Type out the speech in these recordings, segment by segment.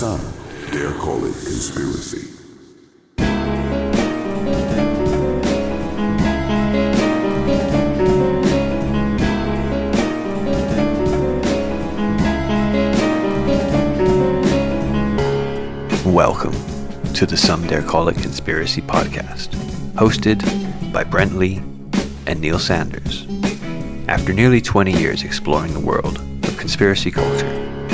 some dare call it conspiracy. Welcome to the Some Dare Call It Conspiracy podcast, hosted by Brent Lee and Neil Sanders. After nearly 20 years exploring the world of conspiracy culture,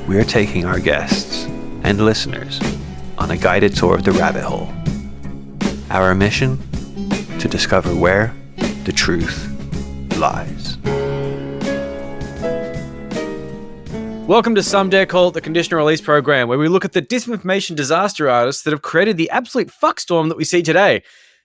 we are taking our guests and listeners on a guided tour of the rabbit hole. Our mission? To discover where the truth lies. Welcome to Some Dare Call It the Conditional Release program, where we look at the disinformation disaster artists that have created the absolute fuckstorm that we see today.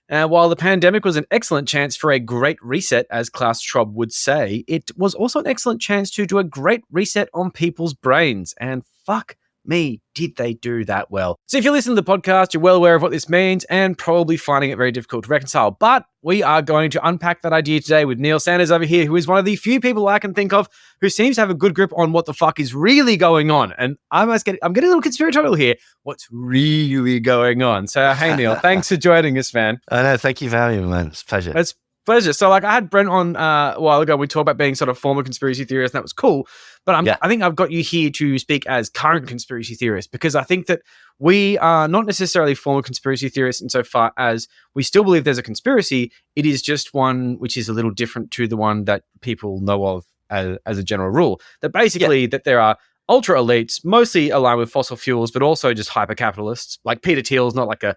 While the pandemic was an excellent chance for a great reset, as Klaus Schwab would say, it was also an excellent chance to do a great reset on people's brains. And fuck me, did they do that well. So if you listen to the podcast, you're well aware of what this means and probably finding it very difficult to reconcile. But we are going to unpack that idea today with Neil Sanders over here, who is one of the few people I can think of who seems to have a good grip on what the fuck is really going on. And I'm getting a little conspiratorial here. What's really going on? So, hey, Neil, thanks for joining us, man. No, thank you for having me, man. It's a pleasure. It's pleasure. So, I had Brent on a while ago. We talked about being sort of former conspiracy theorists, and that was cool. But I think I've got you here to speak as current conspiracy theorists, because I think that we are not necessarily former conspiracy theorists insofar as we still believe there's a conspiracy. It is just one which is a little different to the one that people know of as a general rule. That basically that there are ultra elites, mostly aligned with fossil fuels, but also just hyper capitalists. Like Peter Thiel's not like a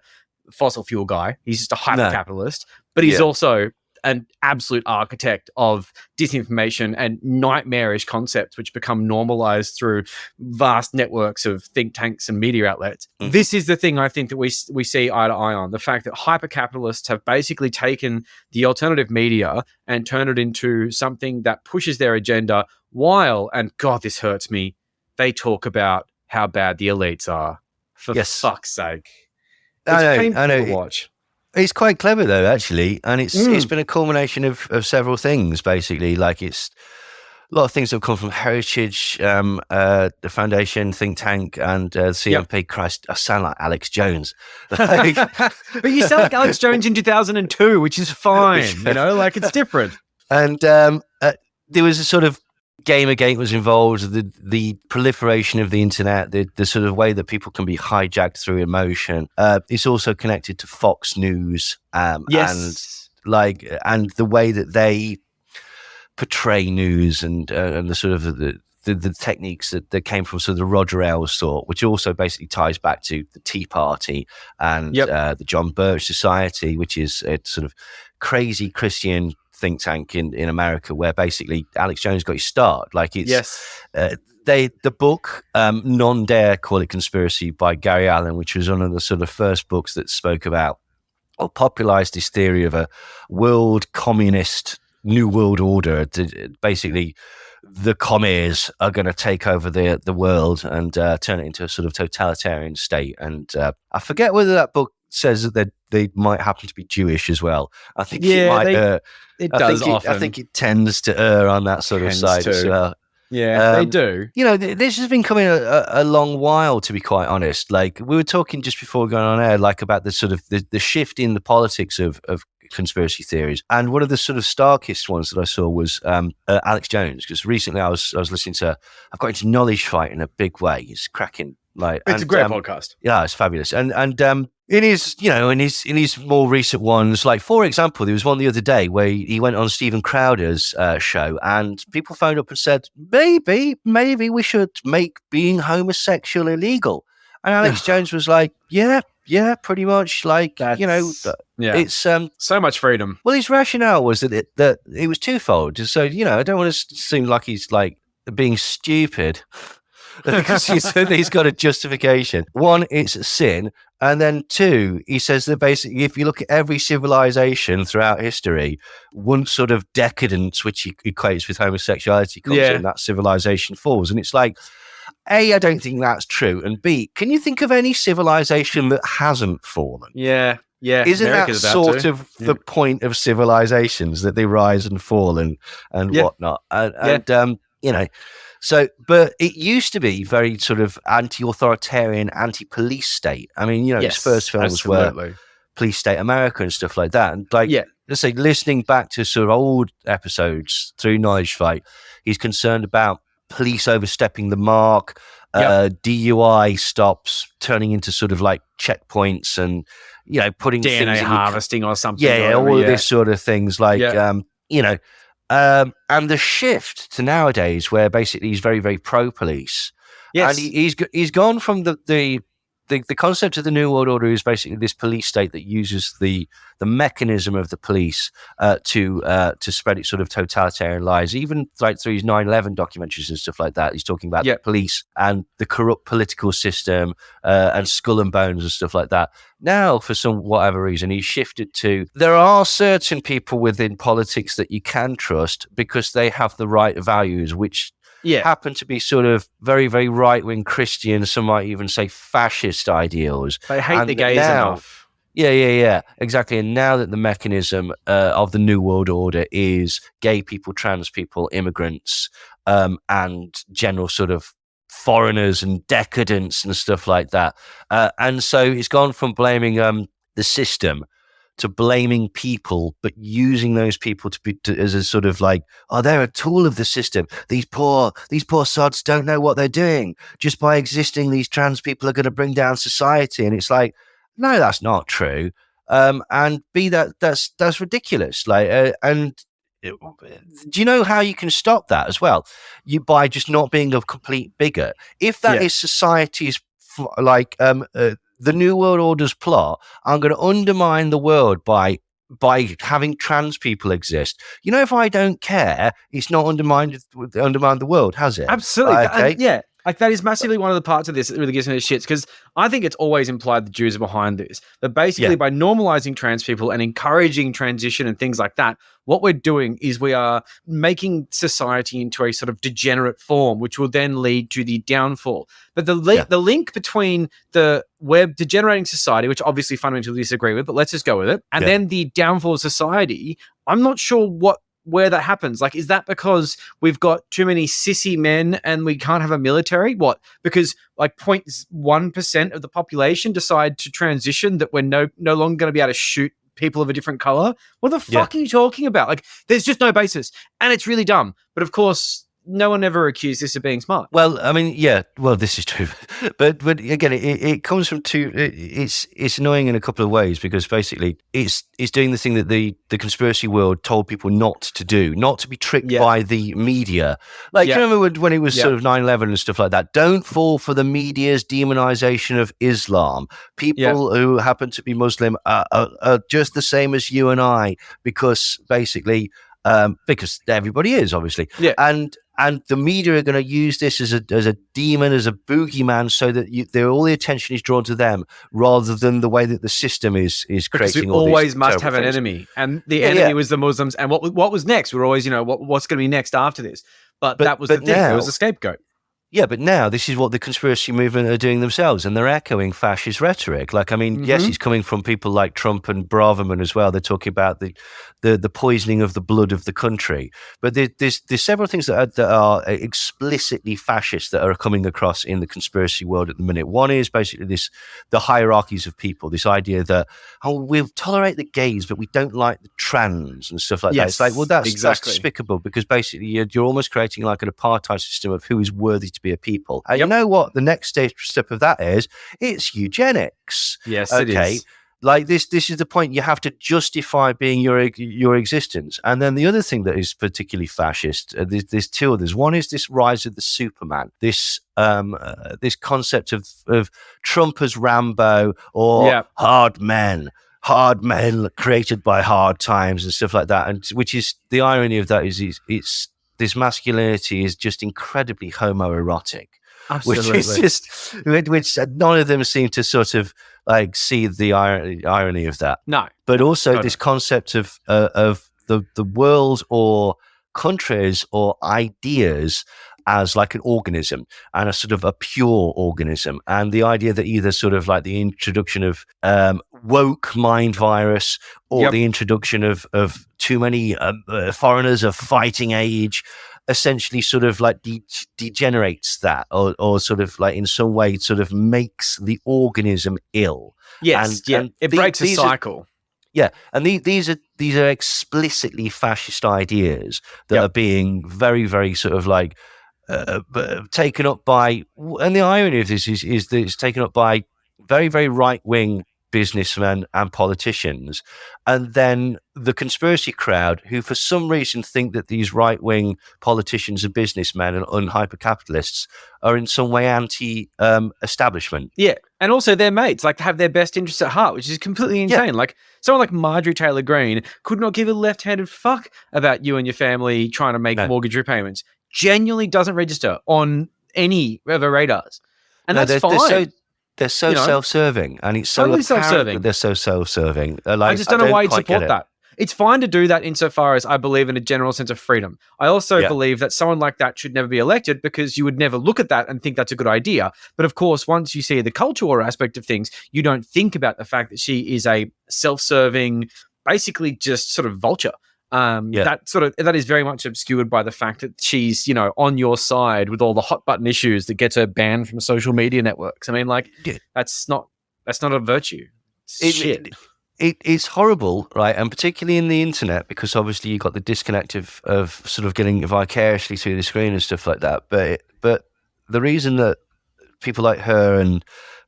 fossil fuel guy. He's just a hyper capitalist, but he's also an absolute architect of disinformation and nightmarish concepts which become normalized through vast networks of think tanks and media outlets. Mm-hmm. This is the thing I think that we see eye to eye on. The fact that hyper-capitalists have basically taken the alternative media and turned it into something that pushes their agenda while, and God, this hurts me, they talk about how bad the elites are. For fuck's sake. It's painful to watch. It's quite clever, though, actually, and it's been a culmination of several things, basically. Like, it's a lot of things that have come from Heritage, the Foundation, think tank, and CMP. Christ, I sound like Alex Jones. But you sound like Alex Jones in 2002, which is fine, it's different. And there was a sort of Gamergate was involved, the proliferation of the internet, the sort of way that people can be hijacked through emotion. It's also connected to Fox News, and the way that they portray news and the sort of the techniques that came from sort of the Roger Ailes thought, which also basically ties back to the Tea Party and the John Birch Society, which is a sort of crazy Christian think tank in America, where basically Alex Jones got his start. Like, it's the book Non-Dare Call It Conspiracy by Gary Allen, which was one of the sort of first books that spoke about or popularized this theory of a world communist new world order. Basically, the commies are going to take over the world and turn it into a sort of totalitarian state. And I forget whether that book says that they might happen to be Jewish as well. I think it might. I think it tends to err on that sort of side as well. Yeah, they do. This has been coming a long while, to be quite honest. Like, we were talking just before going on air, like, about the sort of the shift in the politics of conspiracy theories. And one of the sort of starkest ones that I saw was Alex Jones, because recently I was listening to, I've got into knowledge fight in a big way. It's cracking. It's a great podcast. Yeah, it's fabulous. And in his more recent ones, like, for example, there was one the other day where he went on Stephen Crowder's show, and people phoned up and said, maybe we should make being homosexual illegal. And Alex Jones was like, yeah, pretty much. Like, it's so much freedom. Well, his rationale was that it was twofold. So, I don't want to seem like he's like being stupid. Because he's got a justification. One, it's a sin. And then two, he says that basically, if you look at every civilization throughout history, one sort of decadence, which he equates with homosexuality, comes in, that civilization falls. And it's like, A, I don't think that's true. And B, can you think of any civilization that hasn't fallen? Yeah. Isn't America's that sort of the point of civilizations, that they rise and fall and whatnot? And So, but it used to be very sort of anti-authoritarian, anti-police state. I mean, his first films were Police State America and stuff like that. And let's say, listening back to sort of old episodes through Knowledge Fight, he's concerned about police overstepping the mark, DUI stops turning into sort of like checkpoints, and putting DNA things harvesting or something. All of this sort of things, like and the shift to nowadays, where basically he's very, very pro-police. Yes, and he's gone from the concept of the New World Order is basically this police state that uses the mechanism of the police to spread its sort of totalitarian lies. Even like through his 9/11 documentaries and stuff like that, he's talking about the police and the corrupt political system and Skull and Bones and stuff like that. Now, for some whatever reason, he's shifted to there are certain people within politics that you can trust because they have the right values, which happen to be sort of very, very right-wing Christian, some might even say fascist ideals. They hate the gays enough. Yeah, exactly. And now that the mechanism of the New World Order is gay people, trans people, immigrants, and general sort of foreigners and decadents and stuff like that. And so it's gone from blaming the system to blaming people, but using those people as a sort of like, they're a tool of the system. These poor sods don't know what they're doing. Just by existing, these trans people are going to bring down society. And it's like, no, that's not true. And B, that's ridiculous. Like, and do you know how you can stop that as well? By just not being a complete bigot. If that is society's the New World Order's plot, I'm going to undermine the world by having trans people exist. If I don't care, it's not undermined the world, has it? Absolutely. Okay. Like that is massively one of the parts of this that really gives me the shits, because I think it's always implied the Jews are behind this. But basically by normalizing trans people and encouraging transition and things like that, what we're doing is we are making society into a sort of degenerate form, which will then lead to the downfall. But the link between we're degenerating society, which obviously fundamentally disagree with, but let's just go with it, and then the downfall of society, I'm not sure where that happens. Like, is that because we've got too many sissy men and we can't have a military? What? Because like 0.1% of the population decide to transition, that we're no longer going to be able to shoot people of a different color? What the fuck are you talking about? Like, there's just no basis, and it's really dumb. But of course, no one ever accused this of being smart. Well, I mean, this is true, but again, it comes from two. It's annoying in a couple of ways, because basically it's doing the thing that the conspiracy world told people not to do, not to be tricked by the media. Like, you remember when it was sort of 9/11 and stuff like that? Don't fall for the media's demonization of Islam. People who happen to be Muslim are just the same as you and I, because basically. Because everybody is, obviously, and the media are going to use this as a demon, as a boogeyman, so that all the attention is drawn to them, rather than the way that the system is creating. Because we all always these must have an things. enemy, and the enemy was the Muslims. And what was next? We're always, what's going to be next after this? But that was the thing. It was a scapegoat. Yeah, but now this is what the conspiracy movement are doing themselves, and they're echoing fascist rhetoric. Like, I mean, yes, it's coming from people like Trump and Braverman as well. They're talking about the poisoning of the blood of the country. But there's several things that are explicitly fascist that are coming across in the conspiracy world at the minute. One is basically the hierarchies of people, this idea that, we'll tolerate the gays, but we don't like the trans and stuff like that. It's like, well, that's despicable, because basically you're almost creating like an apartheid system of who is worthy to be a people. And you know what the next step of that is? It's eugenics. Yes, it is. Like this is the point. You have to justify being your existence. And then the other thing that is particularly fascist, there's two others. One is this rise of the Superman, this concept of Trump as Rambo, or hard men created by hard times and stuff like that. And which is the irony of that is it's this masculinity is just incredibly homoerotic. Absolutely. Which is just, which none of them seem to sort of like see the irony of that. No. But also this concept of the world or countries or ideas as like an organism, and a sort of a pure organism. And the idea that either sort of like the introduction of woke mind virus, or the introduction of too many foreigners of fighting age, essentially sort of like degenerates that, or sort of like in some way sort of makes the organism ill. Yes, it breaks a cycle. And these are explicitly fascist ideas that are being very, very sort of like taken up by, and the irony of this is that it's taken up by very, very right-wing businessmen and politicians, and then the conspiracy crowd, who for some reason think that these right-wing politicians and businessmen and hyper-capitalists are in some way anti-establishment. Yeah, and also their mates like to have their best interests at heart, which is completely insane. Like someone like Marjorie Taylor Greene could not give a left-handed fuck about you and your family trying to make mortgage repayments. Genuinely doesn't register on any of her radars, and that's fine. They're so self-serving, and it's so totally apparent self-serving. that they're so self-serving. I just don't know why you'd support that. It's fine to do that insofar as I believe in a general sense of freedom. I also believe that someone like that should never be elected, because you would never look at that and think that's a good idea. But of course, once you see the cultural aspect of things, you don't think about the fact that she is a self-serving, basically just sort of vulture. That is very much obscured by the fact that she's, on your side with all the hot button issues that gets her banned from social media networks. I mean, like, that's not a virtue. It's horrible, right? And particularly in the internet, because obviously you got the disconnect of sort of getting vicariously through the screen and stuff like that. But the reason that people like her and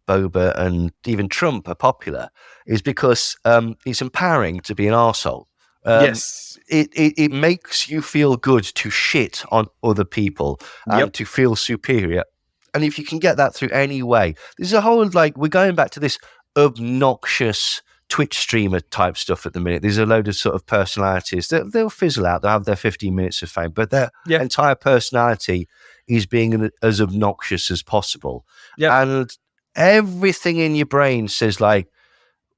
Boba and even Trump are popular is because it's empowering to be an arsehole. Yes. It makes you feel good to shit on other people and to feel superior. And if you can get that through any way, there's a whole, like, we're going back to this obnoxious Twitch streamer type stuff at the minute. There's a load of sort of personalities that they'll fizzle out. They'll have their 15 minutes of fame, but their entire personality is being as obnoxious as possible. And everything in your brain says, like,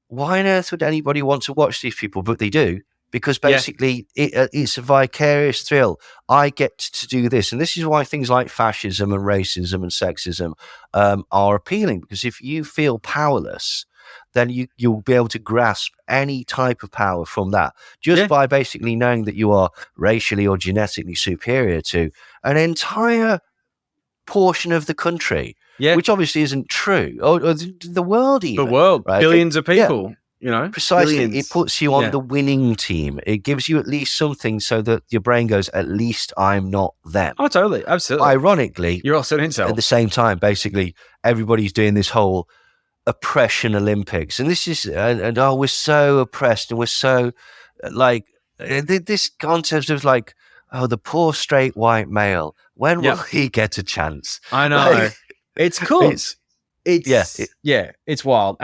why on earth would anybody want to watch these people? But they do. Because basically it's a vicarious thrill. I get to do this. And this is why things like fascism and racism and sexism are appealing. Because if you feel powerless, then you'll be able to grasp any type of power from that. Just by basically knowing that you are racially or genetically superior to an entire portion of the country. Which obviously isn't true. Or the world even. The world. Right? Billions of people. Precisely. Billions. It puts you on the winning team. It gives you at least something so that your brain goes, at least I'm not them. Oh, totally. Absolutely. Ironically, you're also an incel. At the same time, basically, everybody's doing this whole oppression Olympics. And this is, we're so oppressed and we're so, like, this concept of, like, the poor straight white male, when will he get a chance? I know. Like, it's cool. It's wild.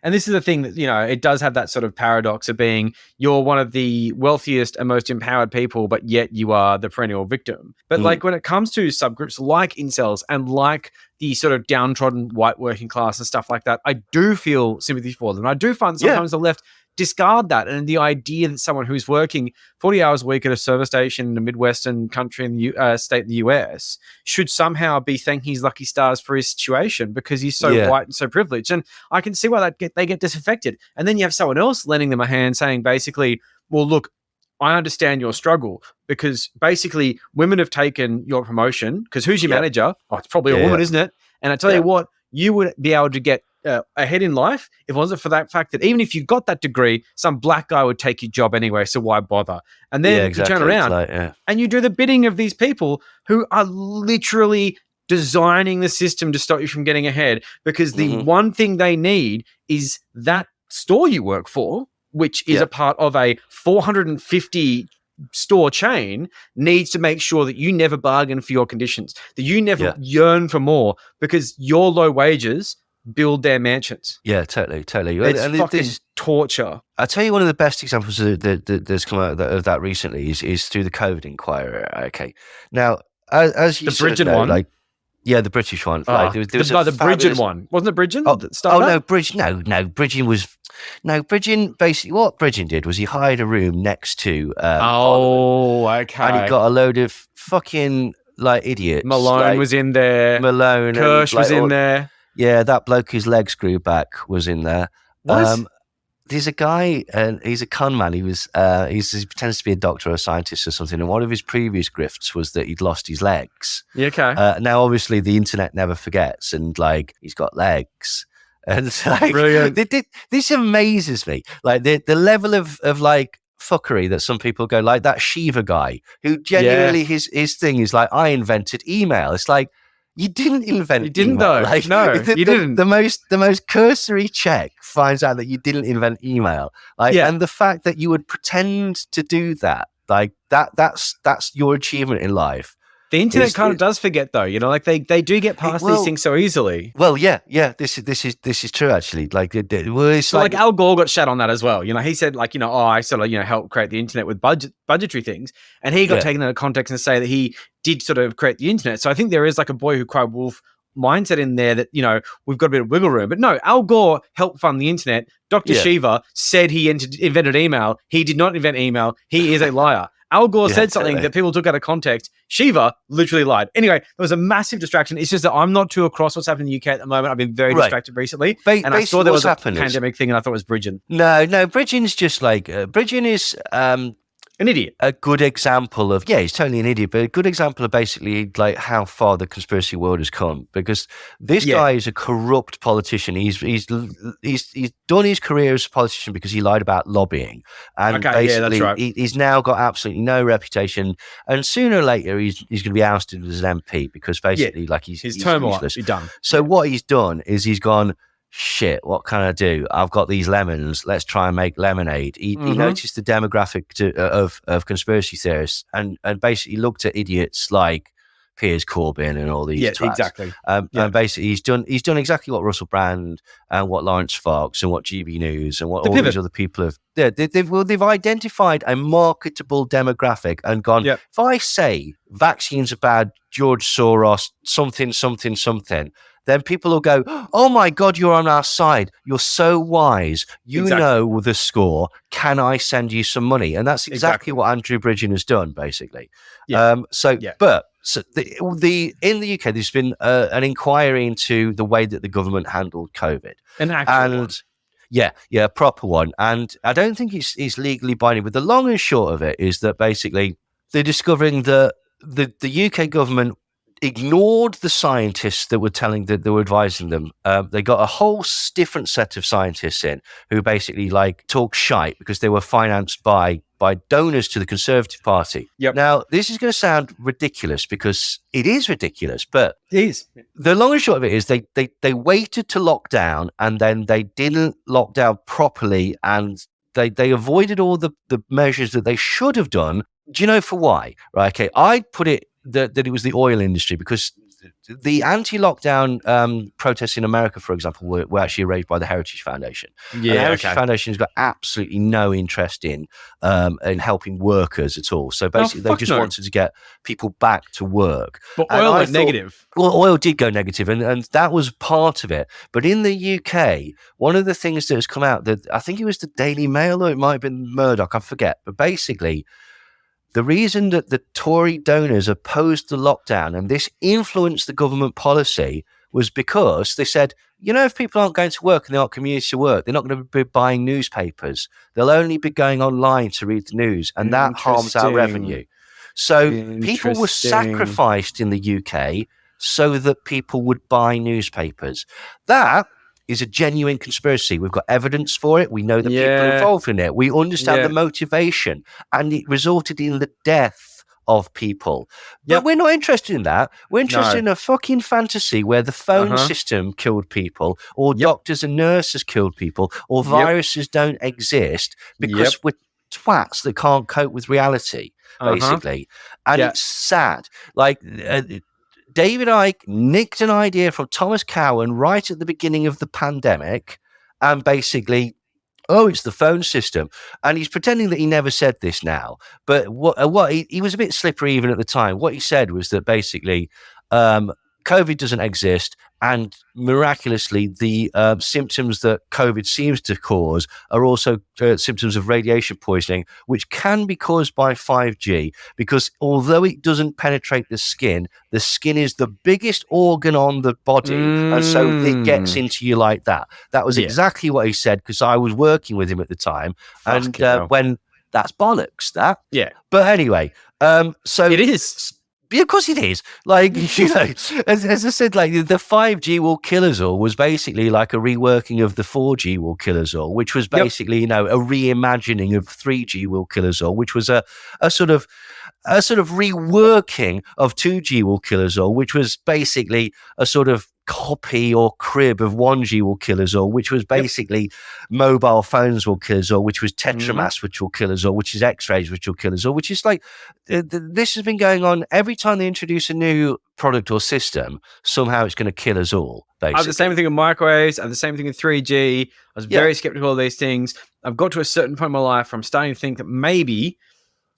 And this is the thing that, it does have that sort of paradox of being, you're one of the wealthiest and most empowered people, but yet you are the perennial victim. But like when it comes to subgroups like incels and like the sort of downtrodden white working class and stuff like that, I do feel sympathy for them. I do find sometimes the left discard that, and the idea that someone who's working 40 hours a week at a service station in a Midwestern country in the state in the US should somehow be thanking his lucky stars for his situation because he's so white and so privileged. And I can see why they get disaffected. And then you have someone else lending them a hand saying basically, well, look, I understand your struggle because basically women have taken your promotion because who's your manager? Oh, it's probably a woman, isn't it? And I tell you what, you would be able to get ahead in life if it wasn't for that fact that even if you got that degree, some black guy would take your job anyway, so why bother? And then you turn around and you do the bidding of these people who are literally designing the system to stop you from getting ahead because the one thing they need is that store you work for, which is a part of a 450 store chain, needs to make sure that you never bargain for your conditions, that you never yearn for more because your low wages build their mansions. Yeah, totally. It's fucking torture. I'll tell you one of the best examples that's come out of that recently is through the COVID inquiry. Okay, now as you the Bridget one, like, the British one. Like, there was the Bridget one, wasn't it? Bridget? Bridgen. Basically, what Bridgen did was he hired a room next to. Okay. And he got a load of fucking like idiots. Malone was in there. Kirsch was in there. Yeah, that bloke whose legs grew back was in there. What? there's a guy, and he's a con man. He pretends to be a doctor or a scientist or something. And one of his previous grifts was that he'd lost his legs. Yeah, okay. Now, obviously, the internet never forgets, and like he's got legs. And it's like, Brilliant. This amazes me. Like the level of like fuckery that some people go, like that Shiva guy who genuinely his thing is like, I invented email. It's like, you didn't invent. You didn't email. though. Like, No, you didn't. The most cursory check finds out that you didn't invent email. Like, and the fact that you would pretend to do that, like that's your achievement in life. The internet kind of does forget, though. You know, like they do get past these things so easily. Well, yeah. This is true actually. Like, it's like Al Gore got shat on that as well. You know, he said like, I sort of helped create the internet with budgetary things, and he got taken out of context and say that he did sort of create the internet. So I think there is like a boy who cried wolf mindset in there that we've got a bit of wiggle room. But no, Al Gore helped fund the internet. Dr. Shiva said he invented email. He did not invent email. He is a liar. Al Gore said something that people took out of context. Shiva literally lied. Anyway, there was a massive distraction. It's just that I'm not too across what's happening in the UK at the moment. I've been very distracted recently. And I saw there was a pandemic thing and I thought it was Bridgen. No, Bridgen's just like, Bridgen is an idiot. A good example of, he's totally an idiot, but a good example of basically like how far the conspiracy world has come, because this guy is a corrupt politician. He's done his career as a politician because he lied about lobbying, and basically that's right. He's now got absolutely no reputation, and sooner or later he's going to be ousted as an MP because basically like his term will be done. So what he's done is he's gone, shit, what can I do? I've got these lemons. Let's try and make lemonade. He noticed the demographic of conspiracy theorists and basically looked at idiots like Piers Corbyn and all these twats. Exactly. And basically he's done exactly what Russell Brand and what Lawrence Fox and what GB News and what all these other people have. They've identified a marketable demographic and gone, if I say vaccines are bad, George Soros, something, then people will go, oh my God, you're on our side. You're so wise. You know the score. Can I send you some money? And that's exactly what Andrew Bridgen has done, basically. Yeah. But in the UK, there's been an inquiry into the way that the government handled COVID. An actual one. A proper one. And I don't think it's legally binding, but the long and short of it is that basically they're discovering that the UK government ignored the scientists that were advising them. They got a whole different set of scientists in who basically like talk shite because they were financed by donors to the Conservative Party. Yep. Now, this is going to sound ridiculous because it is ridiculous, but it is. The long and short of it is they waited to lock down and then they didn't lock down properly and they avoided all the measures that they should have done. Do you know for why? Right, okay, I'd put it that it was the oil industry, because the anti-lockdown protests in America, for example, were actually arranged by the Heritage Foundation. Yeah, and the Heritage Foundation has got absolutely no interest in helping workers at all. So basically, they just wanted to get people back to work. But oil went negative. Well, oil did go negative, and that was part of it. But in the UK, one of the things that has come out, that I think it was the Daily Mail or it might have been Murdoch, I forget. But basically, the reason that the Tory donors opposed the lockdown and this influenced the government policy was because they said, if people aren't going to work and they aren't commuting to work, they're not going to be buying newspapers. They'll only be going online to read the news, and that harms our revenue. So people were sacrificed in the UK so that people would buy newspapers. That is a genuine conspiracy. We've got evidence for it. We know the people involved in it. We understand the motivation, and it resulted in the death of people. But we're not interested in that. We're interested in a fucking fantasy where the phone system killed people, or doctors and nurses killed people, or viruses don't exist because we're twats that can't cope with reality, basically. And it's sad. Like, David Icke nicked an idea from Thomas Cowan right at the beginning of the pandemic and basically, it's the phone system. And he's pretending that he never said this now. But what he was a bit slippery even at the time. What he said was that basically COVID doesn't exist, and miraculously, the symptoms that COVID seems to cause are also symptoms of radiation poisoning, which can be caused by 5G, because although it doesn't penetrate the skin is the biggest organ on the body, and so it gets into you like that. That was exactly what he said, because I was working with him at the time, and when that's bollocks, that. Yeah. But anyway, so it is. Yeah, of course it is. Like, as I said, like the 5G will kill us all was basically like a reworking of the 4G will kill us all, which was basically, a reimagining of 3G will kill us all, which was a sort of reworking of 2G will kill us all, which was basically a sort of copy or crib of 1G will kill us all, which was basically mobile phones will kill us all, which was tetramass, which will kill us all, which is X-rays, which will kill us all, which is like, this has been going on every time they introduce a new product or system, somehow it's going to kill us all, basically. I have the same thing with microwaves. I have the same thing with 3G. I was very skeptical of these things. I've got to a certain point in my life where I'm starting to think that maybe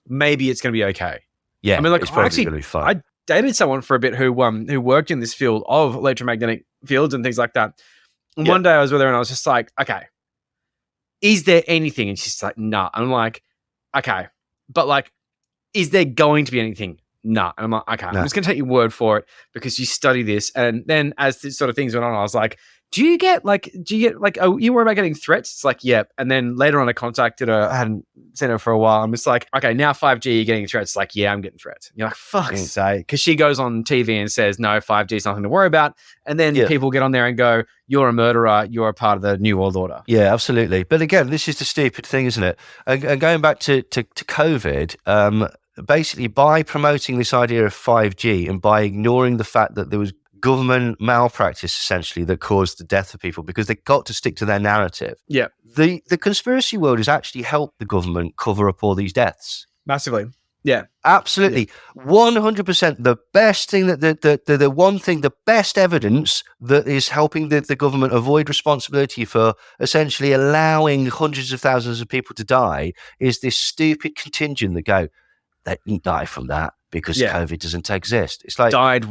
it's going to be okay. Yeah, I mean, like, it's probably going to be fine. I dated someone for a bit who worked in this field of electromagnetic fields and things like that. And one day I was with her and I was just like, okay, is there anything? And she's like, nah. I'm like, okay, but like, is there going to be anything? Nah. And I'm like, okay, I'm just going to take your word for it because you study this. And then as this sort of things went on, I was like, do you get like, oh, you worry about getting threats? It's like, yep. And then later on I contacted her. I hadn't seen her for a while. I'm just like, okay, now 5G, you're getting threats. It's like, yeah, I'm getting threats. And you're like, fuck's sake. Because she goes on TV and says, no, 5G is nothing to worry about. And then people get on there and go, you're a murderer. You're a part of the New World Order. Yeah, absolutely. But again, this is the stupid thing, isn't it? And going back to COVID, basically by promoting this idea of 5G and by ignoring the fact that there was government malpractice essentially that caused the death of people because they got to stick to their narrative. Yeah. The conspiracy world has actually helped the government cover up all these deaths. Massively. Yeah. Absolutely. 100%. The best thing the best evidence that is helping the government avoid responsibility for essentially allowing hundreds of thousands of people to die is this stupid contingent that go, they didn't die from that because COVID doesn't exist. It's like died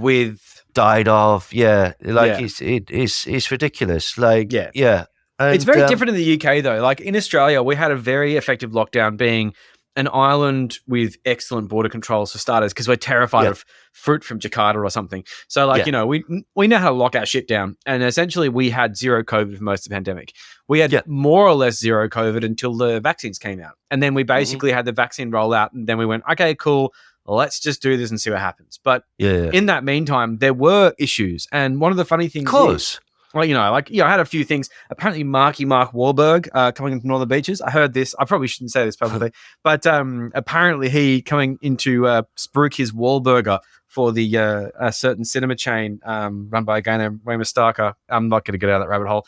of, it's ridiculous. Like, And, it's very different in the UK though. Like in Australia, we had a very effective lockdown, being an island with excellent border controls for starters, because we're terrified of fruit from Jakarta or something. So like, we know how to lock our shit down. And essentially we had zero COVID for most of the pandemic. We had more or less zero COVID until the vaccines came out. And then we basically had the vaccine roll out, and then we went, okay, cool. Let's just do this and see what happens. But in that meantime, there were issues. And one of the funny things is, well, I had a few things. Apparently, Mark Wahlberg coming into Northern Beaches. I heard this. I probably shouldn't say this publicly, but apparently he coming into spruik his Wahlburger for the a certain cinema chain run by a guy named Raymond Starker. I'm not going to get out of that rabbit hole.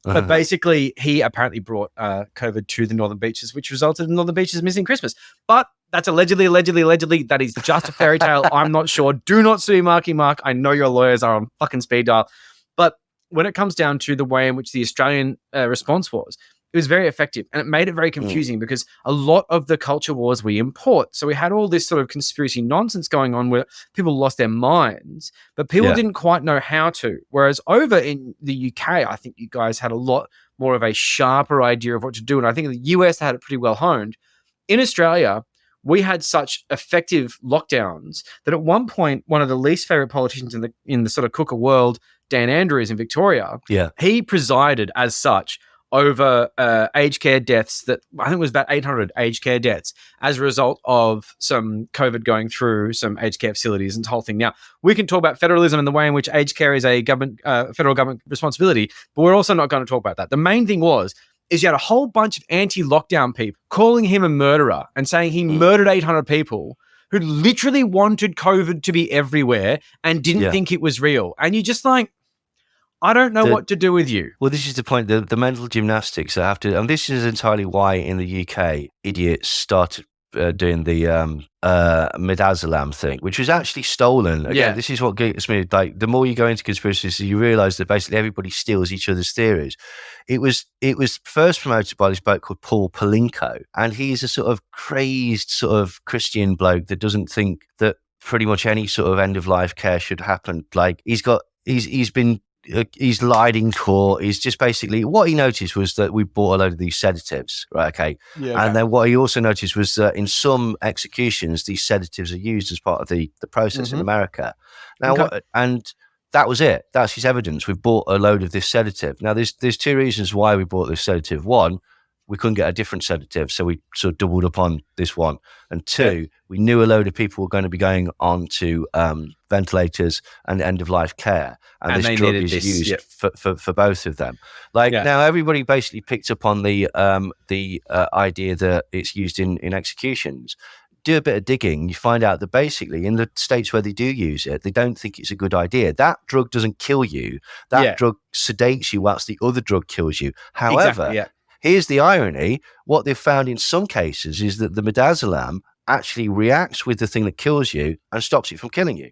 But basically, he apparently brought COVID to the Northern Beaches, which resulted in Northern Beaches missing Christmas. But that's allegedly. That is just a fairy tale. I'm not sure. Do not sue Marky Mark. I know your lawyers are on fucking speed dial. But when it comes down to the way in which the Australian response was, it was very effective, and it made it very confusing because a lot of the culture wars we import. So we had all this sort of conspiracy nonsense going on where people lost their minds, but people didn't quite know how to. Whereas over in the UK, I think you guys had a lot more of a sharper idea of what to do. And I think in the US, they had it pretty well honed. In Australia, we had such effective lockdowns that at one point, one of the least favorite politicians in the sort of cooker world, Dan Andrews in Victoria, he presided as such over aged care deaths that I think was about 800 aged care deaths as a result of some COVID going through some aged care facilities and the whole thing. Now, we can talk about federalism and the way in which aged care is a federal government responsibility, but we're also not going to talk about that. The main thing is you had a whole bunch of anti-lockdown people calling him a murderer and saying he murdered 800 people who literally wanted COVID to be everywhere and didn't think it was real. And you're just like, I don't know what to do with you. Well, this is the point, the mental gymnastics that have to, and this is entirely why in the UK, idiots started doing the midazolam thing, which was actually stolen. Again, this is what gets me. Like, the more you go into conspiracies, you realise that basically everybody steals each other's theories. It was first promoted by this bloke called Paul Palinko, and he's a sort of crazed sort of Christian bloke that doesn't think that pretty much any sort of end of life care should happen. Like he's lied in court. He's just basically, what he noticed was that we bought a load of these sedatives, right? Okay. Yeah, And then what he also noticed was that in some executions, these sedatives are used as part of the process in America. Now, and that was it. That's his evidence. We've bought a load of this sedative. Now, there's two reasons why we bought this sedative. One, we couldn't get a different sedative, so we sort of doubled up on this one. And two, we knew a load of people were going to be going on to ventilators and end-of-life care. And this drug is used for both of them. Now, everybody basically picked up on the idea that it's used in executions. Do a bit of digging, you find out that basically in the states where they do use it, they don't think it's a good idea. That drug doesn't kill you. That drug sedates you whilst the other drug kills you. However, here's the irony. What they've found in some cases is that the midazolam actually reacts with the thing that kills you and stops it from killing you.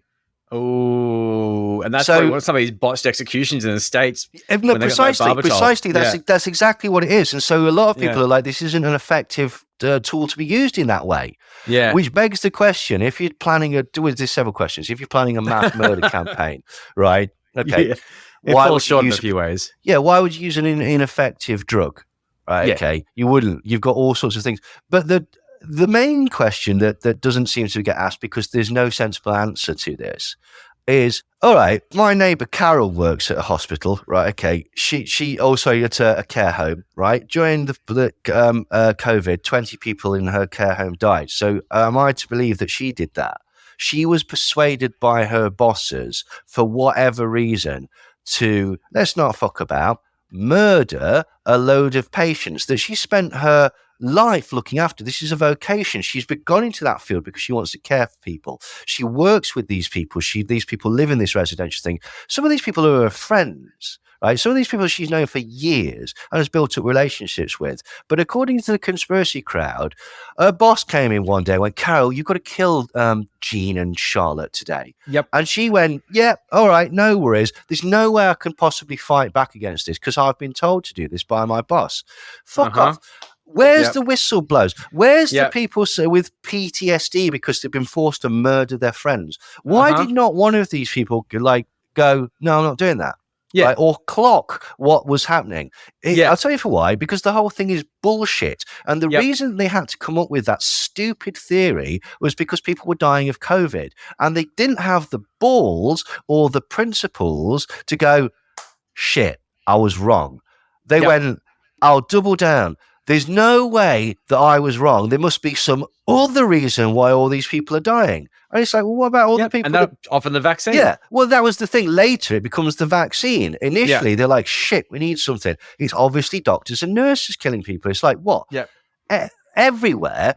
Oh, and that's what some of these botched executions in the States. No, precisely. That's exactly what it is. And so a lot of people are like, this isn't an effective tool to be used in that way. Yeah. Which begs the question, if you're planning there's several questions. If you're planning a mass murder campaign, right? Okay. Yeah. It falls short in a few ways. Yeah. Why would you use an ineffective drug? Right. Yeah. Okay. You wouldn't. You've got all sorts of things. But the main question that doesn't seem to get asked, because there's no sensible answer to this, is, all right, my neighbour Carol works at a hospital, right? Okay, she also at a care home, right? During the COVID, 20 people in her care home died. So am I to believe that she did that? She was persuaded by her bosses, for whatever reason, to, let's not fuck about, murder a load of patients that she spent her life looking after. This is a vocation. She's gone into that field because she wants to care for people. She works with these people. These people live in this residential thing. Some of these people are her friends, right? Some of these people she's known for years and has built up relationships with. But according to the conspiracy crowd, her boss came in one day and went, Carol, you've got to kill Jean and Charlotte today. Yep. And she went, yeah, all right, no worries. There's no way I can possibly fight back against this because I've been told to do this by my boss. Fuck off. Where's the whistleblowers? Where's the people with PTSD because they've been forced to murder their friends? Why did not one of these people go, no, I'm not doing that? Yeah. Right? Or clock what was happening. I'll tell you for why. Because the whole thing is bullshit. And the reason they had to come up with that stupid theory was because people were dying of COVID. And they didn't have the balls or the principles to go, shit, I was wrong. They went, I'll double down. There's no way that I was wrong. There must be some other reason why all these people are dying. And it's like, well, what about all the people? And often the vaccine. Yeah. Well, that was the thing. Later, it becomes the vaccine. Initially, they're like, shit, we need something. It's obviously doctors and nurses killing people. It's like, what? Yeah. Everywhere.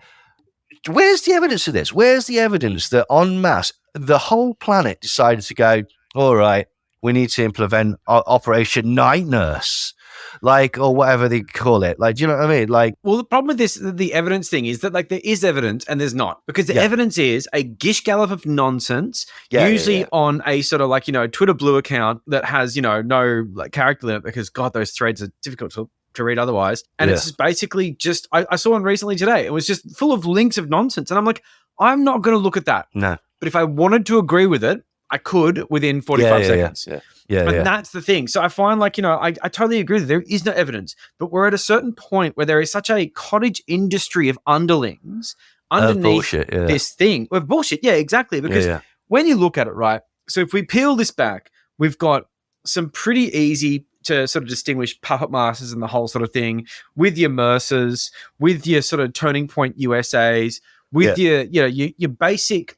Where's the evidence of this? Where's the evidence that en masse, the whole planet decided to go, all right, we need to implement Operation Night Nurse. Or whatever they call it. Do you know what I mean? Well, the problem with this, the evidence thing is that there is evidence and there's not, because the evidence is a gish gallop of nonsense, usually on a sort of Twitter blue account that has, no character limit, because God, those threads are difficult to read otherwise. And it's just basically I saw one recently today. It was just full of links of nonsense. And I'm like, I'm not going to look at that. No. But if I wanted to agree with it, I could within 45 seconds. And that's the thing. So I find I totally agree that there is no evidence, but we're at a certain point where there is such a cottage industry of underlings underneath this thing. Well, bullshit. Yeah, exactly. Because when you look at it, right? So if we peel this back, we've got some pretty easy to sort of distinguish puppet masters and the whole sort of thing with your Mercers, with your sort of Turning Point USAs, with your basic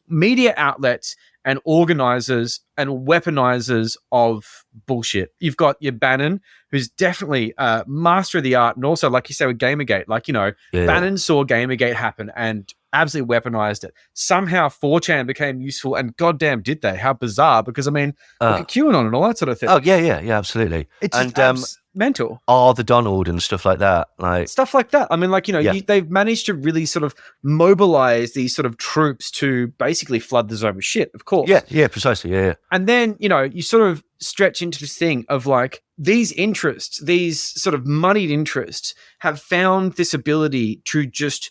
media outlets and organizers and weaponizers of bullshit. You've got your Bannon, who's definitely master of the art, and also, like you say, with Gamergate, Bannon saw Gamergate happen and absolutely weaponized it. Somehow 4chan became useful, and goddamn did they. How bizarre, because look at QAnon and all that sort of thing. Oh, yeah, absolutely. It's mental. The Donald and stuff like that. Stuff like that. I mean, they've managed to really sort of mobilize these sort of troops to basically flood the zone with shit, of course. Yeah, precisely, yeah. And then, you sort of stretch into this thing of these interests, these sort of moneyed interests have found this ability to just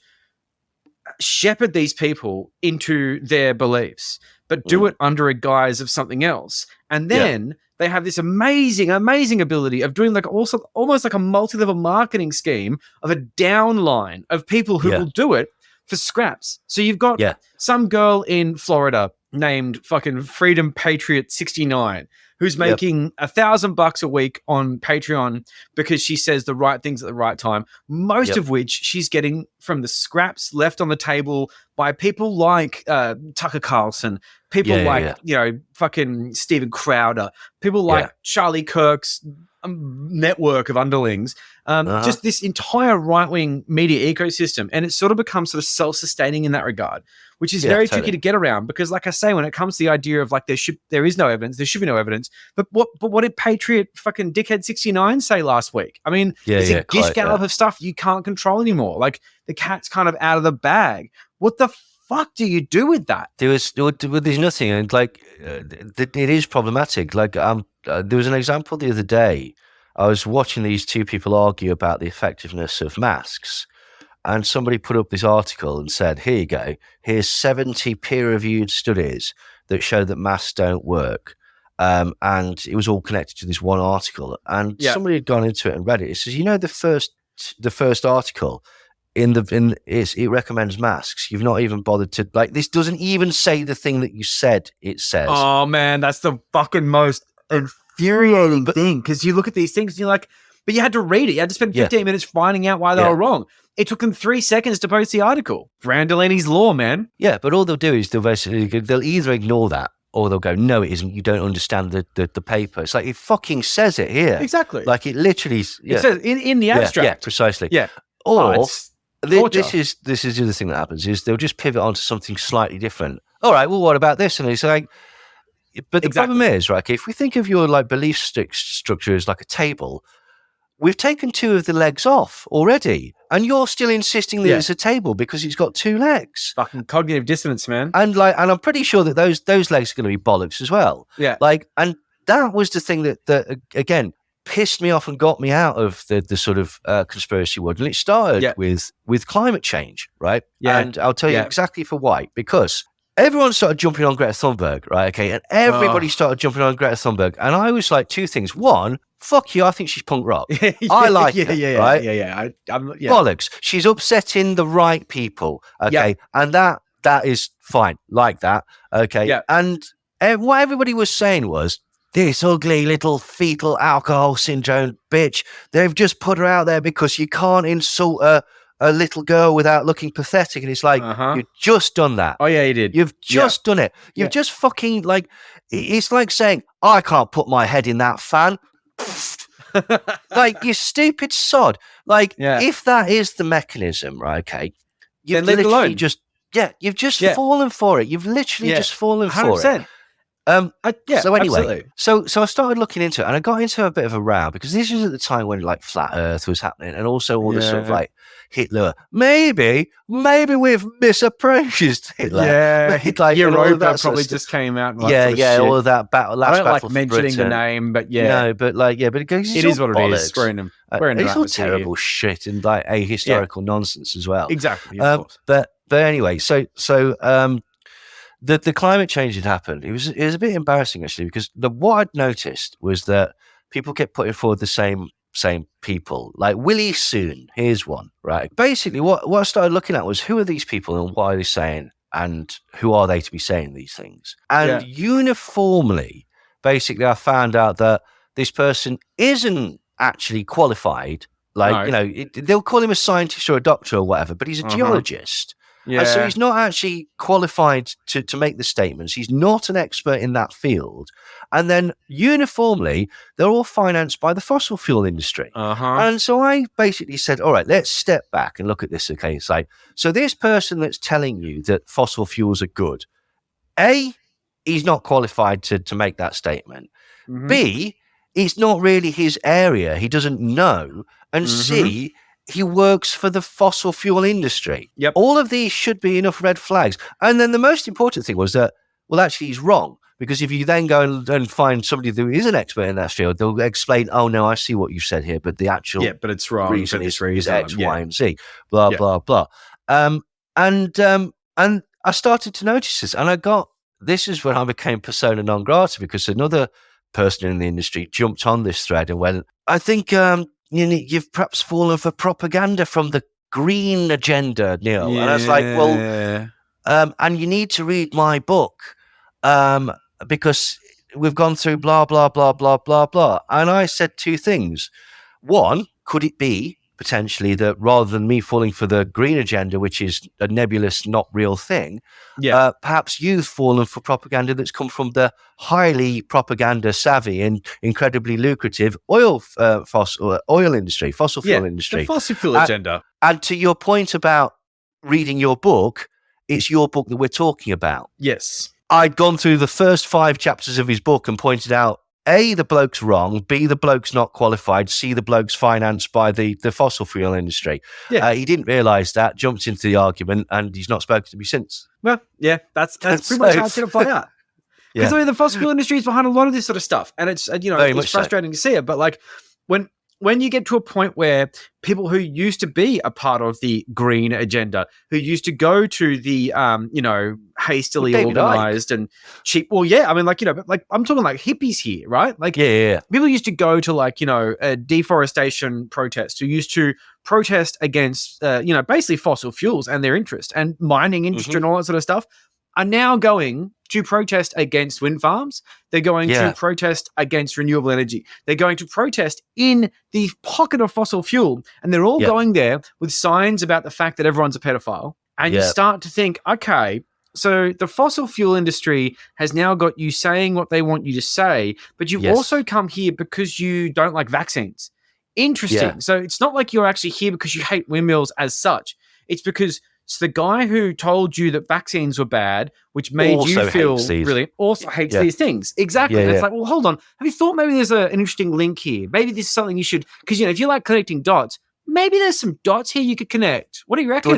shepherd these people into their beliefs, but do it under a guise of something else. And then they have this amazing ability of doing like also almost like a multi-level marketing scheme of a downline of people who will do it for scraps. So you've got some girl in Florida named fucking Freedom Patriot 69 who's making $1,000 a week on Patreon because she says the right things at the right time, most of which she's getting from the scraps left on the table by people like Tucker Carlson, people like, you know, fucking Steven Crowder, people like Charlie Kirk's network of underlings, just this entire right-wing media ecosystem. And it's sort of become sort of self-sustaining in that regard, which is very tricky to get around because, like I say, when it comes to the idea of like there is no evidence, there should be no evidence. But what did Patriot fucking dickhead 69 say last week? I mean, it's a gish gallop of stuff you can't control anymore. Like the cat's kind of out of the bag. What the fuck do you do with that? There's nothing, and like it is problematic. Like there was an example the other day. I was watching these two people argue about the effectiveness of masks, and somebody put up this article and said, "Here you go. Here's 70 peer-reviewed studies that show that masks don't work." And it was all connected to this one article. And somebody had gone into it and read it. It says, you know, the first article it recommends masks. You've not even bothered to, like, this doesn't even say the thing that you said it says. Oh man, that's the fucking most infuriating thing, because you look at these things and you're like, but you had to read it. You had to spend 15 minutes finding out why they were wrong. It took them 3 seconds to post the article. Brandolini's law, man. Yeah, but all they'll do is they'll either ignore that or they'll go, no, it isn't. You don't understand the paper. It's like, it fucking says it here. Exactly. Like it literally it says in the abstract. Yeah, precisely. Yeah. Or this is the other thing that happens is they'll just pivot onto something slightly different. All right, well, what about this? And it's like, but the problem is, right, okay, if we think of your like belief structure as like a table, we've taken 2 of the legs off already, and you're still insisting that it's a table because it's got 2 legs. Fucking cognitive dissonance, man. And I'm pretty sure that those legs are going to be bollocks as well. Yeah. Like, and that was the thing that again pissed me off and got me out of the sort of conspiracy world. And it started with climate change, right? Yeah. And I'll tell you exactly for why. Because everyone started jumping on Greta Thunberg, right? Okay, and everybody started jumping on Greta Thunberg. And I was like, 2 things. One, fuck you, I think she's punk rock. I like it, right? Yeah. Bollocks. She's upsetting the right people, okay? And that is fine, like that, okay? Yeah. And what everybody was saying was, this ugly little fetal alcohol syndrome bitch, they've just put her out there because you can't insult a little girl without looking pathetic. And it's like, you've just done that. Oh, yeah, you did. You've just done it. You've just fucking, like, it's like saying, I can't put my head in that fan. Like, you stupid sod. Like, if that is the mechanism, right, okay, you've literally just, you've just fallen for it. You've literally just fallen for 100%. it. So anyway, absolutely. so I started looking into it, and I got into a bit of a row because this was at the time when like flat Earth was happening, and also all this sort of like Hitler. Maybe we've misappraised Hitler. Yeah, like Europa probably just came out. And all of that battle. I don't like mentioning the name, but but it is what it is. We're in it's all terrible shit and like ahistorical nonsense as well. Exactly. Of course. But anyway, so The climate change had happened. It was a bit embarrassing actually, because what I'd noticed was that people kept putting forward the same people. Like Willie Soon, here's one, right? Basically, what I started looking at was, who are these people and what are they saying, and who are they to be saying these things? And uniformly, basically, I found out that this person isn't actually qualified. Like, they'll call him a scientist or a doctor or whatever, but he's a geologist. Yeah. And so he's not actually qualified to make the statements. He's not an expert in that field. And then uniformly, they're all financed by the fossil fuel industry. And so I basically said, all right, let's step back and look at this. Okay, it's like, so this person that's telling you that fossil fuels are good, A, he's not qualified to make that statement. B, it's not really his area. He doesn't know. And C, he works for the fossil fuel industry. Yep. All of these should be enough red flags. And then the most important thing was that, well, actually, he's wrong. Because if you then go and find somebody who is an expert in that field, they'll explain, oh, no, I see what you said here, but the actual but it's wrong reason for is this reason. X, Y, and Z, blah, blah, blah. And I started to notice this, and this is when I became persona non grata, because another person in the industry jumped on this thread and went, I think you've perhaps fallen for propaganda from the green agenda, Neil. Yeah. And I was like, well, and you need to read my book because we've gone through blah, blah, blah, blah, blah, blah. And I said two things. One, could it be potentially that rather than me falling for the green agenda, which is a nebulous, not real thing, perhaps you've fallen for propaganda that's come from the highly propaganda savvy and incredibly lucrative fossil fuel industry. The fossil fuel agenda. And to your point about reading your book, it's your book that we're talking about. Yes. I'd gone through the first 5 chapters of his book and pointed out, A, the bloke's wrong, B, the bloke's not qualified, C, the bloke's financed by the fossil fuel industry. Yeah. He didn't realise that, jumped into the argument, and he's not spoken to me since. Well, yeah, that's pretty much how it's going to play out. Because I mean, the fossil fuel industry is behind a lot of this sort of stuff, and it's it's frustrating to see it. But like when you get to a point where people who used to be a part of the green agenda, who used to go to the hastily organized and cheap, I mean, but I'm talking like hippies here, right? Like people used to go to deforestation protests, who used to protest against basically fossil fuels and their interest, and mining industry and all that sort of stuff, are now going to protest against wind farms. They're going to protest against renewable energy. They're going to protest in the pocket of fossil fuel. And they're all going there with signs about the fact that everyone's a pedophile. And you start to think, okay, so the fossil fuel industry has now got you saying what they want you to say, but you've also come here because you don't like vaccines. Interesting. Yeah. So it's not like you're actually here because you hate windmills as such. It's because the guy who told you that vaccines were bad, which made you feel really, also hates these things. Exactly. And it's like, well, hold on. Have you thought maybe there's an interesting link here? Maybe this is something you should, because, if you like connecting dots, maybe there's some dots here you could connect. What do you reckon?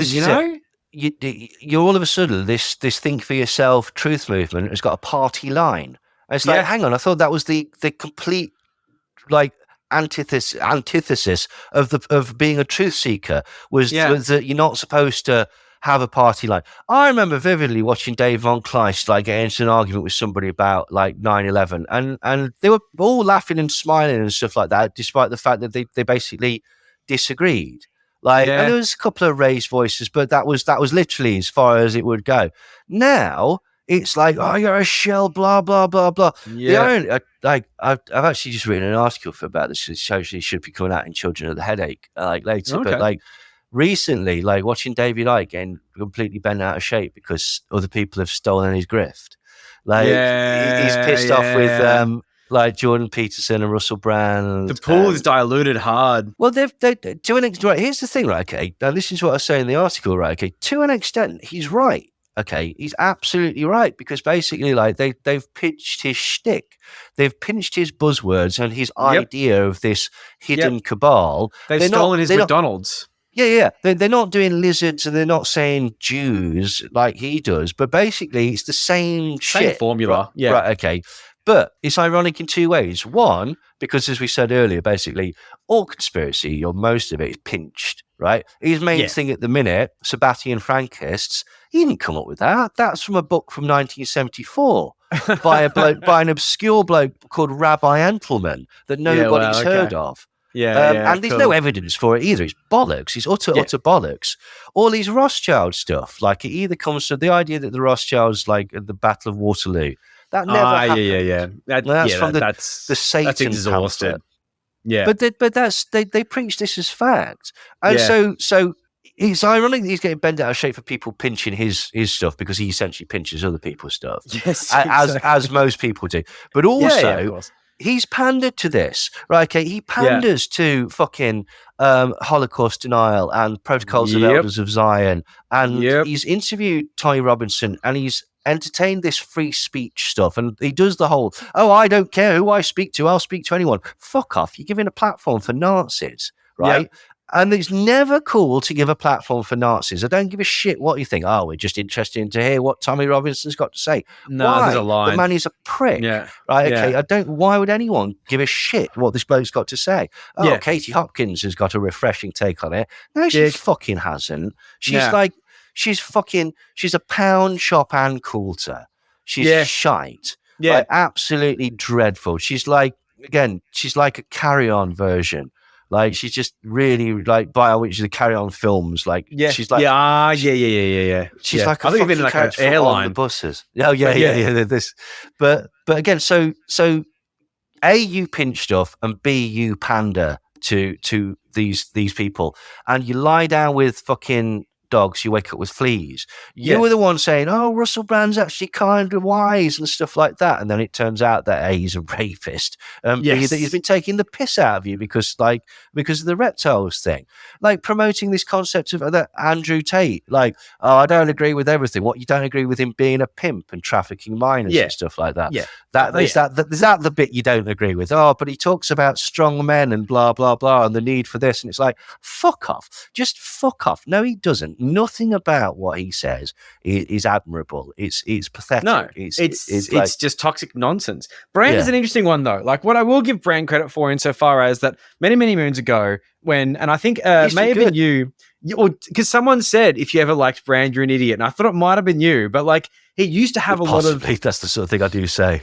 You're all of a sudden, this think for yourself truth movement has got a party line. And it's like, hang on, I thought that was the complete, antithesis of being a truth seeker was that you're not supposed to have a party line. I remember vividly watching Dave Von Kleist get into an argument with somebody about 9/11, and they were all laughing and smiling and stuff like that, despite the fact that they basically disagreed. And there was a couple of raised voices, but that was literally as far as it would go. Now it's like, oh, you're a shell, blah, blah, blah, blah. Yeah. I've actually just written an article about this. It should be coming out in Children of the Headache later. Okay. But recently, watching David Icke getting completely bent out of shape because other people have stolen his grift. He's pissed off with Jordan Peterson and Russell Brand. The pool is diluted hard. Well, they've to an extent. Right, here's the thing, right? Okay, now this is what I say in the article, right? Okay, to an extent, he's right. Okay, he's absolutely right, because basically, they've pitched his shtick, they've pinched his buzzwords and his idea of this hidden cabal. They've stolen his McDonald's. They're not doing lizards and they're not saying Jews like he does, but basically it's the same shit formula. Right, okay. But it's ironic in two ways. One, because as we said earlier, basically all conspiracy, or most of it, is pinched, right? His main thing at the minute, Sabbatian Frankists, he didn't come up with that. That's from a book from 1974 by an obscure bloke called Rabbi Entelman that nobody's heard of. And there's no evidence for it either. It's bollocks. It's utter bollocks. All these Rothschild stuff, it either comes from the idea that the Rothschilds, at the Battle of Waterloo, that never happened. That's from the Satan that's exhausted. pamphlet. Yeah, but that's they preach this as fact, and so it's ironic that he's getting bent out of shape for people pinching his stuff, because he essentially pinches other people's stuff. Yes, as most people do. But also, he's pandered to this, right? Okay, he panders to fucking Holocaust denial and protocols of Elders of Zion, and he's interviewed Tony Robinson, and he's entertained this free speech stuff, and he does the whole, I don't care who I speak to, I'll speak to anyone. Fuck off, you're giving a platform for Nazis, right? And it's never cool to give a platform for Nazis. I don't give a shit what you think. We're just interested to hear what Tommy Robinson's got to say. No, why? There's a line. The man is a prick. Right, okay. Why would anyone give a shit what this bloke's got to say? Katie Hopkins has got a refreshing take on it. No, she fucking hasn't. She's she's a pound shop and coulter. She's shite. Yeah. Like, absolutely dreadful. She's like a Carry-On version. Like, she's just really like which is the Carry-On films. Like, she's like, yeah. She's like a I think fucking even like an character from airline. On the Buses. Oh yeah. This, but again, so A, you pinch stuff, and B, you pander to these people, and you lie down with fucking dogs, you wake up with fleas. You were the one saying, "Oh, Russell Brand's actually kind of wise" and stuff like that, and then it turns out that A, he's a rapist, B, that he's been taking the piss out of you because of the reptiles thing, like promoting this concept of that Andrew Tate, like, oh, I don't agree with everything. What, you don't agree with him being a pimp and trafficking minors and stuff like that? Is that the bit you don't agree with? Oh, but he talks about strong men and blah blah blah and the need for this, and it's like, fuck off, just fuck off. No, he doesn't. Nothing about what he says is admirable. It's pathetic. No, it's just toxic nonsense. Brand is an interesting one though. Like, what I will give Brand credit for insofar as that many moons ago, and I think may have been you, because someone said if you ever liked Brand, you're an idiot, and I thought it might have been you, but like, he used to have lot of. That's the sort of thing I do say.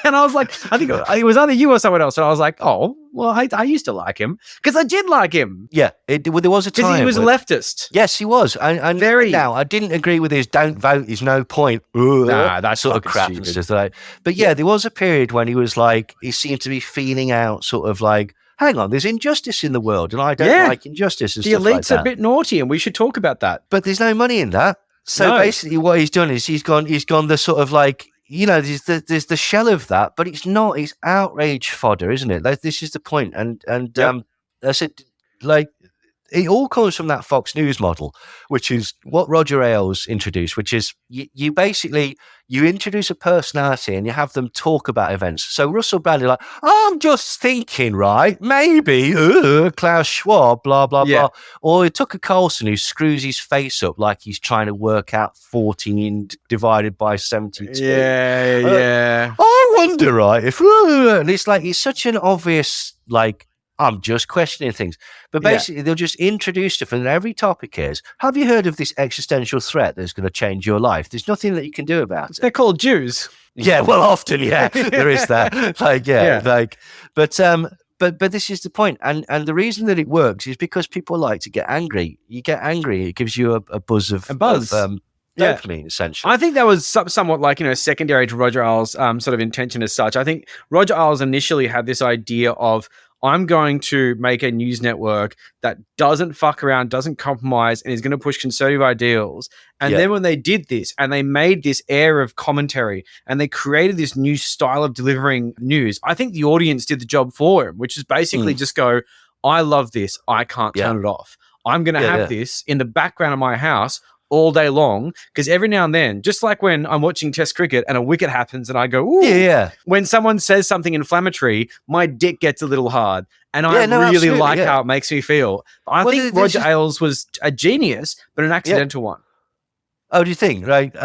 And I was like, I think it was either you or someone else, and I was like, oh, well, I used to like him because I did like him. Yeah, there was a time because he was leftist. Yes, he was. And very. Now, I didn't agree with his "don't vote is no point." Nah, that sort of crap. And stuff like. But there was a period when he was like, he seemed to be feeling out, sort of like, hang on, there's injustice in the world, and I don't like injustice. And the stuff like elite's that. a bit naughty, and we should talk about that. But there's no money in that. So basically, what he's done is he's gone the sort of like, you know, there's the shell of that, but it's not. It's outrage fodder, isn't it? Like, this is the point. And I said, like, it all comes from that Fox News model, which is what Roger Ailes introduced, which is you basically introduce a personality and you have them talk about events. So Russell Brand, like, I'm just thinking, right? Maybe Klaus Schwab, blah blah blah. Or Tucker Carlson, who screws his face up like he's trying to work out 14 divided by 72. I wonder, right? If and it's like, it's such an obvious, like, I'm just questioning things. But basically, they'll just introduce stuff, and every topic is, have you heard of this existential threat that's going to change your life? There's nothing that you can do about it. They're called Jews. Yeah, well, often, there is that. Like, but this is the point. And the reason that it works is because people like to get angry. You get angry, it gives you a buzz of dopamine, essentially. I think that was somewhat like, secondary to Roger Ailes' sort of intention as such. I think Roger Ailes initially had this idea of, I'm going to make a news network that doesn't fuck around, doesn't compromise, and is going to push conservative ideals. And then when they did this and they made this air of commentary and they created this new style of delivering news, I think the audience did the job for him, which is basically just go, I love this. I can't turn it off. I'm going to have this in the background of my house all day long, because every now and then, just like when I'm watching Test cricket and a wicket happens and I go, ooh, when someone says something inflammatory, my dick gets a little hard, and I really like how it makes me feel. I think Roger Ailes was a genius, but an accidental one. Oh, do you think? Right?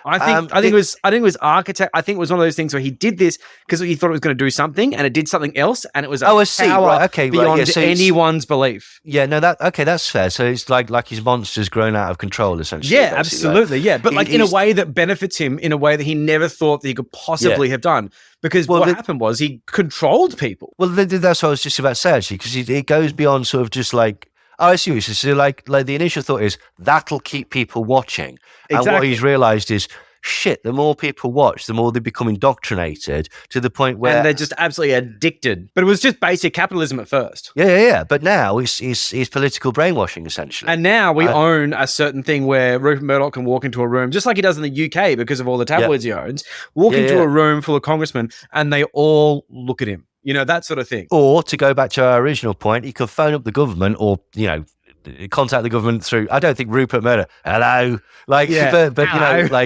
I think it was architect. I think it was one of those things where he did this because he thought it was going to do something, and it did something else, and it was beyond anyone's belief. Yeah, no, that's fair. So it's like his monster's grown out of control, essentially. Yeah, absolutely. Right? Yeah, but like in a way that benefits him in a way that he never thought that he could possibly have done. Because what happened was he controlled people. Well, that's what I was just about to say, actually, because it goes beyond sort of just like, oh, I see what you're saying. So like the initial thought is that'll keep people watching. Exactly. And what he's realized is, shit, the more people watch, the more they become indoctrinated to the point where... And they're just absolutely addicted. But it was just basic capitalism at first. Yeah. But now it's political brainwashing, essentially. And now we own a certain thing where Rupert Murdoch can walk into a room, just like he does in the UK because of all the tabloids he owns, into a room full of congressmen and they all look at him. That sort of thing. Or, to go back to our original point, he could phone up the government or, contact the government through, I don't think Rupert Murdoch, hello. Like, but hello.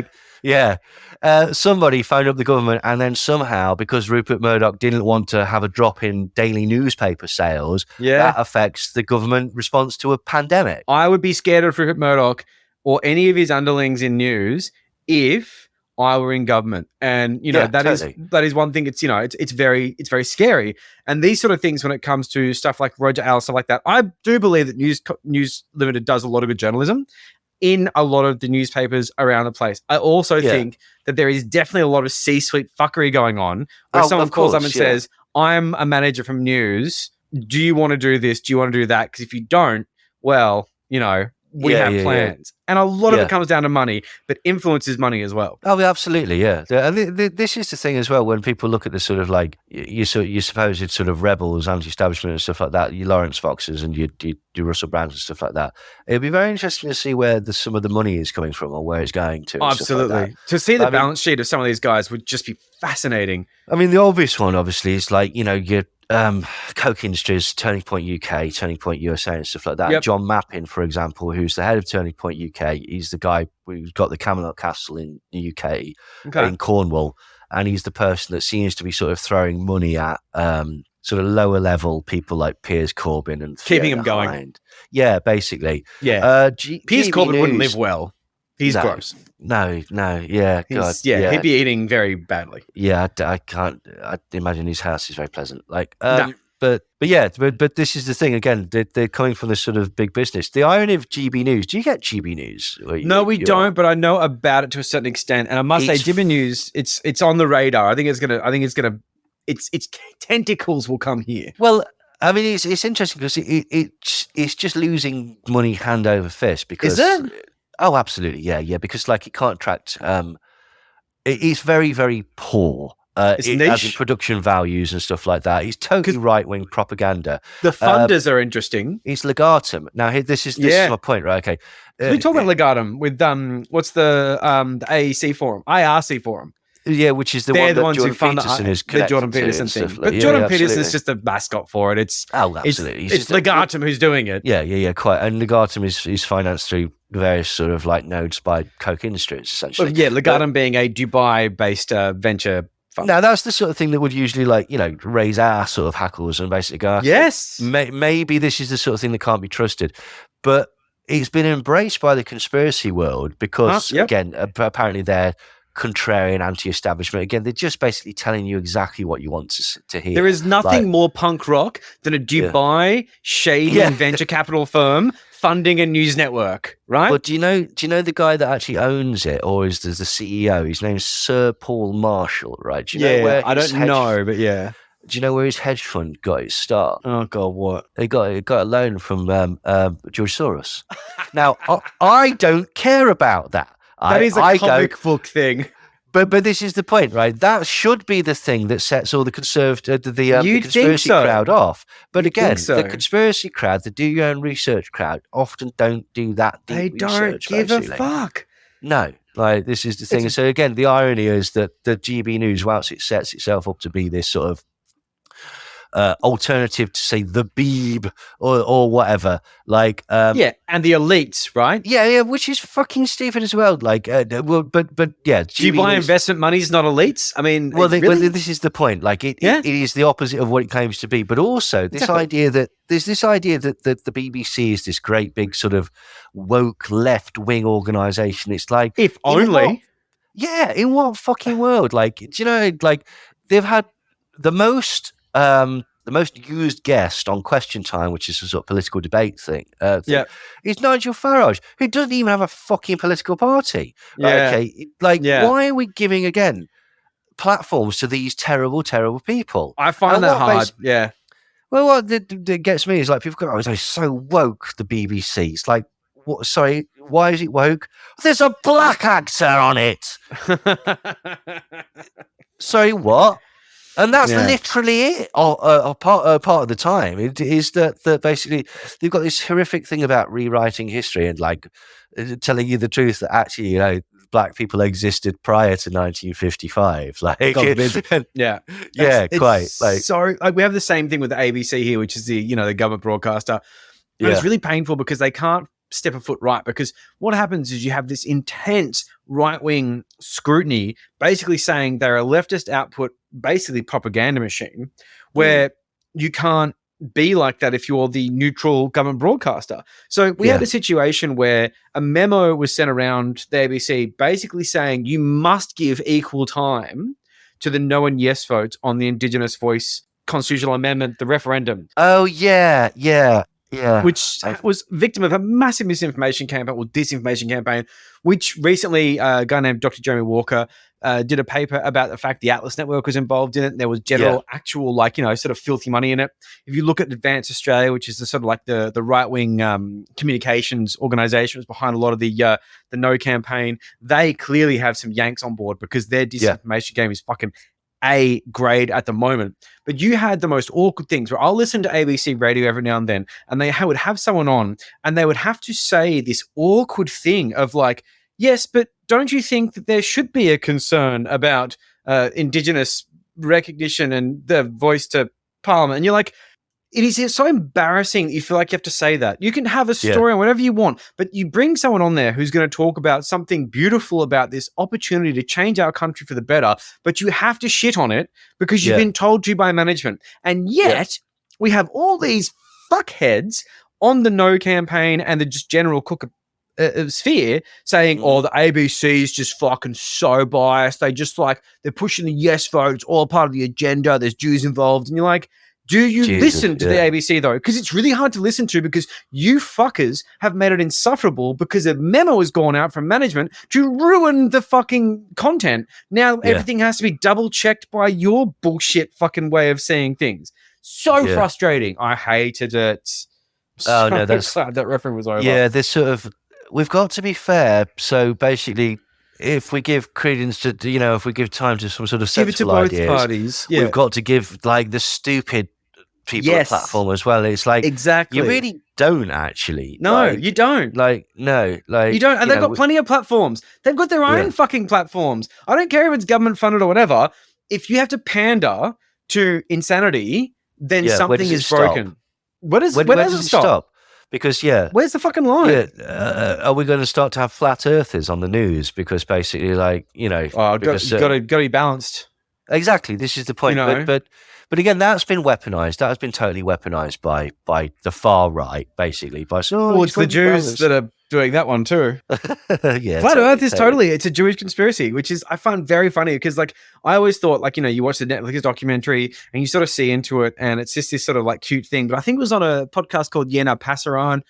Somebody phoned up the government, and then somehow, because Rupert Murdoch didn't want to have a drop in daily newspaper sales, that affects the government response to a pandemic. I would be scared of Rupert Murdoch or any of his underlings in news if I were in government, and that is one thing. It's it's very scary, and these sort of things when it comes to stuff like Roger Ailes, stuff like that. I do believe that News Limited does a lot of good journalism, in a lot of the newspapers around the place. I also think that there is definitely a lot of C-suite fuckery going on where someone calls up and says, I'm a manager from news. Do you want to do this? Do you want to do that? Because if you don't, well, you know, we have plans. And a lot of it comes down to money, but influence is money as well. Oh, absolutely, yeah. And this is the thing as well, when people look at the sort of like, you supposed sort of rebels, anti-establishment and stuff like that, you Lawrence Foxes and you Russell Brands and stuff like that. It'd be very interesting to see where some of the money is coming from or where it's going to. Absolutely. Like to see the balance sheet of some of these guys would just be fascinating. I mean, the obvious one, obviously, is like, you know, your Coke Industries, Turning Point UK, Turning Point USA and stuff like that. Yep. John Mappin, for example, who's the head of Turning Point UK, he's the guy who's got the Camelot Castle in the UK, in Cornwall, and he's the person that seems to be sort of throwing money at sort of lower level people like Piers Corbyn and keeping him going. Yeah, basically. Yeah. GB Piers Corbyn News wouldn't live well. He's gross. No, yeah, God. Yeah, he'd be eating very badly. Yeah, I can't. I imagine his house is very pleasant. Like, but this is the thing again. They're coming from this sort of big business. The irony of GB News. Do you get GB News? No, we don't. But I know about it to a certain extent, and I must say, GB News. It's on the radar. I think its tentacles will come here. Well, I mean, it's interesting because it's just losing money hand over fist. Because is it? Oh, absolutely, yeah. Because like it can't attract. It's very, very poor. It's niche. As in production values and stuff like that. It's totally right-wing propaganda. The funders are interesting. It's Legatum. Now, this is my point, right? Okay. We talk about Legatum with what's the AEC forum, IRC forum. Yeah, which is They're the ones Jordan who fund Peterson is the Jordan Peterson thing. But Jordan Peterson is just a mascot for it. It's absolutely. It's Legatum who's doing it. Yeah, quite. And Legatum is financed through various sort of like nodes by Coke Industries, essentially. Well, yeah, Legatum being a Dubai-based venture fund. Now, that's the sort of thing that would usually like, you know, raise our sort of hackles and basically go, yes, maybe this is the sort of thing that can't be trusted. But it's been embraced by the conspiracy world because, again, apparently they're contrarian, anti-establishment. Again, they're just basically telling you exactly what you want to hear. There is nothing more punk rock than a Dubai shady venture capital firm funding a news network, right? But do you know the guy that actually owns it, or is the CEO? His name's Sir Paul Marshall, right? Do you know where I don't know, but yeah. Do you know where his hedge fund got its start? Oh God, what? He got a loan from George Soros. Now, I don't care about that. That is a comic book thing. But this is the point, right? That should be the thing that sets all the the conspiracy crowd off. But again, the conspiracy crowd, the do your own research crowd, often don't do that deep research. They don't give a fuck. No, like this is the thing. So again, the irony is that the GB News, whilst it sets itself up to be this sort of alternative to say the Beeb or whatever, like and the elites, right? Yeah, which is fucking stupid as well. Like, but yeah, Dubai investment money's not elites. I mean, well, this is the point. Like, it is the opposite of what it claims to be. But also, this idea that there's this idea that the BBC is this great big sort of woke left wing organization. It's like, if only, in what fucking world? Like, do you know, like they've had the most used guest on Question Time, which is a sort of political debate thing, is Nigel Farage, who doesn't even have a fucking political party. Why are we giving, again, platforms to these terrible, terrible people? I find that hard, Well, what that gets me is like people go, they're so woke, the BBC. It's like, what? Sorry, why is it woke? There's a black actor on it. Sorry, what? And that's literally it. Part of the time it is that basically they've got this horrific thing about rewriting history and like telling you the truth that actually, you know, black people existed prior to 1955. Like, quite. Like, sorry, like we have the same thing with the ABC here, which is the government broadcaster. And it's really painful because they can't step a foot right, because what happens is you have this intense right-wing scrutiny basically saying they're a leftist output, basically propaganda machine, where you can't be like that if you're the neutral government broadcaster. So we had a situation where a memo was sent around the ABC basically saying you must give equal time to the no and yes votes on the Indigenous voice constitutional amendment, the referendum. Oh, yeah. Yeah. which was victim of a massive misinformation campaign or disinformation campaign, which recently a guy named Dr. Jeremy Walker did a paper about the fact the Atlas Network was involved in it. There was general, actual, sort of filthy money in it. If you look at Advance Australia, which is the sort of like the right-wing communications organization was behind a lot of the No campaign, they clearly have some Yanks on board because their disinformation game is fucking A grade at the moment. But you had the most awkward things where I'll listen to ABC radio every now and then, and they would have someone on and they would have to say this awkward thing of like, yes, but don't you think that there should be a concern about Indigenous recognition and the voice to Parliament? And you're like, it is so embarrassing. You feel like you have to say that. You can have a story on whatever you want, but you bring someone on there who's going to talk about something beautiful about this opportunity to change our country for the better, but you have to shit on it because you've been told to by management. And yet we have all these fuckheads on the No campaign and the just general Cook sphere saying, oh, the ABC is just fucking so biased. They're pushing the yes vote. It's all part of the agenda. There's Jews involved. And you're like, do you listen to the ABC, though? Because it's really hard to listen to because you fuckers have made it insufferable because a memo has gone out from management to ruin the fucking content. Now everything has to be double-checked by your bullshit fucking way of saying things. So frustrating. I hated it. Oh, no, that's... glad that reference was over. Yeah, there's sort of... We've got to be fair. So basically... If we give credence to, if we give time to some sort of sensible ideas, give it to both parties. We've got to give like the stupid people a platform as well. It's like exactly you really don't actually. No, you don't. You don't. And they've got plenty of platforms. They've got their own fucking platforms. I don't care if it's government funded or whatever. If you have to pander to insanity, then something is broken. Where does it stop? Because where's the fucking line? Are we going to start to have flat earthers on the news? Because basically, got to be balanced. Exactly, this is the point. But again, that's been weaponized. That has been totally weaponized by the far right, basically. It's the Jews that are doing that one too. Flat Earth is it's a Jewish conspiracy, which is I find very funny because I always thought you watch the Netflix documentary and you sort of see into it and it's just this sort of like cute thing. But I think it was on a podcast called Yena Passaran.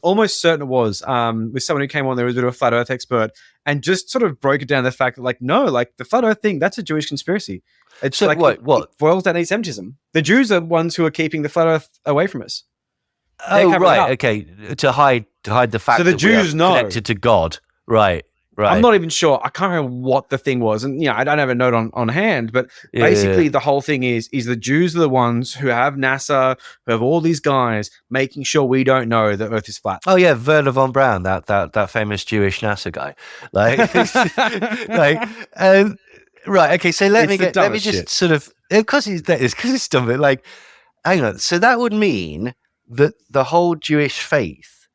Almost certain it was with someone who came on there was a bit of a flat Earth expert and just sort of broke it down the fact that the flat Earth thing, that's a Jewish conspiracy. It's so what? It boils down to anti-Semitism. The Jews are the ones who are keeping the flat Earth away from us. Oh, right. Okay. To hide the fact so the that Jews we are connected to God. Right. I'm not even sure. I can't remember what the thing was. And, I don't have a note on hand. But basically, the whole thing is the Jews are the ones who have NASA, who have all these guys making sure we don't know the Earth is flat. Oh, yeah. Werner von Braun, that famous Jewish NASA guy. Right. Okay. So let me just sort of, because it's dumb. But hang on. So that would mean that the whole Jewish faith,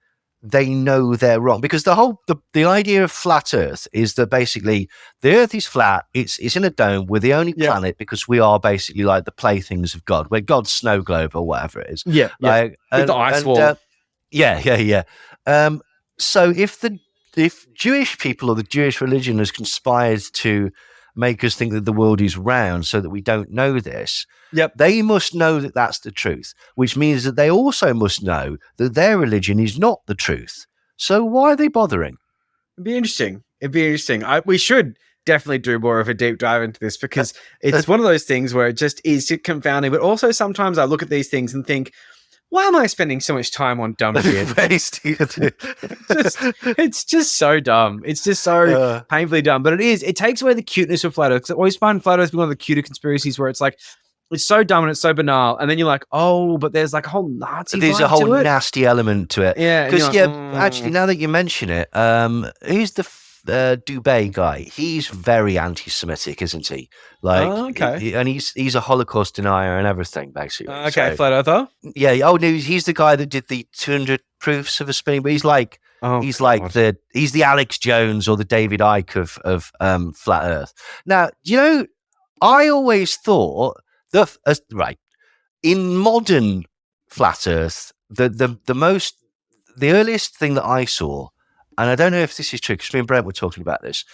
they know they're wrong, because the idea of flat Earth is that basically the Earth is flat. It's in a dome. We're the only planet because we are basically like the playthings of God. We're God's snow globe or whatever it is. Yeah. With the ice wall. So if Jewish people or the Jewish religion has conspired to make us think that the world is round so that we don't know this, they must know that that's the truth, which means that they also must know that their religion is not the truth. So why are they bothering? It'd be interesting. We should definitely do more of a deep dive into this because it's one of those things where it just is confounding, but also sometimes I look at these things and think, why am I spending so much time on dumb shit? It's just so dumb. It's just so painfully dumb. But it takes away the cuteness of flat Earth. Because I always find flat Earth being one of the cuter conspiracies where it's like, it's so dumb and it's so banal. And then you're like, oh, but there's like a whole Nazi There's a whole nasty element to it. Yeah. Because, actually, now that you mention it, who's the Dubé guy? He's very anti-Semitic, isn't he? And he's a Holocaust denier and everything, basically. Flat Earther. Yeah. Oh no, he's the guy that did the 200 proofs of a spinning. But he's he's the Alex Jones or the David Icke of flat Earth. Now, I always thought that in modern flat Earth, the earliest thing that I saw and I don't know if this is true because me and Brent were talking about this,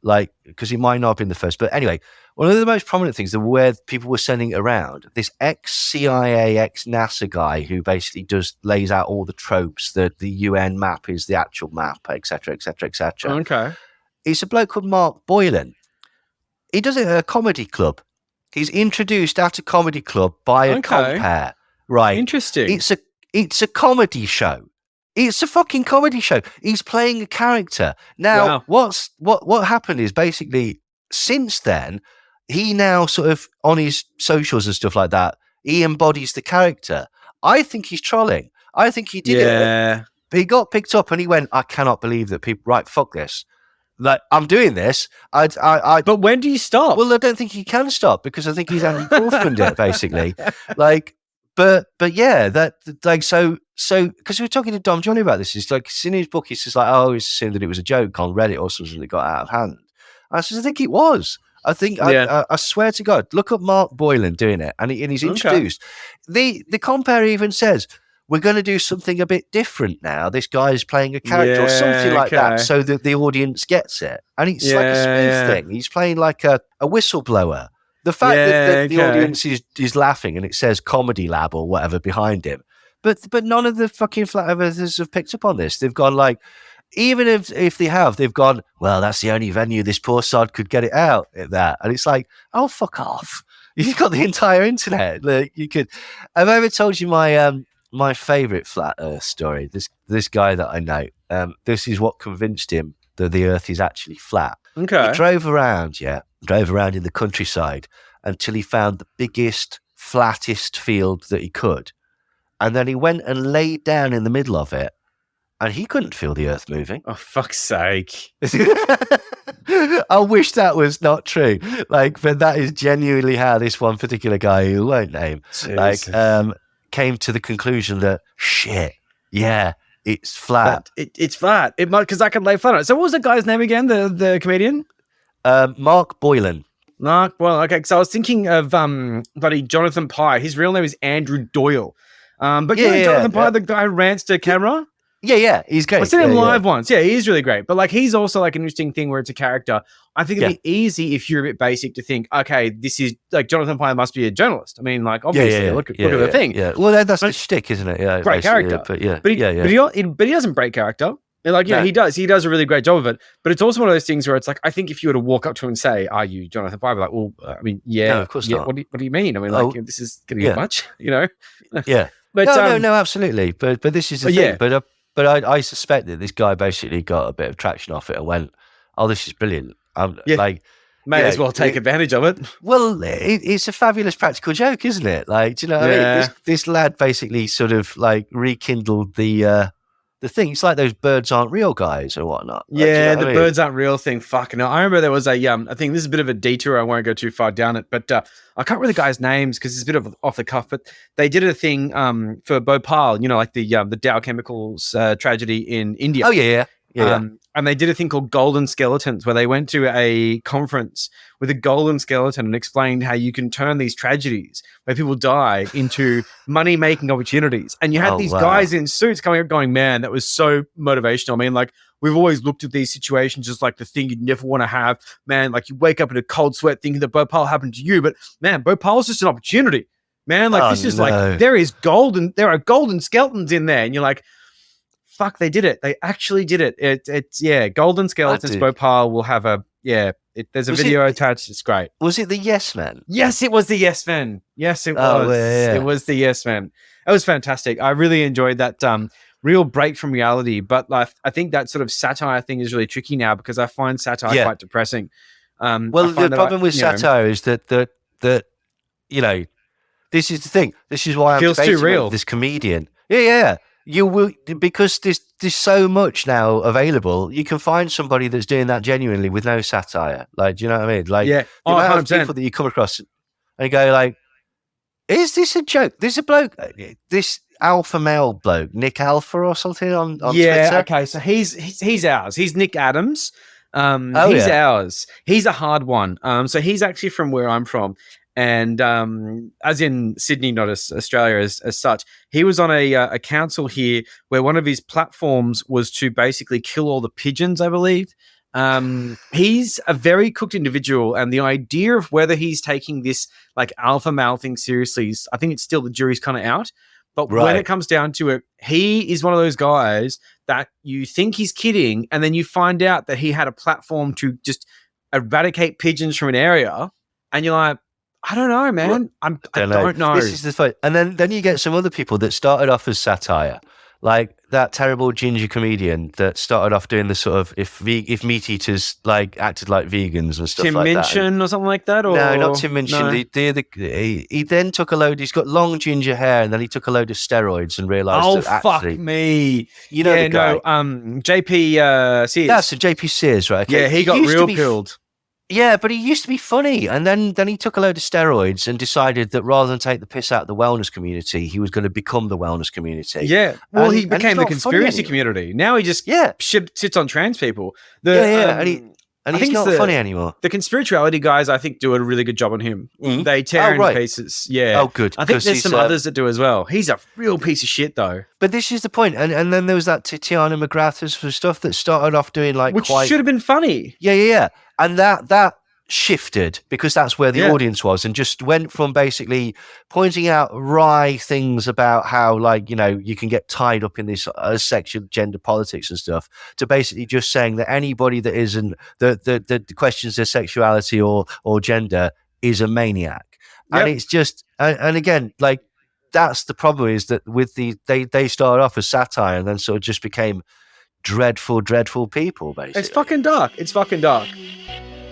like, because it might not have been the first, but anyway, one of the most prominent things where people were sending around this ex-CIA, ex-NASA guy who basically lays out all the tropes that the UN map is the actual map, etc., etc., etc. Okay. It's a bloke called Mark Boylan. He does it at a comedy club. He's introduced at a comedy club by a compare. Right. Interesting. It's a comedy show. It's a fucking comedy show. He's playing a character. Now, what happened is basically since then, he now sort of on his socials and stuff like that, he embodies the character. I think he's trolling. I think he did it. But he got picked up and he went, I cannot believe that people, right, fuck this. Like, I'm doing this. But when do you stop? Well, I don't think he can stop because I think he's Andy Kaufman'd it, basically. Like, but yeah, that like so because we were talking to Dom Johnny about this. It's like in his book, he says like, oh, he's assumed that it was a joke on Reddit or something that got out of hand. I said, I think it was. I think I swear to God, look up Mark Boylan doing it, and he's introduced. The compare even says we're going to do something a bit different now. This guy's playing a character or something like that, so that the audience gets it. And it's like a spoof thing. He's playing like a whistleblower. The fact that the audience is laughing and it says Comedy Lab or whatever behind him, but none of the fucking flat earthers have picked up on this. They've gone like, even if they have, they've gone, well, that's the only venue this poor sod could get it out at that. And it's like, oh, fuck off. You've got the entire internet. Like, you could. Have I ever told you my favorite flat earth story? This guy that I know, this is what convinced him that the earth is actually flat. Okay. He drove around in the countryside until he found the biggest, flattest field that he could. And then he went and laid down in the middle of it. And he couldn't feel the earth moving. Oh, fuck's sake. I wish that was not true. Like, but that is genuinely how this one particular guy, who won't name, came to the conclusion that, shit, yeah, it's flat. It's flat. It might, because I can lay flat on it. So what was the guy's name again, the comedian? Mark Boylan. Mark Boylan. Okay, so I was thinking of bloody Jonathan Pye. His real name is Andrew Doyle. But Jonathan Pye, the guy who rants to camera. Yeah, he's great. I've seen him live once. Yeah, he is really great. But like, he's also like an interesting thing where it's a character. I think it'd be easy if you're a bit basic to think, okay, this is like Jonathan Pye must be a journalist. I mean, like, obviously, look at the thing. Yeah, well, that's the shtick, isn't it? Yeah, great character. But he doesn't break character. Like, he does a really great job of it. But it's also one of those things where it's like, I think if you were to walk up to him and say, "Are you Jonathan Pye?" I'd be like, well, I mean, no, of course not. What do you mean? I mean, like, this is going to get much, you know? Yeah. But no, absolutely. But this is the thing. Yeah. But I suspect that this guy basically got a bit of traction off it and went, "Oh, this is brilliant." Like, may as well take advantage of it. Well, it's a fabulous practical joke, isn't it? Like, do you know what I mean? This lad basically sort of like rekindled the thing. It's like those birds aren't real guys or whatnot. Like, yeah, the birds aren't real thing. Fucking hell. I remember there was I think this is a bit of a detour. I won't go too far down it, but I can't remember the guys' names because it's a bit of off the cuff. But they did a thing for Bhopal, you know, like the Dow Chemicals tragedy in India. Oh yeah. And they did a thing called Golden Skeletons, where they went to a conference with a golden skeleton and explained how you can turn these tragedies where people die into money-making opportunities. And you had these guys in suits coming up going, man, that was so motivational. I mean, like, we've always looked at these situations as like the thing you'd never want to have. Man, like, you wake up in a cold sweat thinking that Bhopal happened to you, but man, Bhopal's just an opportunity. Man, like, this is like, there are golden skeletons in there. And you're like, fuck, they did it. They actually did it. It's Golden Skeletons. Bhopal will have there's a video attached. It's great. Was it the Yes Men? Yes, it was the Yes Men. Yes, it was. It was the Yes Men. It was fantastic. I really enjoyed that real break from reality. But like, I think that sort of satire thing is really tricky now because I find satire quite depressing. Well, the problem with satire is that you know, this is the thing. This is why I'm feels too real. This comedian. Yeah. You will, because there's so much now available. You can find somebody that's doing that genuinely with no satire. Like, do you know what I mean? Like, the amount of people that you come across and you go like, "Is this a joke? This is a bloke, this alpha male bloke, Nick Alpha or something on Twitter." Okay, so he's ours. He's Nick Adams. He's ours. He's a hard one. So he's actually from where I'm from. and as in Sydney, not as Australia as such. He was on a council here where one of his platforms was to basically kill all the pigeons, I believe. He's a very cooked individual, and the idea of whether he's taking this like alpha male thing seriously, I think it's still the jury's kind of out. But when it comes down to it, he is one of those guys that you think he's kidding, and then you find out that he had a platform to just eradicate pigeons from an area, and you're like, I don't know, man. I don't know. This is the fight. And then you get some other people that started off as satire, like that terrible ginger comedian that started off doing the sort of if meat eaters like acted like vegans and stuff Tim like Minchin that. or something like that? Or no, not Tim Minchin. No. He then took a load. He's got long ginger hair, and then he took a load of steroids and realised that actually, fuck me. You know the guy. JP Sears. That's JP Sears, right? Okay. Yeah, he got real pilled. Yeah, but he used to be funny, and then he took a load of steroids and decided that rather than take the piss out of the wellness community, he was going to become the wellness community. Yeah, well, he became the conspiracy community. Now he just sits on trans people. And he's not funny anymore. The conspirituality guys, I think, do a really good job on him. Mm-hmm. They tear him to pieces. Yeah. Oh, good. I think there's some others that do as well. He's a real piece of shit, though. But this is the point. And then there was that Tiana McGrath for stuff that started off doing like which should have been funny. Yeah. And that shifted because that's where the audience was, and just went from basically pointing out wry things about how, like, you know, you can get tied up in this sexual gender politics and stuff, to basically just saying that anybody that isn't that questions their sexuality or gender is a maniac. And it's just and again, like, that's the problem, is that with they started off as satire and then sort of just became dreadful people, basically. It's fucking dark.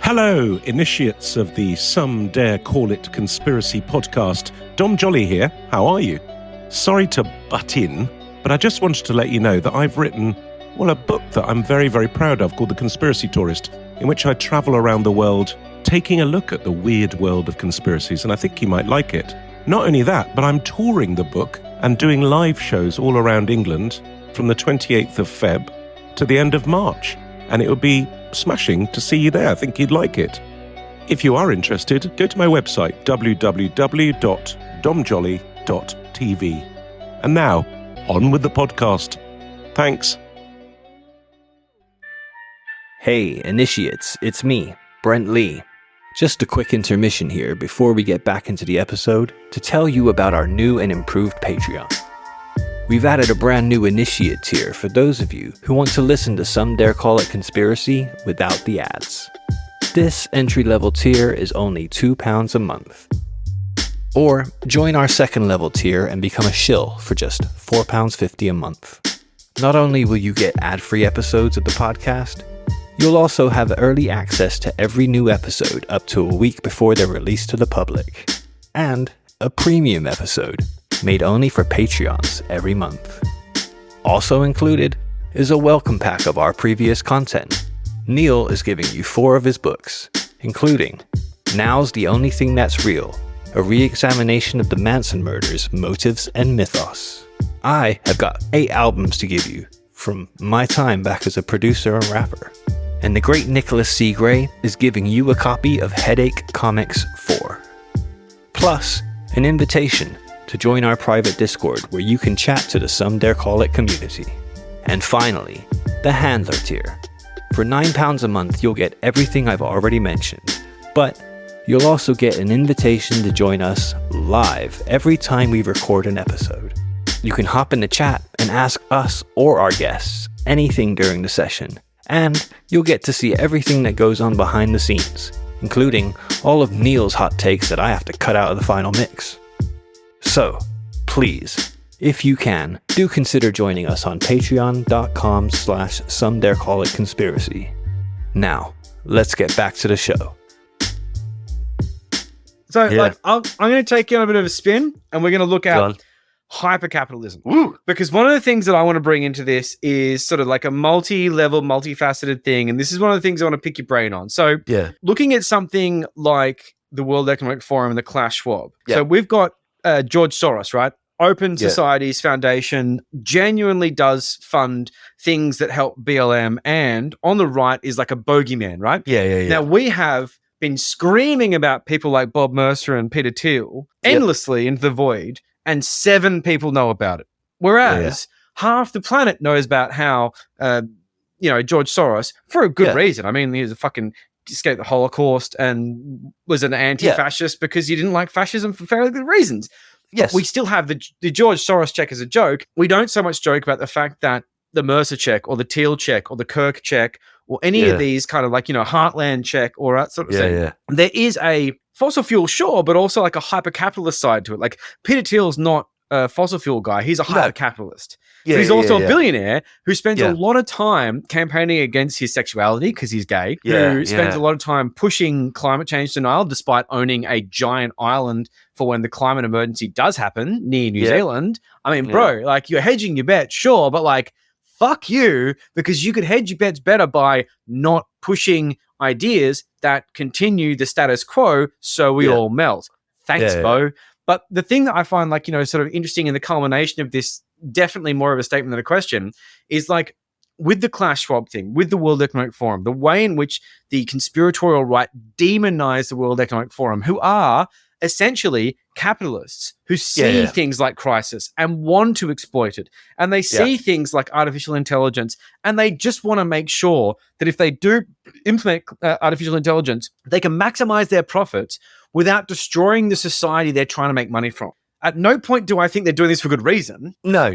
Hello, initiates of the Some Dare Call It Conspiracy podcast. Dom Jolly here. How are you? Sorry to butt in, but I just wanted to let you know that I've written, a book that I'm very, very proud of called The Conspiracy Tourist, in which I travel around the world taking a look at the weird world of conspiracies, and I think you might like it. Not only that, but I'm touring the book and doing live shows all around England from the 28th of Feb to the end of March, and it would be smashing to see you there. I think you'd like it. If you are interested, go to my website, www.domjolly.tv. And now, on with the podcast. Thanks. Hey, initiates, it's me, Brent Lee. Just a quick intermission here before we get back into the episode to tell you about our new and improved Patreon. We've added a brand new initiate tier for those of you who want to listen to Some Dare Call It Conspiracy without the ads. This entry-level tier is only £2 a month. Or join our second level tier and become a shill for just £4.50 a month. Not only will you get ad-free episodes of the podcast, you'll also have early access to every new episode up to a week before they're released to the public. And a premium episode made only for Patreons every month. Also included is a welcome pack of our previous content. Neil is giving you 4 of his books, including Now's the Only Thing That's Real, a re-examination of the Manson murders, motives, and mythos. I have got 8 albums to give you from my time back as a producer and rapper. And the great Nicholas C. Gray is giving you a copy of Headache Comics 4. Plus, an invitation to join our private Discord where you can chat to the Some Dare Call It community. And finally, the Handler tier. For £9 a month, you'll get everything I've already mentioned, but you'll also get an invitation to join us live every time we record an episode. You can hop in the chat and ask us or our guests anything during the session, and you'll get to see everything that goes on behind the scenes, including all of Neil's hot takes that I have to cut out of the final mix. So, please, if you can, do consider joining us on patreon.com/somedarecallitconspiracy. Now, let's get back to the show. So, I'm going to take you on a bit of a spin, and we're going to look at hypercapitalism. Woo. Because one of the things that I want to bring into this is sort of like a multi-level, multifaceted thing, and this is one of the things I want to pick your brain on. So, looking at something like the World Economic Forum and the Klaus Schwab. Yeah. So, we've got George Soros, right? Open Societies Foundation genuinely does fund things that help BLM, and on the right is like a bogeyman, right? Yeah. Now we have been screaming about people like Bob Mercer and Peter Thiel endlessly into the void, and 7 people know about it. Whereas half the planet knows about how, George Soros, for a good reason. I mean, he was a fucking escaped the Holocaust and was an anti-fascist because he didn't like fascism for fairly good reasons. Yes. But we still have the George Soros check as a joke. We don't so much joke about the fact that the Mercer check or the Thiel check or the Kirk check or any of these kind of like, Heartland check or that sort of thing. Yeah. There is a fossil fuel, sure, but also like a hyper-capitalist side to it. Like Peter Thiel's not a fossil fuel guy. He's a hyper-capitalist. But he's also a billionaire who spends a lot of time campaigning against his sexuality because he's gay, who spends a lot of time pushing climate change denial despite owning a giant island for when the climate emergency does happen near New Zealand. I mean, bro, like you're hedging your bet, sure, but like fuck you, because you could hedge your bets better by not pushing ideas that continue the status quo so we all melt. Thanks, Bo. But the thing that I find like, sort of interesting in the culmination of this, definitely more of a statement than a question, is like with the Klaus Schwab thing, with the World Economic Forum, the way in which the conspiratorial right demonize the World Economic Forum, who are essentially capitalists who see things like crisis and want to exploit it. And they see things like artificial intelligence, and they just want to make sure that if they do implement artificial intelligence, they can maximize their profits without destroying the society they're trying to make money from. At no point do I think they're doing this for good reason. No.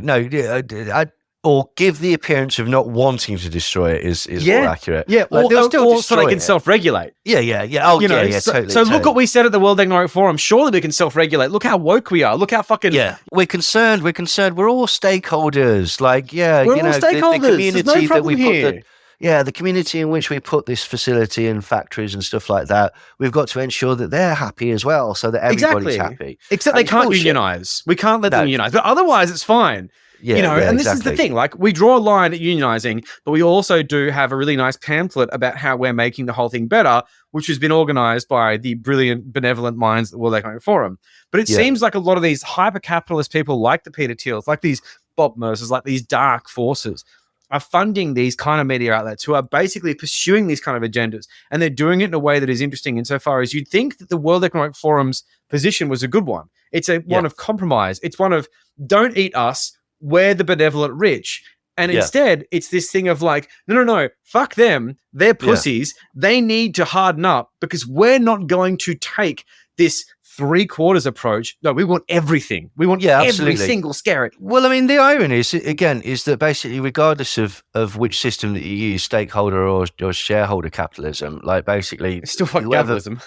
Or give the appearance of not wanting to destroy it is more accurate. Yeah, like, or so they can self-regulate. Yeah. Oh, totally. So look what we said at the World Economic Forum. Surely we can self-regulate. Look how woke we are. Look how fucking... Yeah, we're concerned. We're all stakeholders. Like, we're all stakeholders. The community There's no problem here. The community in which we put this facility and factories and stuff like that, we've got to ensure that they're happy as well, so that everybody's happy. Except they can't unionize. We can't let them unionize. But otherwise, it's fine. And this is the thing. Like, we draw a line at unionizing, but we also do have a really nice pamphlet about how we're making the whole thing better, which has been organized by the brilliant, benevolent minds at the World Economic Forum. But it seems like a lot of these hyper-capitalist people, like the Peter Thiels, like these Bob Mercers, like these dark forces, are funding these kind of media outlets who are basically pursuing these kind of agendas. And they're doing it in a way that is interesting insofar as you'd think that the World Economic Forum's position was a good one. It's one of compromise. It's one of, don't eat us, we're the benevolent rich. And instead, it's this thing of like, no, fuck them. They're pussies. They need to harden up because we're not going to take this 3/4 approach. No, we want everything. We want every single scare. Well, I mean, the irony is that basically, regardless of which system that you use, stakeholder or shareholder capitalism, like basically, it's still fucking capitalism.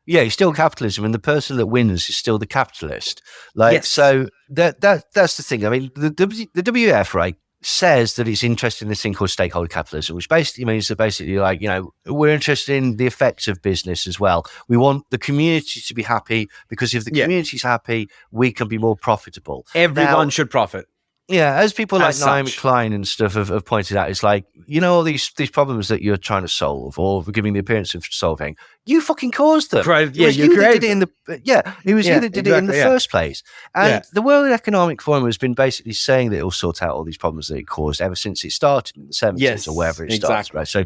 Yeah, it's still capitalism, and the person that wins is still the capitalist. Like, so that's the thing. I mean, the WF, right, says that it's interested in this thing called stakeholder capitalism, which basically means that like, we're interested in the effects of business as well. We want the community to be happy because if the community's happy, we can be more profitable. Everyone should profit. Yeah, as people like Naomi Klein and stuff have pointed out, it's like, all these problems that you're trying to solve or giving the appearance of solving, you fucking caused them. Right, it was you that did it in the it was you that did it in the first place. And the World Economic Forum has been basically saying that it will sort out all these problems that it caused ever since it started in the 70s or wherever it started. Right. So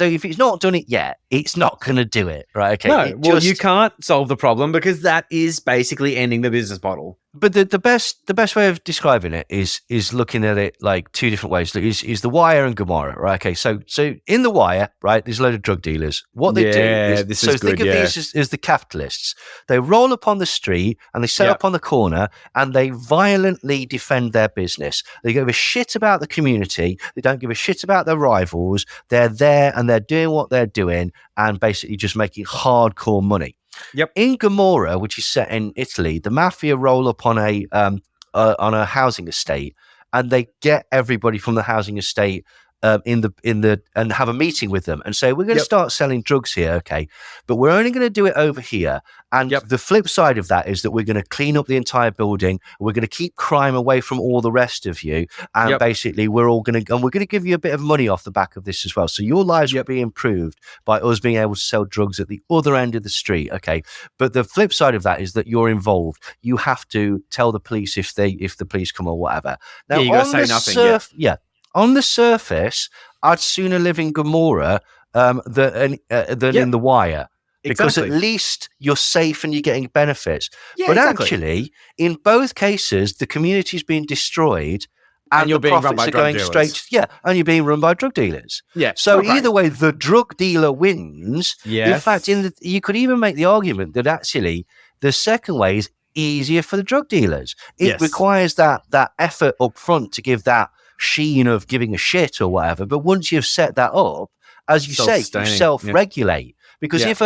if it's not done it yet, it's not going to do it. Right. Okay. No, you can't solve the problem because that is basically ending the business model. But the best way of describing it is looking at it like two different ways. Is The Wire and Gomorrah, right? Okay, so in The Wire, right, there's a load of drug dealers. What they do is, think of these as the capitalists. They roll up on the street and they set up on the corner and they violently defend their business. They give a shit about the community. They don't give a shit about their rivals. They're there and they're doing what they're doing and basically just making hardcore money. Yep. In Gomorrah, which is set in Italy, the mafia roll up on a housing estate, and they get everybody from the housing estate and have a meeting with them and say, we're going to start selling drugs here, okay, but we're only going to do it over here. And the flip side of that is that we're going to clean up the entire building. We're going to keep crime away from all the rest of you. And basically we're going to give you a bit of money off the back of this as well. So your lives will be improved by us being able to sell drugs at the other end of the street. Okay. But the flip side of that is that you're involved. You have to tell the police if the police come or whatever. Now, you got to say nothing. On the surface, I'd sooner live in Gomorrah than in The Wire. because exactly. at least you're safe and you're getting benefits. Yeah, but exactly. actually, in both cases, the community's being destroyed. And you're the being run profits by are drug going dealers. straight, and you're being run by drug dealers. Yeah. So not great. either way, the drug dealer wins. Yes. In fact, you could even make the argument that actually the second way is easier for the drug dealers. It requires that effort up front to give that sheen of giving a shit or whatever. But once you've set that up, as you say, you self-regulate. Because if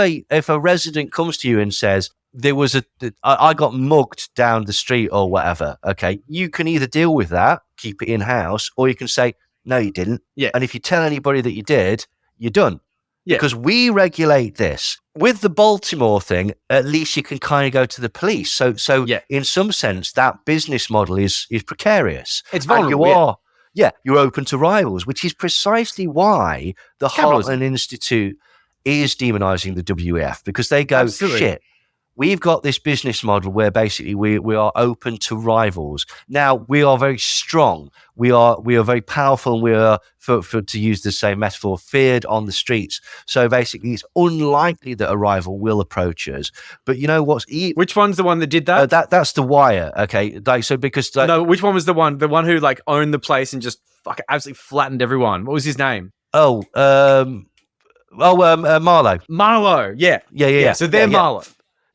a resident comes to you and says, I got mugged down the street or whatever, okay, you can either deal with that, keep it in-house, or you can say, no, you didn't. Yeah. And if you tell anybody that you did, you're done. Yeah. Because we regulate this. With the Baltimore thing, at least you can kind of go to the police. So in some sense, that business model is precarious. It's vulnerable. And you're open to rivals, which is precisely why the Heartland Institute is demonizing the WEF, because they go, shit, we've got this business model where basically we are open to rivals. Now, we are very strong. We are very powerful. And we are, for to use the same metaphor, feared on the streets. So basically, it's unlikely that a rival will approach us. But you know what's... Which one's the one that did that? That's The Wire, okay? No, which one was the one who like owned the place and just fucking absolutely flattened everyone? What was his name? Marlowe. Marlowe, yeah. So they're Marlowe.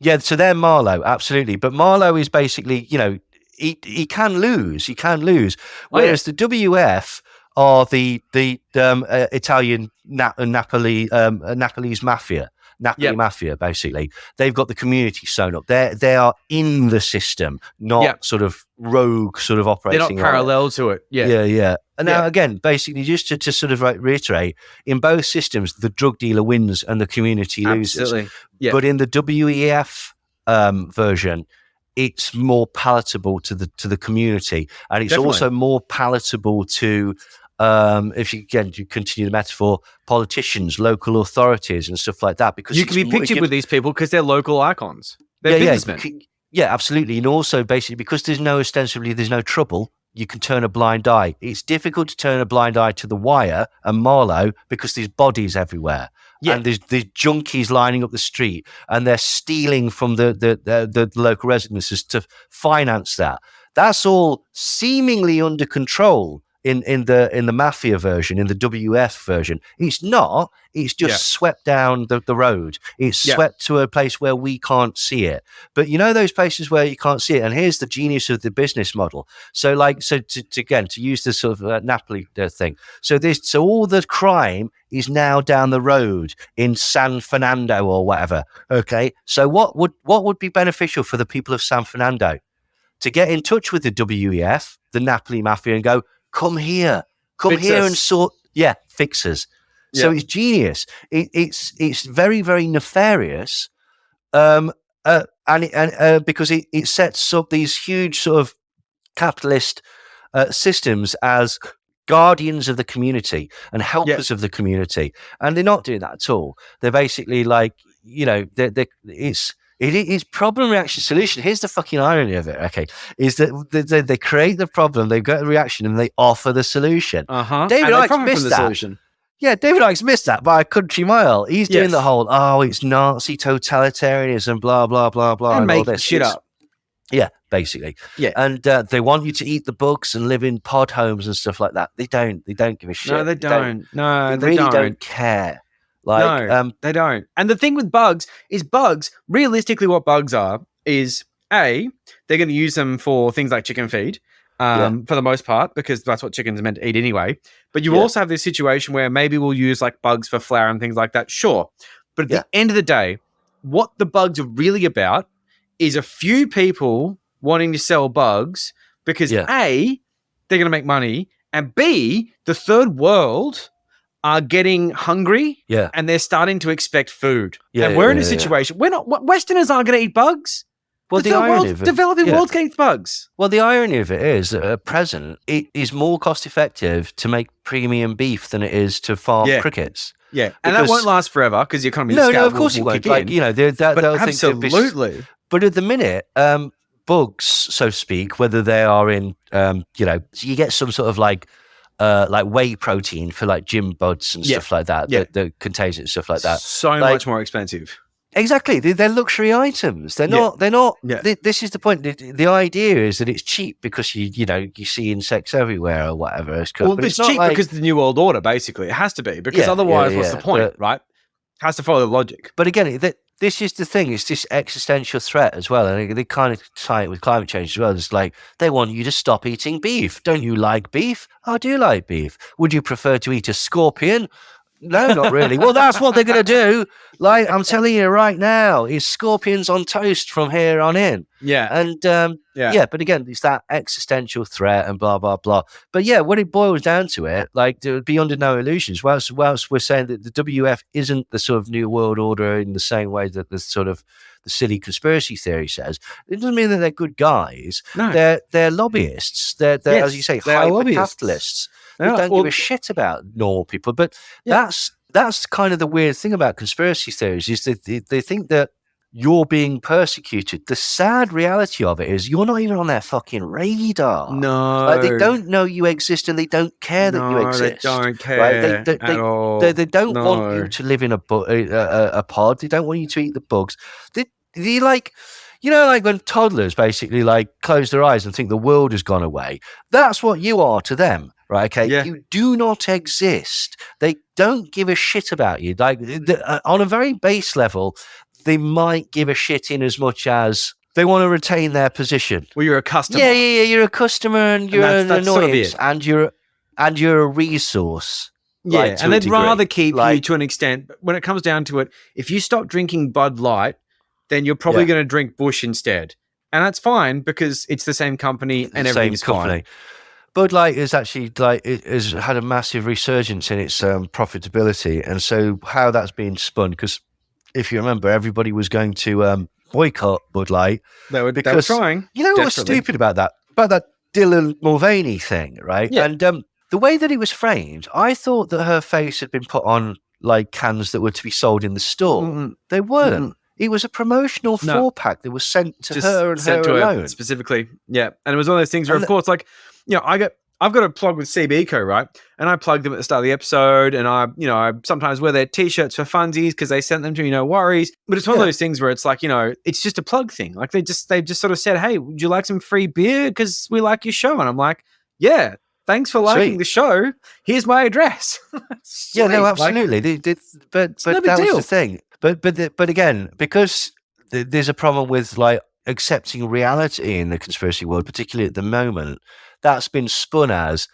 Yeah, so they're Marlowe, absolutely. But Marlowe is basically, he can lose. He can lose. Whereas the WF are the Italian Napoli's mafia. Mafia, basically. They've got the community sewn up. They are in the system, not sort of rogue sort of operating. They're not parallel to it. Yeah. And now, again, basically, just to sort of reiterate, in both systems, the drug dealer wins and the community loses. Absolutely. Yeah. But in the WEF version, it's more palatable to the community, and it's also more palatable to, if you continue the metaphor, politicians, local authorities, and stuff like that. Because you can be pictured with these people because they're local icons. They're businessmen. Yeah, absolutely. And also, basically, because there's no trouble, you can turn a blind eye. It's difficult to turn a blind eye to The Wire and Marlowe because there's bodies everywhere. Yeah. And there's junkies lining up the street, and they're stealing from the local residences to finance that. That's all seemingly under control in the Mafia version, in the WF version. It's not. It's just swept down the road. It's swept to a place where we can't see it. But you know those places where you can't see it? And here's the genius of the business model. So to use this sort of Napoli thing. So all the crime is now down the road in San Fernando or whatever. Okay. So what would be beneficial for the people of San Fernando? To get in touch with the WEF, the Napoli Mafia, and go, come here and sort, fix us. Yeah. So it's genius. It's very, very nefarious, and because it sets up these huge sort of capitalist systems as guardians of the community and helpers of the community, and they're not doing that at all. They're basically like, it's problem reaction solution. Here's the fucking irony of it, okay, is that they create the problem, they get the reaction, and they offer the solution. David Icke missed that. Solution. Yeah, David Icke's missed that by a country mile. He's doing the whole, it's Nazi totalitarianism, blah, blah, blah, blah. And make shit up. Yeah, basically. Yeah. And they want you to eat the bugs and live in pod homes and stuff like that. They don't give a shit. No, they don't. They really don't care. No, they don't. And the thing with bugs is realistically what bugs are is they're going to use them for things like chicken feed for the most part, because that's what chickens are meant to eat anyway. But you also have this situation where maybe we'll use like bugs for flour and things like that. Sure. But at the end of the day, what the bugs are really about is a few people wanting to sell bugs because A, they're going to make money, and B, the third world are getting hungry and they're starting to expect food. And we're in a situation, Westerners aren't going to eat bugs. Well, the irony of it, developing world's getting bugs. Well, the irony of it is that at present, it is more cost effective to make premium beef than it is to farm crickets. Yeah, and that won't last forever because the economy No, of course it won't. Like, they'll absolutely. But at the minute, bugs, so to speak, whether they are in, you get some sort of like whey protein for like gym buds and stuff like that, that contains it and stuff like that. So much more expensive. Exactly, they're luxury items. They're not. They're not. Yeah. This is the point. The idea is that it's cheap because you see insects everywhere or whatever. Well, but it's not cheap like, because of the New World Order. Basically, it has to be because otherwise, what's the point, right? Has to follow the logic. But again, this is the thing. It's this existential threat as well, and they kind of tie it with climate change as well. It's like they want you to stop eating beef. Don't you like beef? I do like beef. Would you prefer to eat a scorpion? No, not really. Well, that's what they're going to do. Like, I'm telling you right now, it's scorpions on toast from here on in. Yeah. And, but again, it's that existential threat and blah, blah, blah. But yeah, when it boils down to it, like, there would be under no illusions. Whilst we're saying that the WF isn't the sort of New World Order in the same way that the sort of the silly conspiracy theory says, it doesn't mean that they're good guys. No. They're lobbyists. They're as you say, hyper-capitalists. They don't give a shit about normal people. But that's kind of the weird thing about conspiracy theories is that they think that you're being persecuted. The sad reality of it is you're not even on their fucking radar. No. Like, they don't know you exist and they don't care that you exist. They don't care right? at all. They don't want you to live in a pod. They don't want you to eat the bugs. They like... like when toddlers basically like close their eyes and think the world has gone away. That's what you are to them, right? Okay, you do not exist. They don't give a shit about you. Like on a very base level, they might give a shit in as much as they want to retain their position. Well, you're a customer. Yeah. You're a customer and you're an annoyance sort of and you're a resource. Yeah, like, and they'd rather keep you to an extent. But when it comes down to it, if you stop drinking Bud Light, then you're probably going to drink Bush instead. And that's fine because it's the same company and everything's fine. Bud Light is actually it has had a massive resurgence in its profitability. And so how that's been spun, because if you remember, everybody was going to boycott Bud Light. They were trying. You know what's stupid about that? About that Dylan Mulvaney thing, right? Yeah. And the way that it was framed, I thought that her face had been put on like cans that were to be sold in the store. Mm-hmm. They weren't. Mm-hmm. It was a promotional 4-pack that was sent to her and her alone. Specifically, yeah. And it was one of those things where, of course, like, I've got a plug with CB Co, right? And I plugged them at the start of the episode, and I sometimes wear their t-shirts for funsies because they sent them to me, no worries. But it's one of those things where it's like, it's just a plug thing. Like they've just sort of said, hey, would you like some free beer? Because we like your show. And I'm like, yeah. Thanks for liking the show. Here's my address. Yeah, no, absolutely. But that was the thing. But again, because there's a problem with like accepting reality in the conspiracy world, particularly at the moment, that's been spun as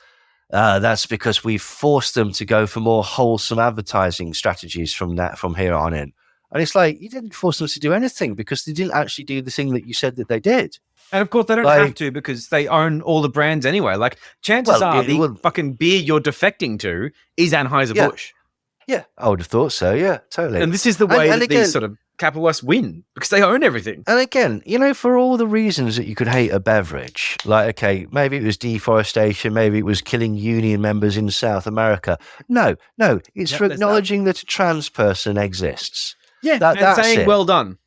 that's because we've forced them to go for more wholesome advertising strategies from here on in. And it's like, you didn't force them to do anything because they didn't actually do the thing that you said that they did. And of course, they don't have to because they own all the brands anyway. Like, chances are the fucking beer you're defecting to is Anheuser-Busch. Yeah, I would have thought so. Yeah, totally. And this is the way that these sort of capitalists win because they own everything. And again, for all the reasons that you could hate a beverage, like, okay, maybe it was deforestation, maybe it was killing union members in South America. No, it's for acknowledging that a trans person exists. Yeah, that's saying, well done.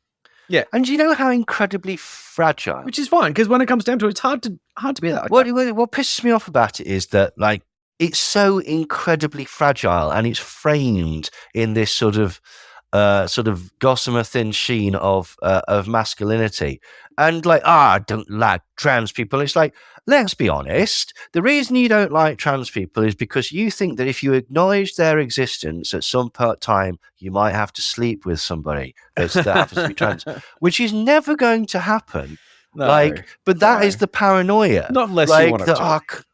Yeah. And do you know how incredibly fragile? Which is fine, because when it comes down to it, it's hard to be that. What pisses me off about it is that, like, it's so incredibly fragile and it's framed in this sort of gossamer thin sheen of masculinity. And like, I don't like trans people. It's like, let's be honest. The reason you don't like trans people is because you think that if you acknowledge their existence at some time, you might have to sleep with somebody that happens to be trans, which is never going to happen. No, but that is the paranoia. Not unless you want to.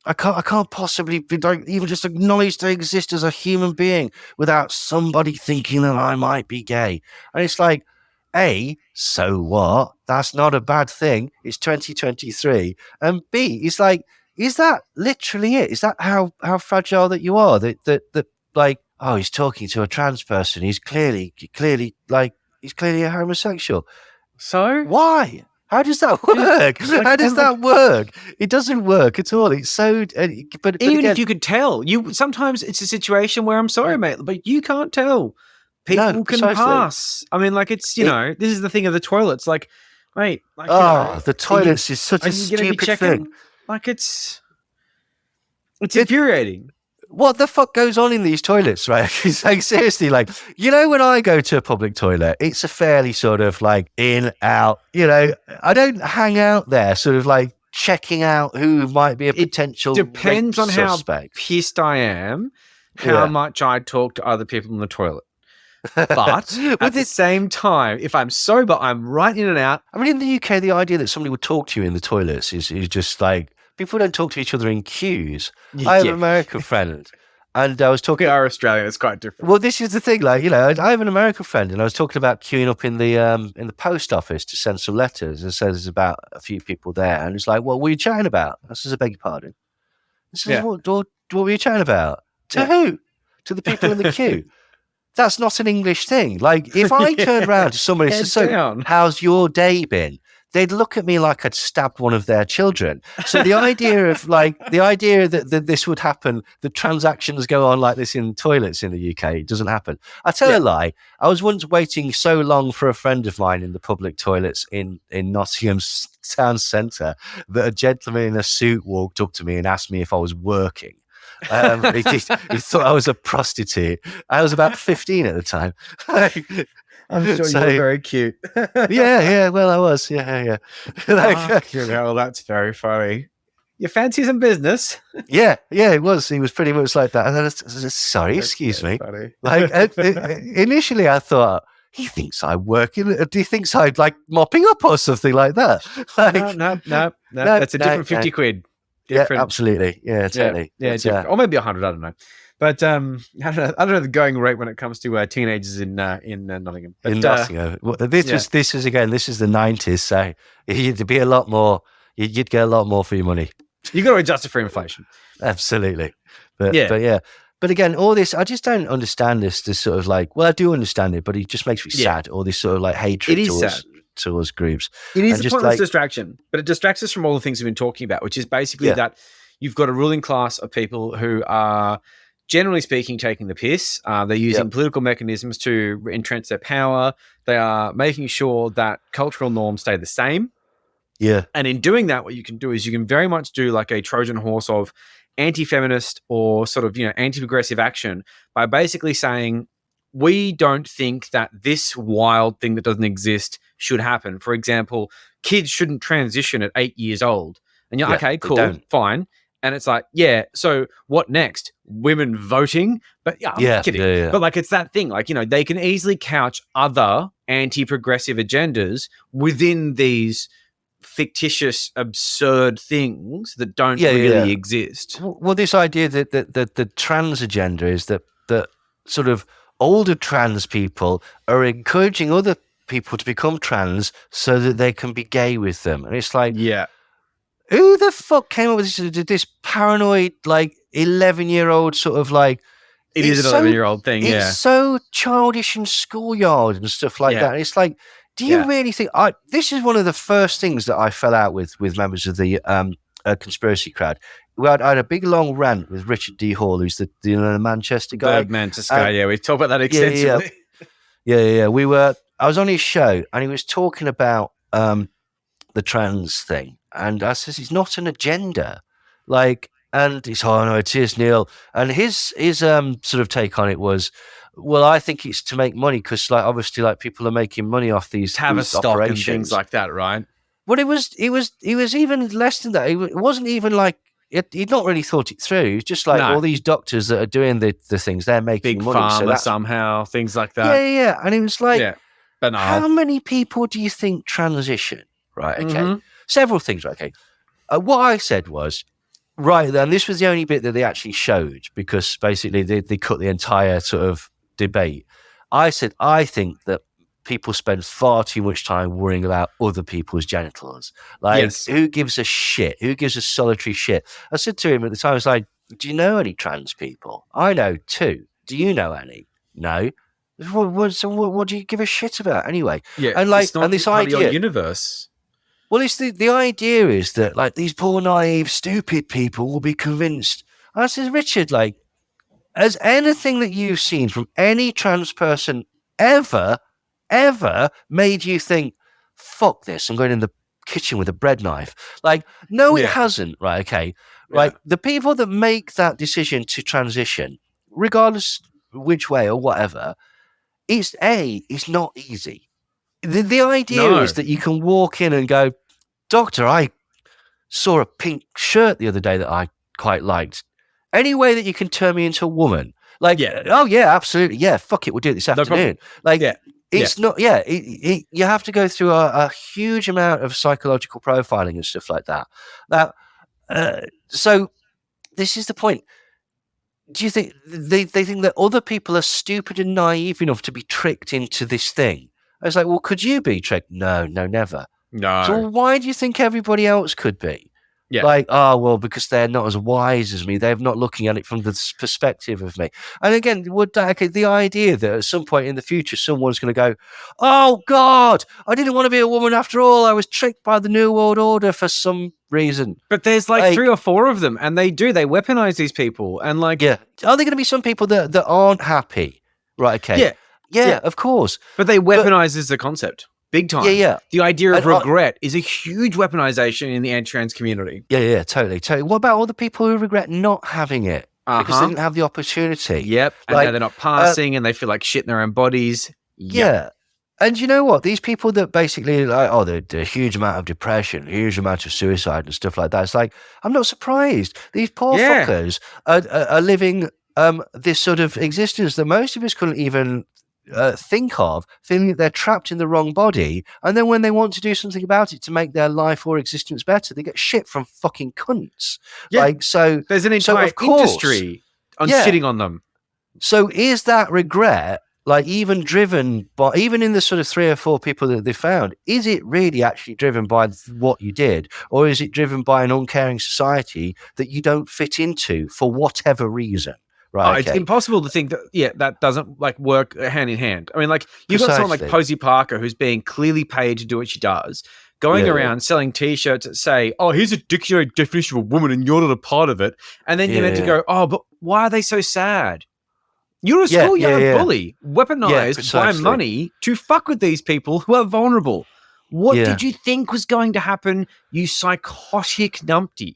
I can't possibly even just acknowledge they exist as a human being without somebody thinking that I might be gay. And it's like, A, so what? That's not a bad thing. It's 2023. And B, it's like, is that literally it? Is that how fragile that you are? That like, oh, he's talking to a trans person. He's clearly a homosexual. So why? How does that work? How does that work? It doesn't work at all. It's so. But even if you could tell, sometimes it's a situation where I'm sorry, mate, but you can't tell. People can pass. I mean, like this is the thing of the toilets. Like, mate, the toilets is such a stupid thing. Like it's infuriating. what the fuck goes on in these toilets, right? It's like, seriously, like, you know, when I go to a public toilet, it's a fairly sort of like in, out, you know, I don't hang out there sort of like checking out who might be a potential Depends rape on how suspect. pissed I am, how much I talk to other people in the toilet. But at the same time, if I'm sober, I'm right in and out. I mean, in the UK, the idea that somebody would talk to you in the toilets is just like, people don't talk to each other in queues. I have an American friend, and I was talking. We are Australian; it's quite different. Well, this is the thing. Like, you know, I have an American friend, and I was talking about queuing up in the post office to send some letters. And so there's about a few people there, and it's like, "What were you chatting about?" I says, "I beg your pardon." I says, what were you chatting about? To who? To the people in the queue. That's not an English thing. Like, if I turned around to somebody and said, "So, how's your day been?" They'd look at me like I'd stabbed one of their children. So the idea of that this would happen, the transactions go on like this in toilets in the UK, it doesn't happen. I tell a lie. I was once waiting so long for a friend of mine in the public toilets in Nottingham's town centre that a gentleman in a suit walked up to me and asked me if I was working. He thought I was a prostitute. I was about 15 at the time. I'm sure you were very cute. yeah. Well, I was. Yeah. Hell, that's very funny. You fancy some business? Yeah, it was. He was pretty much like that. And then I said, sorry, excuse me. Funny. Like, initially, I thought, he thinks I'm working. Do you think I'm like mopping up or something like that? Like, no. That's a different 50 quid. Different. Yeah, absolutely. Yeah, totally. Yeah, or maybe 100. I don't know. But I don't know the going rate when it comes to teenagers in Nottingham. But, in Nottingham, this is the 90s, so you'd be a lot more. You'd get a lot more for your money. You got to adjust it for inflation. Absolutely, but again, all this I just don't understand. This sort of like, well, I do understand it, but it just makes me sad. All this sort of like hatred towards groups. It is a pointless distraction, but it distracts us from all the things we've been talking about, which is basically that you've got a ruling class of people who are, generally speaking, taking the piss. They're using political mechanisms to entrench their power. They are making sure that cultural norms stay the same. Yeah. And in doing that, what you can do is you can very much do like a Trojan horse of anti-feminist or sort of, anti-progressive action by basically saying, we don't think that this wild thing that doesn't exist should happen. For example, kids shouldn't transition at 8 years old. And you're okay, cool, fine. And it's like, so what next? Women voting? But I'm kidding. Yeah. But like, it's that thing. Like, they can easily couch other anti-progressive agendas within these fictitious, absurd things that don't really exist. Well, this idea that the trans agenda is that sort of older trans people are encouraging other people to become trans so that they can be gay with them. And it's like, who the fuck came up with this paranoid, like 11-year-old sort of like, it is an 11-year-old thing. It's so childish and schoolyard and stuff like that. And it's like, do you really think this is one of the first things that I fell out with members of the conspiracy crowd? I had a big long rant with Richard D. Hall, who's the Manchester guy. Manchester guy, we talked about that extensively. Yeah. I was on his show and he was talking about the trans thing. And I says, it's not an agenda. Like, and he's, oh no, it is, Neil. And his sort of take on it was, well, I think it's to make money because, like, obviously, like people are making money off these stock and things like that, right? Well, it was even less than that. It wasn't even like he'd not really thought it through. It was just like all these doctors that are doing the things, they're making big money. Pharma somehow, things like that. Yeah. And it was like, but no. How many people do you think transition? Right. Okay. Several things. Right. Okay. What I said was, right, and this was the only bit that they actually showed because basically they cut the entire sort of debate. I said, I think that people spend far too much time worrying about other people's genitals. Like, who gives a shit? Who gives a solitary shit? I said to him at the time, I was like, do you know any trans people? I know 2. Do you know any? No. So what do you give a shit about anyway? Yeah, and like, it's not and this part idea, of your universe. Well, it's the idea is that like these poor, naive, stupid people will be convinced. I said, Richard, like, has anything that you've seen from any trans person ever made you think, fuck this, I'm going in the kitchen with a bread knife. Like, no, it Yeah. hasn't. Right? Okay. Right. The people that make that decision to transition, regardless which way or whatever, it's not easy. The idea is that you can walk in and go, doctor, I saw a pink shirt the other day that I quite liked. Any way that you can turn me into a woman? Like, oh yeah, absolutely. Yeah, fuck it, we'll do it this afternoon. Like, it's not, you have to go through a huge amount of psychological profiling and stuff like that. Now, so this is the point. Do you think they think that other people are stupid and naive enough to be tricked into this thing? I was like, well, could you be tricked? No, never. No. So why do you think everybody else could be? Yeah. Like, oh, well, because they're not as wise as me. They're not looking at it from the perspective of me. And again, the idea that at some point in the future, someone's going to go, oh, God, I didn't want to be a woman after all. I was tricked by the New World Order for some reason. But there's like 3 or 4 of them, and they weaponize these people. And like, are there going to be some people that aren't happy? Right, okay. Yeah, of course. But they weaponize as a concept. Big time. Yeah. The idea of regret is a huge weaponization in the anti-trans community. Yeah, totally. What about all the people who regret not having it? Because they didn't have the opportunity. Yep. And now they're not passing and they feel like shit in their own bodies. Yeah. And you know what? These people that basically the huge amount of depression, huge amount of suicide and stuff like that. It's like, I'm not surprised. These poor fuckers are living this sort of existence that most of us couldn't even think of, feeling that they're trapped in the wrong body, and then when they want to do something about it to make their life or existence better, they get shit from fucking cunts. Like, so there's an entire industry on shitting on them. So is that regret like even driven by, even in the sort of 3 or 4 people that they found, is it really actually driven by what you did, or is it driven by an uncaring society that you don't fit into for whatever reason? Right, It's impossible to think that that doesn't like work hand in hand. I mean, like you've got someone like Posey Parker who's being clearly paid to do what she does, going around selling T-shirts that say, "Oh, here's a dictionary definition of a woman, and you're not a part of it." And then you're meant to go, "Oh, but why are they so sad?" You're a schoolyard bully, weaponized by money to fuck with these people who are vulnerable. What did you think was going to happen, you psychotic numpty?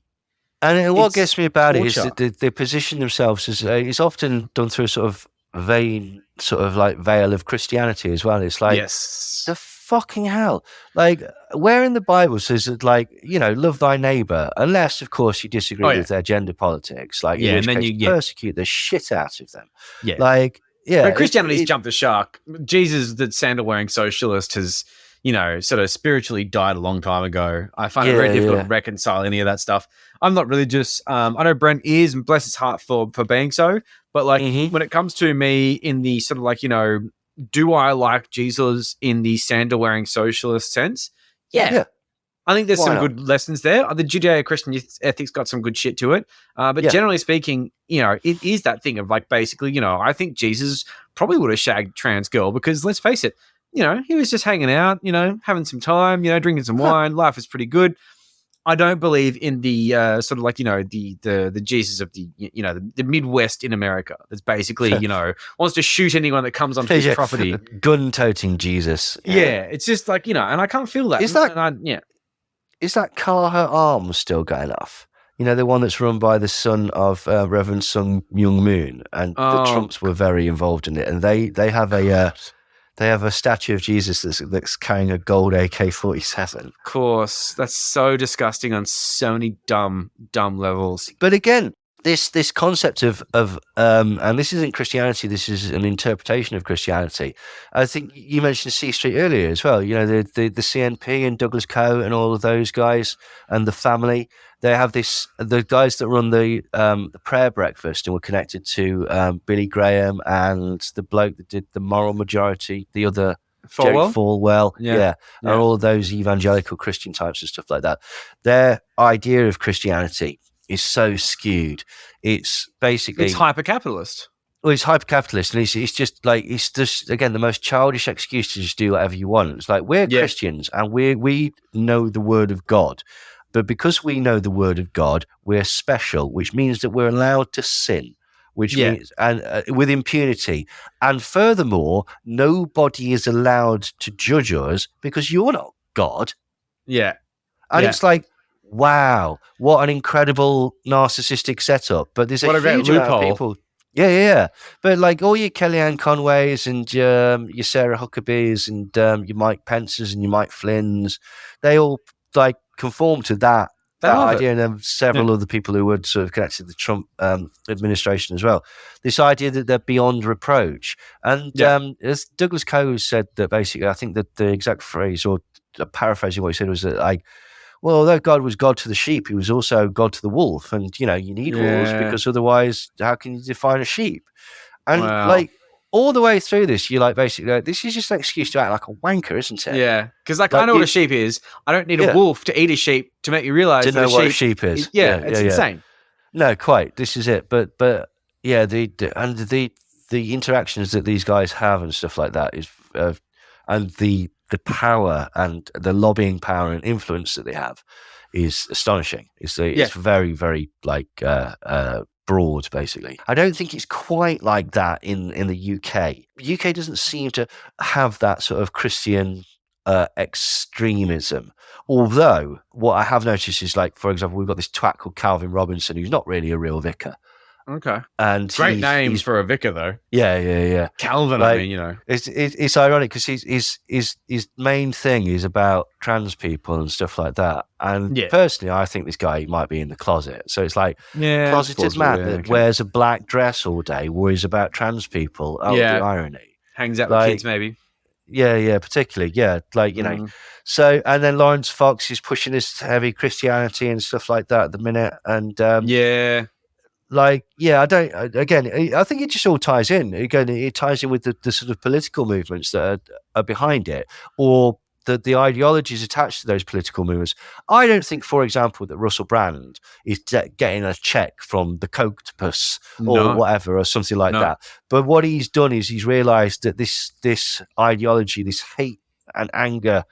And what gets me about it is that they position themselves as it's often done through a sort of veil of Christianity as well. It's like, the fucking hell, like where in the Bible says that, like, you know, love thy neighbor, unless of course you disagree with their gender politics, like and then you persecute the shit out of them. But Christianity's jumped the shark. Jesus, the sandal wearing socialist, has, you know, sort of spiritually died a long time ago. I find it very difficult to reconcile any of that stuff. I'm not religious. I know Brent is, and bless his heart for being so. But like when it comes to me in the sort of like, you know, do I like Jesus in the sandal wearing socialist sense? Yeah. I think there's some good lessons there. The Judeo-Christian ethics got some good shit to it. But generally speaking, you know, it is that thing of like, basically, you know, I think Jesus probably would have shagged trans girl because let's face it, you know, he was just hanging out, you know, having some time, you know, drinking some wine. Life is pretty good. I don't believe in the sort of like, you know, the Jesus of the, you know, the Midwest in America. That's basically, you know, wants to shoot anyone that comes onto his property. Gun-toting Jesus. Yeah, it's just like, you know, and I can't feel that. Is that Carter Arms still going off? You know, the one that's run by the son of Reverend Sung Myung Moon, and the Trumps were very involved in it, and they have a. They have a statue of Jesus that's carrying a gold AK-47. Of course. That's so disgusting on so many dumb levels. But again, this concept of and this isn't Christianity, this is an interpretation of Christianity. I think you mentioned C Street earlier as well. You know, the CNP and Douglas Coe and all of those guys and the family. They have the guys that run the prayer breakfast and were connected to Billy Graham and the bloke that did the Moral Majority, the other Falwell. And all of those evangelical Christian types and stuff like that. Their idea of Christianity is so skewed. It's basically, it's hyper-capitalist. Well, it's hyper-capitalist, and it's just like, it's just, again, the most childish excuse to just do whatever you want. It's like, we're Christians and we know the word of God. But because we know the word of God, we're special, which means that we're allowed to sin, which means, and with impunity. And furthermore, nobody is allowed to judge us because you're not God. Yeah. And it's like, wow, what an incredible narcissistic setup. But there's What a a great huge amount of loophole. people. Yeah. But like all your Kellyanne Conways and your Sarah Huckabees and your Mike Pences and your Mike Flynns, they all like conform to that love idea. it. And then several other people who would sort of connect to the Trump administration as well. This idea that they're beyond reproach. And as Douglas Coe said that basically, I think that the exact phrase or paraphrasing what he said was that like, well, although God was God to the sheep, he was also God to the wolf. And, you need wolves because otherwise, how can you define a sheep? And like all the way through this, you're like, basically, like, this is just an excuse to act like a wanker, isn't it? Yeah. Because like I know what a sheep is. I don't need a wolf to eat a sheep to make you realize to that know what a sheep is. It's insane. No, quite. This is it. But yeah, the interactions that these guys have and stuff like that is, and the power and the lobbying power and influence that they have is astonishing. It's very, very like broad, basically. I don't think it's quite like that in the UK. UK doesn't seem to have that sort of Christian extremism. Although what I have noticed is, like, for example, we've got this twat called Calvin Robinson, who's not really a real vicar. Okay. And great names for a vicar, though. Yeah. Calvin, like, I mean, it's ironic because his main thing is about trans people and stuff like that. And personally, I think this guy might be in the closet. So it's like closeted man that wears a black dress all day, worries about trans people. Oh, the irony. Hangs out with kids, maybe. Yeah, particularly. Yeah, like, So, and then Lawrence Fox is pushing this heavy Christianity and stuff like that at the minute. And I think it just all ties in. Again, it ties in with the sort of political movements that are behind it, or the ideologies attached to those political movements. I don't think, for example, that Russell Brand is getting a check from the Coctopus or whatever, or something like that. But what he's done is he's realised that this ideology, this hate and anger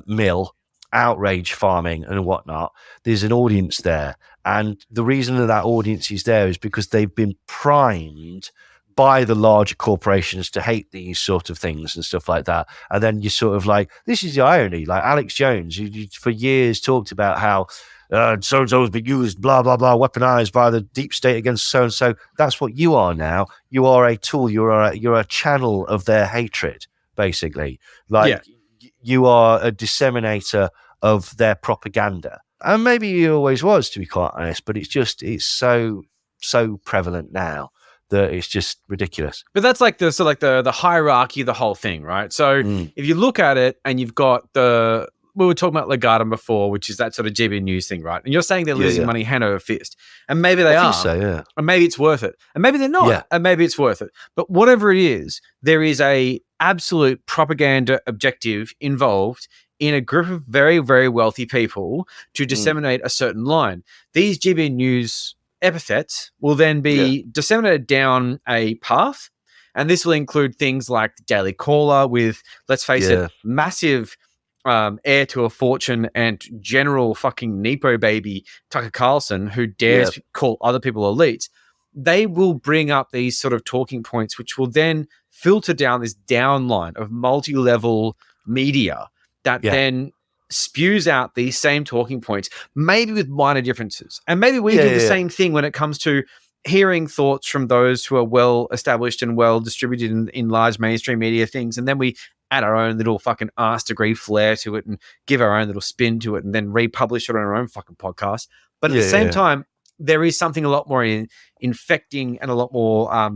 mill, outrage farming and whatnot, there's an audience there. And the reason that audience is there is because they've been primed by the larger corporations to hate these sort of things and stuff like that. And then you're sort of like, this is the irony. Like Alex Jones, who for years talked about how so-and-so has been used, blah, blah, blah, weaponized by the deep state against so-and-so. That's what you are now. You are a tool. You're a channel of their hatred, basically. Like, you are a disseminator of their propaganda. And maybe he always was, to be quite honest, but it's so prevalent now that it's just ridiculous. But that's like the hierarchy of the whole thing, right? So if you look at it and you've got we were talking about Legatum before, which is that sort of GB News thing, right? And you're saying they're losing money hand over fist. And maybe they are. I think so, yeah. And maybe it's worth it. And maybe they're not. Yeah. And maybe it's worth it. But whatever it is, there is a absolute propaganda objective involved in a group of very, very wealthy people to disseminate a certain line. These GB News epithets will then be disseminated down a path. And this will include things like the Daily Caller with, let's face it, massive heir to a fortune and general fucking Nepo baby Tucker Carlson, who dares call other people elites. They will bring up these sort of talking points, which will then filter down this downline of multi-level media that then spews out these same talking points, maybe with minor differences. And maybe we do the same thing when it comes to hearing thoughts from those who are well established and well distributed in large mainstream media things. And then we add our own little fucking arse degree flair to it and give our own little spin to it and then republish it on our own fucking podcast. But at the same time, there is something a lot more infecting and a lot more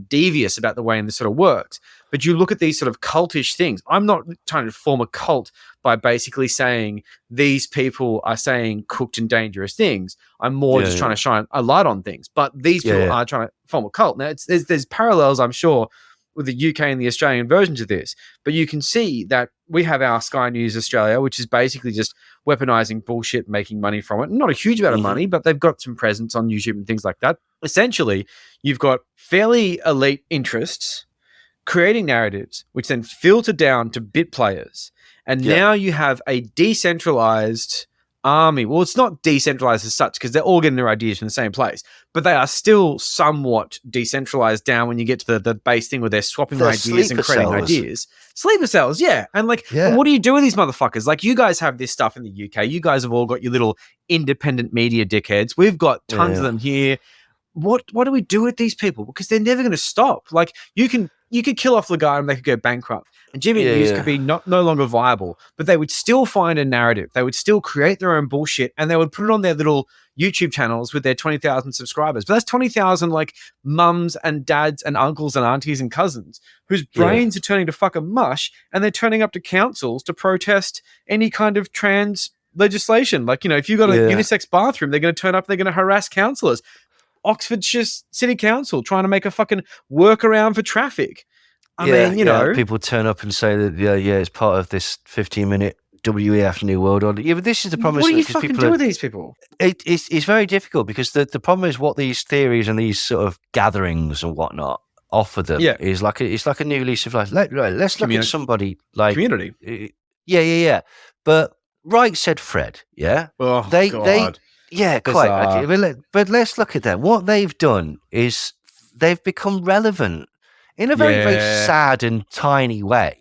devious about the way this sort of works. But you look at these sort of cultish things. I'm not trying to form a cult by basically saying these people are saying cooked and dangerous things. I'm more just trying to shine a light on things. But these people are trying to form a cult. Now, there's parallels, I'm sure, with the UK and the Australian versions of this. But you can see that we have our Sky News Australia, which is basically just weaponizing bullshit, making money from it. Not a huge amount of money, but they've got some presence on YouTube and things like that. Essentially, you've got fairly elite interests creating narratives, which then filter down to bit players. And now you have a decentralized army. Well, it's not decentralized as such because they're all getting their ideas from the same place, but they are still somewhat decentralized down when you get to the base thing where they're swapping They're ideas and creating sleeper cells. ideas. Sleeper cells, yeah. And like, Yeah. but what do you do with these motherfuckers? Like, you guys have this stuff in the UK. You guys have all got your little independent media dickheads. We've got tons of them here. What do we do with these people? Because they're never going to stop. Like, you could kill off the guy and they could go bankrupt. And Jimmy News could be no longer viable, but they would still find a narrative. They would still create their own bullshit and they would put it on their little YouTube channels with their 20,000 subscribers. But that's 20,000 like mums and dads and uncles and aunties and cousins whose brains are turning to fucking mush, and they're turning up to councils to protest any kind of trans legislation. Like, you know, if you've got a unisex bathroom, they're going to turn up, they're going to harass councillors. Oxfordshire City Council trying to make a fucking workaround for traffic. I mean, you know, people turn up and say that it's part of this 15-minute WEF New World Order. Yeah, but this is the problem. What do you fucking do with these people? It's very difficult because the problem is what these theories and these sort of gatherings and whatnot offer them is like a new lease of life. Let's look at somebody like community. Yeah. But right said Fred. Yeah. Oh, they God. Yeah, quite. Okay. But let's look at them. What they've done is they've become relevant in a very, very sad and tiny way.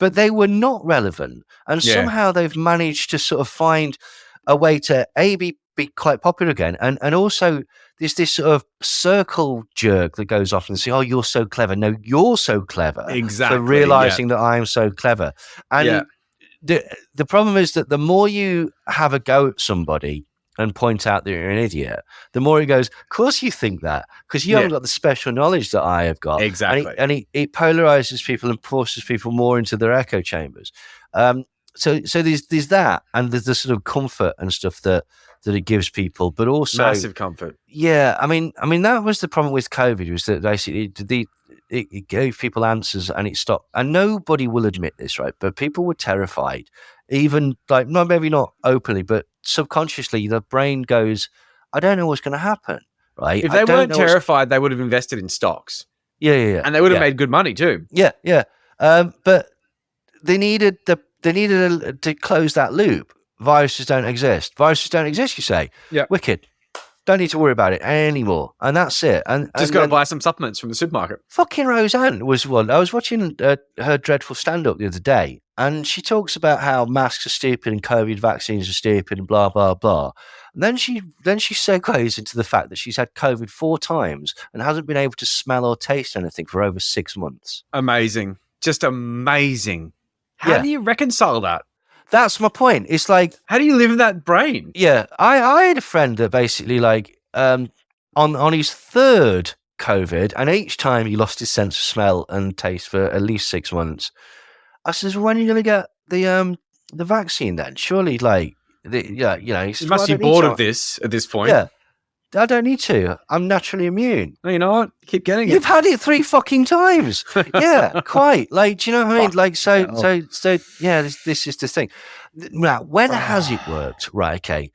But they were not relevant. And somehow they've managed to sort of find a way to, be quite popular again. And also there's this sort of circle jerk that goes off and say, oh, you're so clever. No, you're so clever. Exactly. For realizing that I'm so clever. And the problem is that the more you have a go at somebody and point out that you're an idiot, the more he goes, of course you think that, because you haven't got the special knowledge that I have got. Exactly. And it polarizes people and forces people more into their echo chambers. So there's that, and there's the sort of comfort and stuff that it gives people, but also massive comfort. Yeah, I mean that was the problem with COVID, was that basically it gave people answers and it stopped. And nobody will admit this, right? But people were terrified, even like maybe not openly, but subconsciously, the brain goes, I don't know what's going to happen, right? If they weren't terrified, they would have invested in stocks. Yeah. And they would have made good money too. Yeah. But they needed to close that loop. Viruses don't exist. You say. Yeah. Wicked. Don't need to worry about it anymore. And that's it. And just got to buy some supplements from the supermarket. Fucking Roseanne was one. I was watching her dreadful stand-up the other day, and she talks about how masks are stupid and COVID vaccines are stupid and blah, blah, blah. And then she segues into the fact that she's had COVID 4 times and hasn't been able to smell or taste anything for over 6 months. Amazing. Just amazing. How do you reconcile that? That's my point. It's like, how do you live in that brain? Yeah, I had a friend that basically like on his 3rd COVID, and each time he lost his sense of smell and taste for at least 6 months. I says, when are you going to get the vaccine then? Surely, like, you must be bored of this at this point. Yeah, I don't need to. I'm naturally immune. No, you know what? Keep getting it. You've had it 3 fucking times. Yeah, quite. Like, do you know what I mean? Like, so yeah, this is the thing. Now, when has it worked? Right, okay.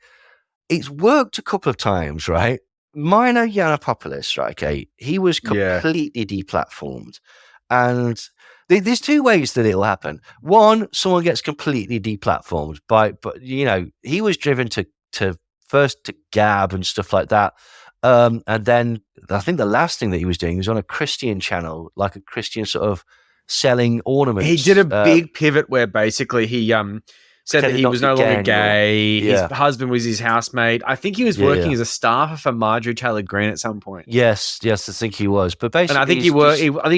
It's worked a couple of times, right? Mino Yiannopoulos, right, okay, he was completely deplatformed. And there's 2 ways that it'll happen. One, someone gets completely deplatformed but he was driven to first to Gab and stuff like that. And then I think the last thing that he was doing was on a Christian channel, like a Christian sort of selling ornaments. He did a big pivot where basically he said that he was no longer gay. His husband was his housemate. I think he was working as a staffer for Marjorie Taylor Greene at some point. Yes, I think he was. But basically, and I think he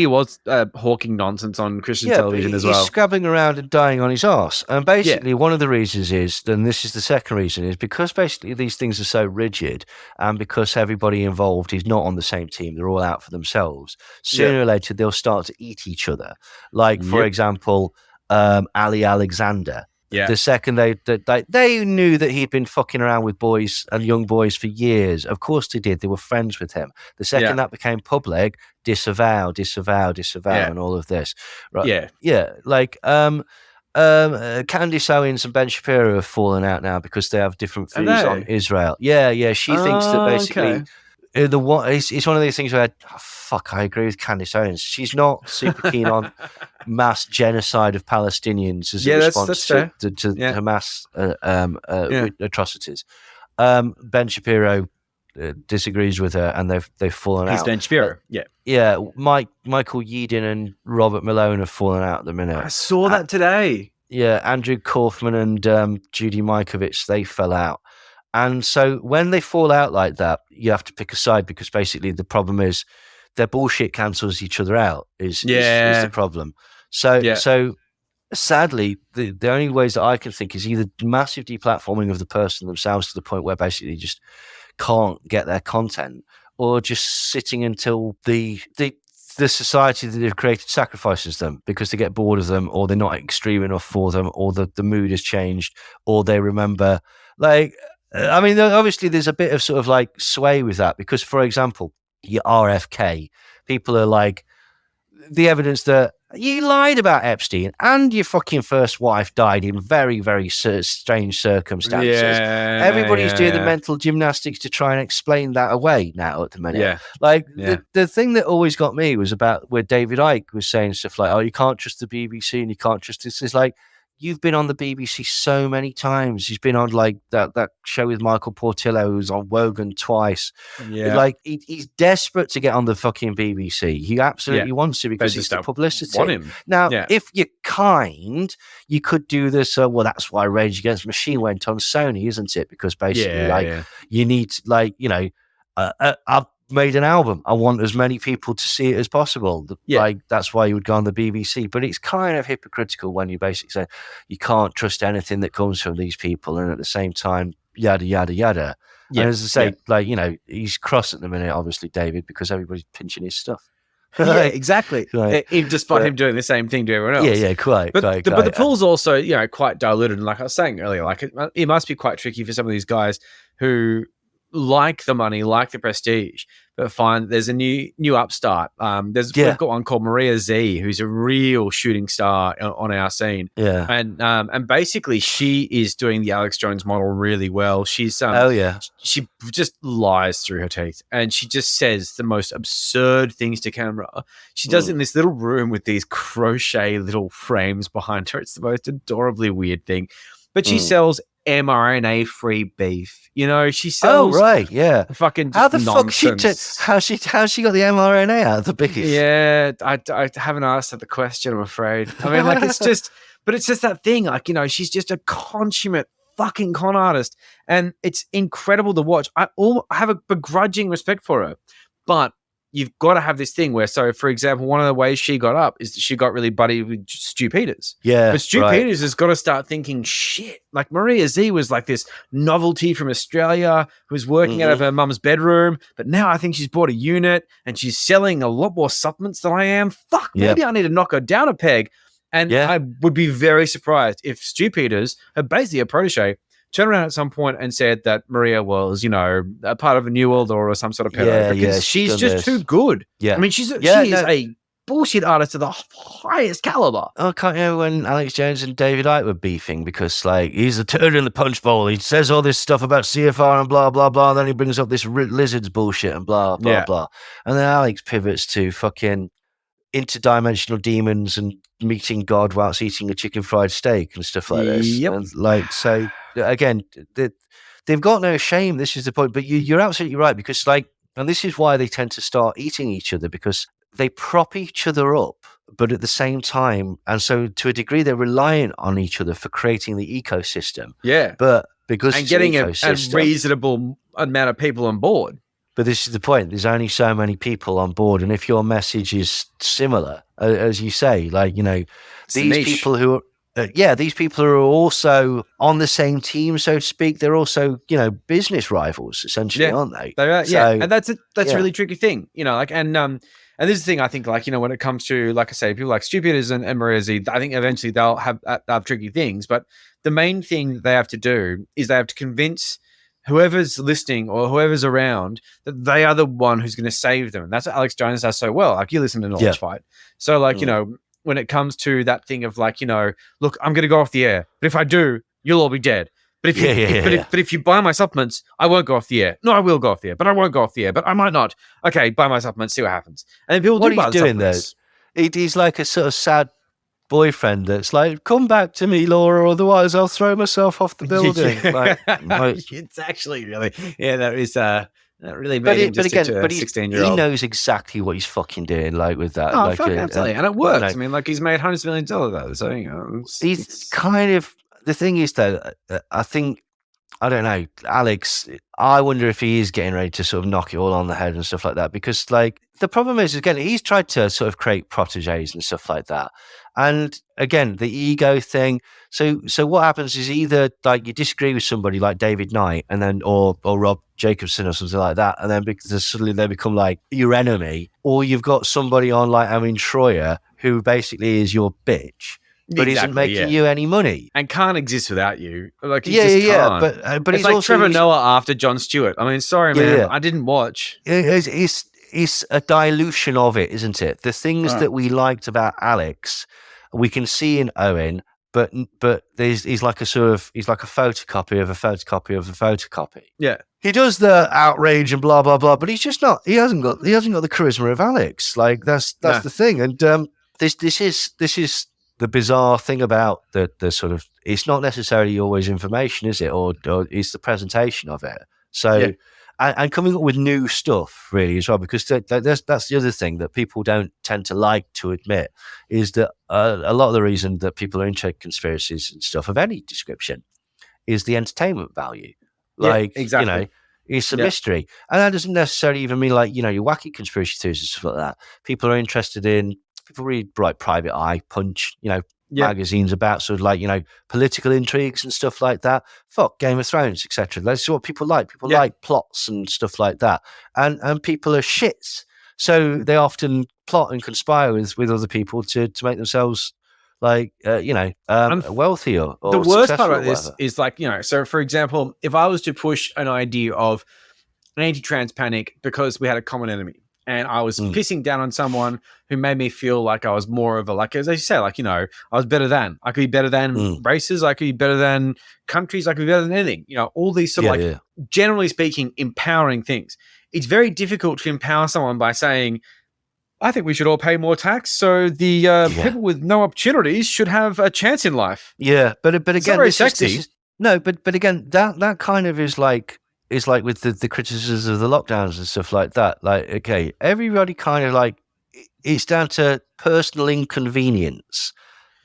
was hawking nonsense on Christian television as well. He's scrabbling around and dying on his arse. And basically, one of the reasons is, and this is the second reason, is because basically these things are so rigid, and because everybody involved is not on the same team, they're all out for themselves. Sooner or later, they'll start to eat each other. Like, for example, Ali Alexander. Yeah. The second they knew that he'd been fucking around with boys and young boys for years. Of course they did. They were friends with him. The second that became public, disavow, and all of this. Right? Yeah. Yeah. Like Candice Owens and Ben Shapiro have fallen out now because they have different views on Israel. Yeah. She thinks that basically It's one of these things where I agree with Candice Owens. She's not super keen on mass genocide of Palestinians as a response to Hamas atrocities. Ben Shapiro disagrees with her, and they've fallen out. He's Ben Shapiro. Michael Yeadon and Robert Malone have fallen out at the minute. I saw that today. Yeah, Andrew Kaufman and Judy Mikovits, they fell out. And so when they fall out like that, you have to pick a side, because basically the problem is their bullshit cancels each other out is the problem. So sadly, the only ways that I can think is either massive deplatforming of the person themselves to the point where basically they just can't get their content, or just sitting until the society that they've created sacrifices them because they get bored of them, or they're not extreme enough for them, or the mood has changed, or they remember, like, I mean, obviously there's a bit of sort of like sway with that, because, for example, your RFK, people are like, the evidence that you lied about Epstein and your fucking first wife died in very, very strange circumstances. Everybody's doing the mental gymnastics to try and explain that away now at the minute. The thing that always got me was about where David Icke was saying stuff like, oh, you can't trust the BBC and you can't trust this. It's like, you've been on the BBC so many times. He's been on like that show with Michael Portillo, who's on Wogan twice. Like he's desperate to get on the fucking BBC. He absolutely wants to, because it's the publicity. Want him. Now, if you're kind, you could do this. Well, that's why Rage Against the Machine went on Sony, isn't it? Because basically, you need, like, you know, I've made an album. I want as many people to see it as possible. Like, that's why you would go on the BBC. But it's kind of hypocritical when you basically say you can't trust anything that comes from these people, and at the same time, yada yada yada. And as I say, like, you know, he's cross at the minute, obviously, David, because everybody's pinching his stuff. Exactly. Despite him doing the same thing to everyone else. Quite. But the pool's also, you know, quite diluted. And like I was saying earlier, like it must be quite tricky for some of these guys who like the money, like the prestige, but find there's a new upstart. We've got one called Maria Z, who's a real shooting star on our scene. And basically she is doing the Alex Jones model really well. She's she just lies through her teeth, and she just says the most absurd things to camera. She does it in this little room with these crochet little frames behind her. It's the most adorably weird thing, but she sells mRNA-free beef. You know, she sells. Oh, right, fucking just how the nonsense. Fuck how she got the mRNA out of the beef? Yeah, I haven't asked her the question, I'm afraid. I mean, like, it's just that thing. Like, you know, she's just a consummate fucking con artist, and it's incredible to watch. I have a begrudging respect for her, but you've got to have this thing where, so for example, one of the ways she got up is that she got really buddy with Stu Peters. But Stu Peters has got to start thinking, shit, like Maria Z was like this novelty from Australia who was working out of her mum's bedroom, but now I think she's bought a unit and she's selling a lot more supplements than I am. Fuck, maybe I need to knock her down a peg. And I would be very surprised if Stu Peters, basically a protege, turned around at some point and said that Maria was, you know, a part of a New World or some sort of pedo, because she's just too good. I mean, she is a bullshit artist of the highest caliber. Oh, can't you remember when Alex Jones and David Icke were beefing because, like, he's a turd in the punch bowl. He says all this stuff about CFR and blah, blah, blah. Then he brings up this lizards bullshit and blah, blah, blah. And then Alex pivots to fucking interdimensional demons and meeting God whilst eating a chicken fried steak and stuff like this. And, like, so again, they've got no shame. This is the point. But you're absolutely right, because, like, and this is why they tend to start eating each other, because they prop each other up, but at the same time, and so to a degree, they're reliant on each other for creating the ecosystem. But because and getting a reasonable amount of people on board. But this is the point. There's only so many people on board. And if your message is similar, as you say, like, you know, these people who are, these people are also on the same team, so to speak. They're also, you know, business rivals, essentially, aren't they? They are, and that's a really tricky thing, you know, like, and this is the thing, I think, like, you know, when it comes to, like I say, people like Stu Peters and Maria Z, I think eventually they'll have tricky things. But the main thing that they have to do is they have to convince whoever's listening or whoever's around that they are the one who's going to save them. And that's what Alex Jones does so well. Like, you listen to Knowledge Fight. So, like, you know, when it comes to that thing of, like, you know, look, I'm going to go off the air, but if I do, you'll all be dead. But if you buy my supplements, I won't go off the air. No, I will go off the air, but I won't go off the air. But I might not. Okay, buy my supplements, see what happens. And then people what do buy he's the doing supplements. He's like a sort of sad boyfriend that's like, come back to me, Laura, otherwise I'll throw myself off the building. It's actually really, that is that really made him just into a 16-year-old. He knows exactly what he's fucking doing, like with that. Oh, like, absolutely, and it works. I mean, like he's made hundreds of millions of dollars. So he's kind of the thing is though. I don't know, Alex. I wonder if he is getting ready to sort of knock it all on the head and stuff like that. Because like the problem is, again, he's tried to sort of create proteges and stuff like that. And again, the ego thing. So what happens is either like you disagree with somebody like David Knight, and then or Rob Jacobson or something like that, and then because suddenly they become like your enemy, or you've got somebody on like Owen Schroyer who basically is your bitch. But isn't making you any money, and can't exist without you. Like he just can't. But it's he's like also, Trevor Noah after Jon Stewart. I mean, sorry, man, I didn't watch. It's a dilution of it, isn't it? The things that we liked about Alex, we can see in Owen, but he's like a photocopy of a photocopy of a photocopy. Yeah, he does the outrage and blah blah blah, but he's just not. He hasn't got the charisma of Alex. Like that's the thing, and this is the bizarre thing about the sort of, it's not necessarily always information, is it? Or it's the presentation of it. So, and coming up with new stuff really as well, because that's the other thing that people don't tend to like to admit, is that a lot of the reason that people are into conspiracies and stuff of any description is the entertainment value. Like, exactly. It's a mystery. And that doesn't necessarily even mean like, your wacky conspiracy theories and stuff like that. People are interested in, people read like Private Eye, Punch, magazines about sort of like, political intrigues and stuff like that. Fuck Game of Thrones, etc. That's what people like. People like plots and stuff like that. And people are shits. So they often plot and conspire with other people to make themselves like, wealthier or the worst part about this is like, so for example, if I was to push an idea of an anti-trans panic because we had a common enemy, and I was pissing down on someone who made me feel like I was more of a, like, as I say, like, I was better than. I could be better than races. I could be better than countries. I could be better than anything. All these sort of generally speaking, empowering things. It's very difficult to empower someone by saying, I think we should all pay more tax so the people with no opportunities should have a chance in life. Yeah, but again, it's not very sexy. But again, that kind of is like, it's like with the criticisms of the lockdowns and stuff like that. Like, okay, everybody kind of like, it's down to personal inconvenience.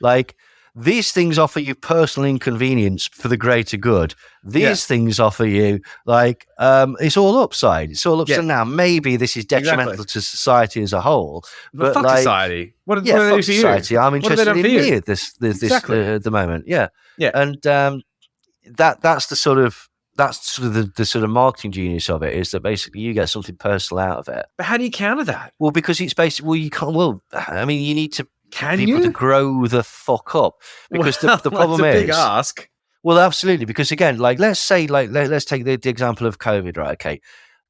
Like, these things offer you personal inconvenience for the greater good. These things offer you, like, it's all upside. It's all upside. Now, maybe this is detrimental to society as a whole. But fuck like, society. What are they fuck do for society. You? I'm interested in me at this at the moment. Yeah. And that's the sort of, the sort of marketing genius of it, is that basically you get something personal out of it. But how do you counter that? Well, because it's basically, you can't. Well, I mean, you need to people to grow the fuck up, because the problem that's a is big ask. Well, absolutely, because again, like let's say, like let's take the example of COVID, right? Okay,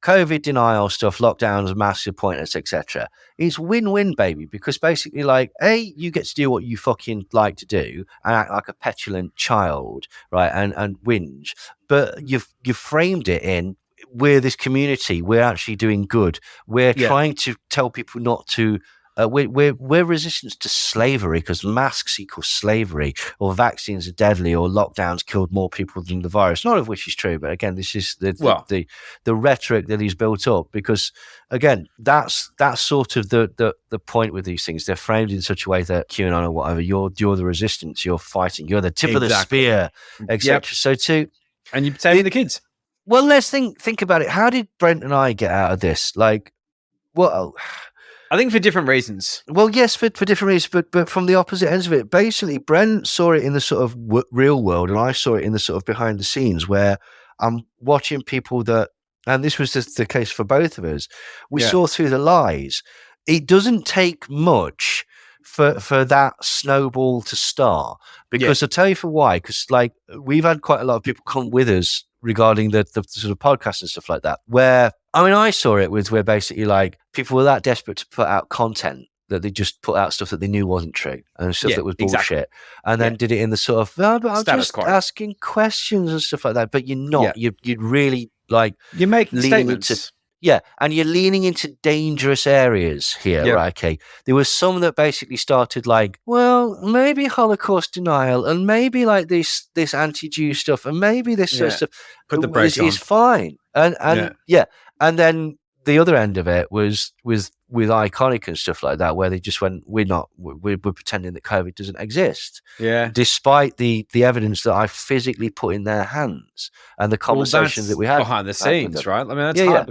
COVID denial stuff, lockdowns, massive pointers, etc. It's win-win, baby, because basically, like, you get to do what you fucking like to do and act like a petulant child, right? And whinge, but you've framed it in, we're this community, we're actually doing good, we're trying to tell people not to. We're resistant to slavery because masks equal slavery, or vaccines are deadly, or lockdowns killed more people than the virus. None of which is true, but again, this is the rhetoric that he's built up, because again, that's sort of the point with these things. They're framed in such a way that QAnon or whatever, you're the resistance, you're fighting, you're the tip of the spear, etc. And you're saving the kids. Well, let's think about it. How did Brent and I get out of this? Like, well, I think for different reasons. Well, yes, for different reasons, but from the opposite ends of it. Basically, Brent saw it in the sort of real world, and I saw it in the sort of behind the scenes, where I'm watching people that, and this was just the case for both of us, we saw through the lies. It doesn't take much for that snowball to start, because I'll tell you for why. Because like, we've had quite a lot of people come with us regarding the sort of podcasts and stuff like that, where, I mean, I saw it where basically like people were that desperate to put out content that they just put out stuff that they knew wasn't true and stuff that was bullshit, exactly. and then did it in the sort of, oh, but I'm Status just quo. asking questions and stuff like that. But you're not. You'd really like you're making leaning statements. and you're leaning into dangerous areas here, right? Okay, there was some that basically started like, well, maybe Holocaust denial, and maybe like this anti-Jew stuff, and maybe this sort of stuff. Put the brakes on. Is fine, and and then the other end of it was with Iconic and stuff like that, where they just went, we're pretending that COVID doesn't exist. Yeah. Despite the evidence that I physically put in their hands and the conversations that we had behind the scenes, right? I mean, that's hard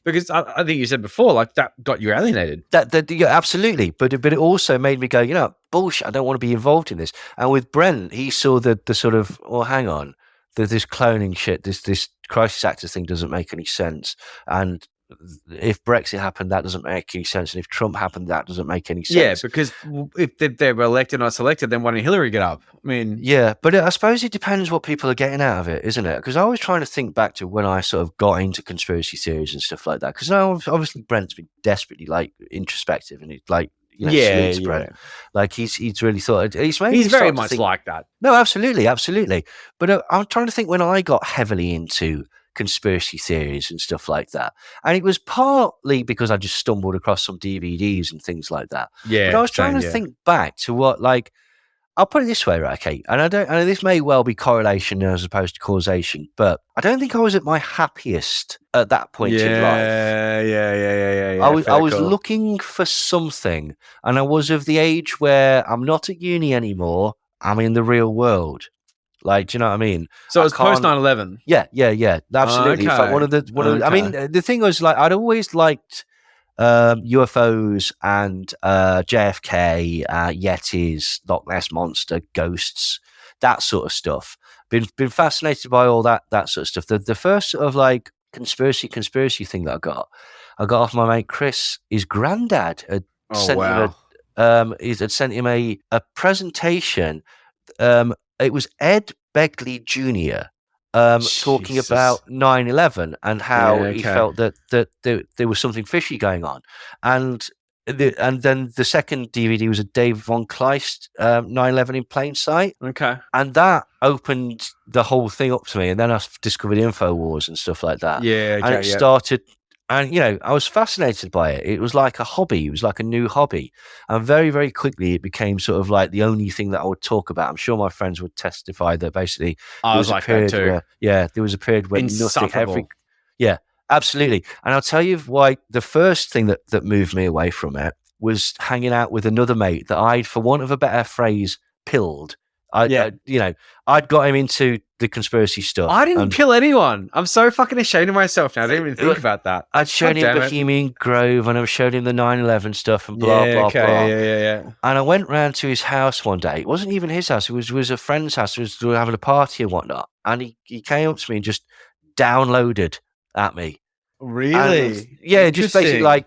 because I think you said before, like that got you alienated. Absolutely. But it also made me go, bullshit, I don't want to be involved in this. And with Brent, he saw the sort of, well, hang on, this cloning shit, this crisis actors thing doesn't make any sense. And if Brexit happened, that doesn't make any sense. And if Trump happened, that doesn't make any sense. Yeah, because if they were elected or not selected, then why didn't Hillary get up? I mean... Yeah, but I suppose it depends what people are getting out of it, isn't it? Because I was trying to think back to when I sort of got into conspiracy theories and stuff like that. Because now, obviously, Brent's been desperately, like, introspective and, like, Brent. Like, he's really thought... He's very much like that. No, absolutely. But I'm trying to think when I got heavily into conspiracy theories and stuff like that, and it was partly because I just stumbled across some DVDs and things like that. But I was trying to think back to what, like, I'll put it this way, right? Okay, and this may well be correlation as opposed to causation, but I don't think I was at my happiest at that point in life. Yeah. I was looking for something, and I was of the age where I'm not at uni anymore. I'm in the real world. Like, do you know what I mean? So it was post 9/11. Yeah, absolutely. Okay. Like one of the. I mean, the thing was, like, I'd always liked UFOs and JFK, Yetis, Loch Ness monster, ghosts, that sort of stuff. Been fascinated by all that sort of stuff. The first sort of like conspiracy thing that I got off my mate Chris. His granddad had sent him a presentation. It was Ed Begley Jr. Talking about 9/11 and how he felt that there was something fishy going on, and then the second DVD was a Dave von Kleist 9/11 in Plain Sight. Okay, and that opened the whole thing up to me, and then I discovered InfoWars and stuff like that. And it started. And, I was fascinated by it. It was like a hobby. It was like a new hobby. And very, very quickly, it became sort of like the only thing that I would talk about. I'm sure my friends would testify that basically I was like that too. There was a period where nothing absolutely. And I'll tell you why. The first thing that moved me away from it was hanging out with another mate that I'd, for want of a better phrase, pilled. I'd got him into the conspiracy stuff. I didn't kill anyone. I'm so fucking ashamed of myself now. I didn't even think about that. I'd shown him Bohemian Grove, and I showed him the 9/11 stuff and blah, blah. Yeah. And I went round to his house one day. It wasn't even his house. It was a friend's house. We were having a party and whatnot. And he came up to me and just downloaded at me. Really? And, just basically like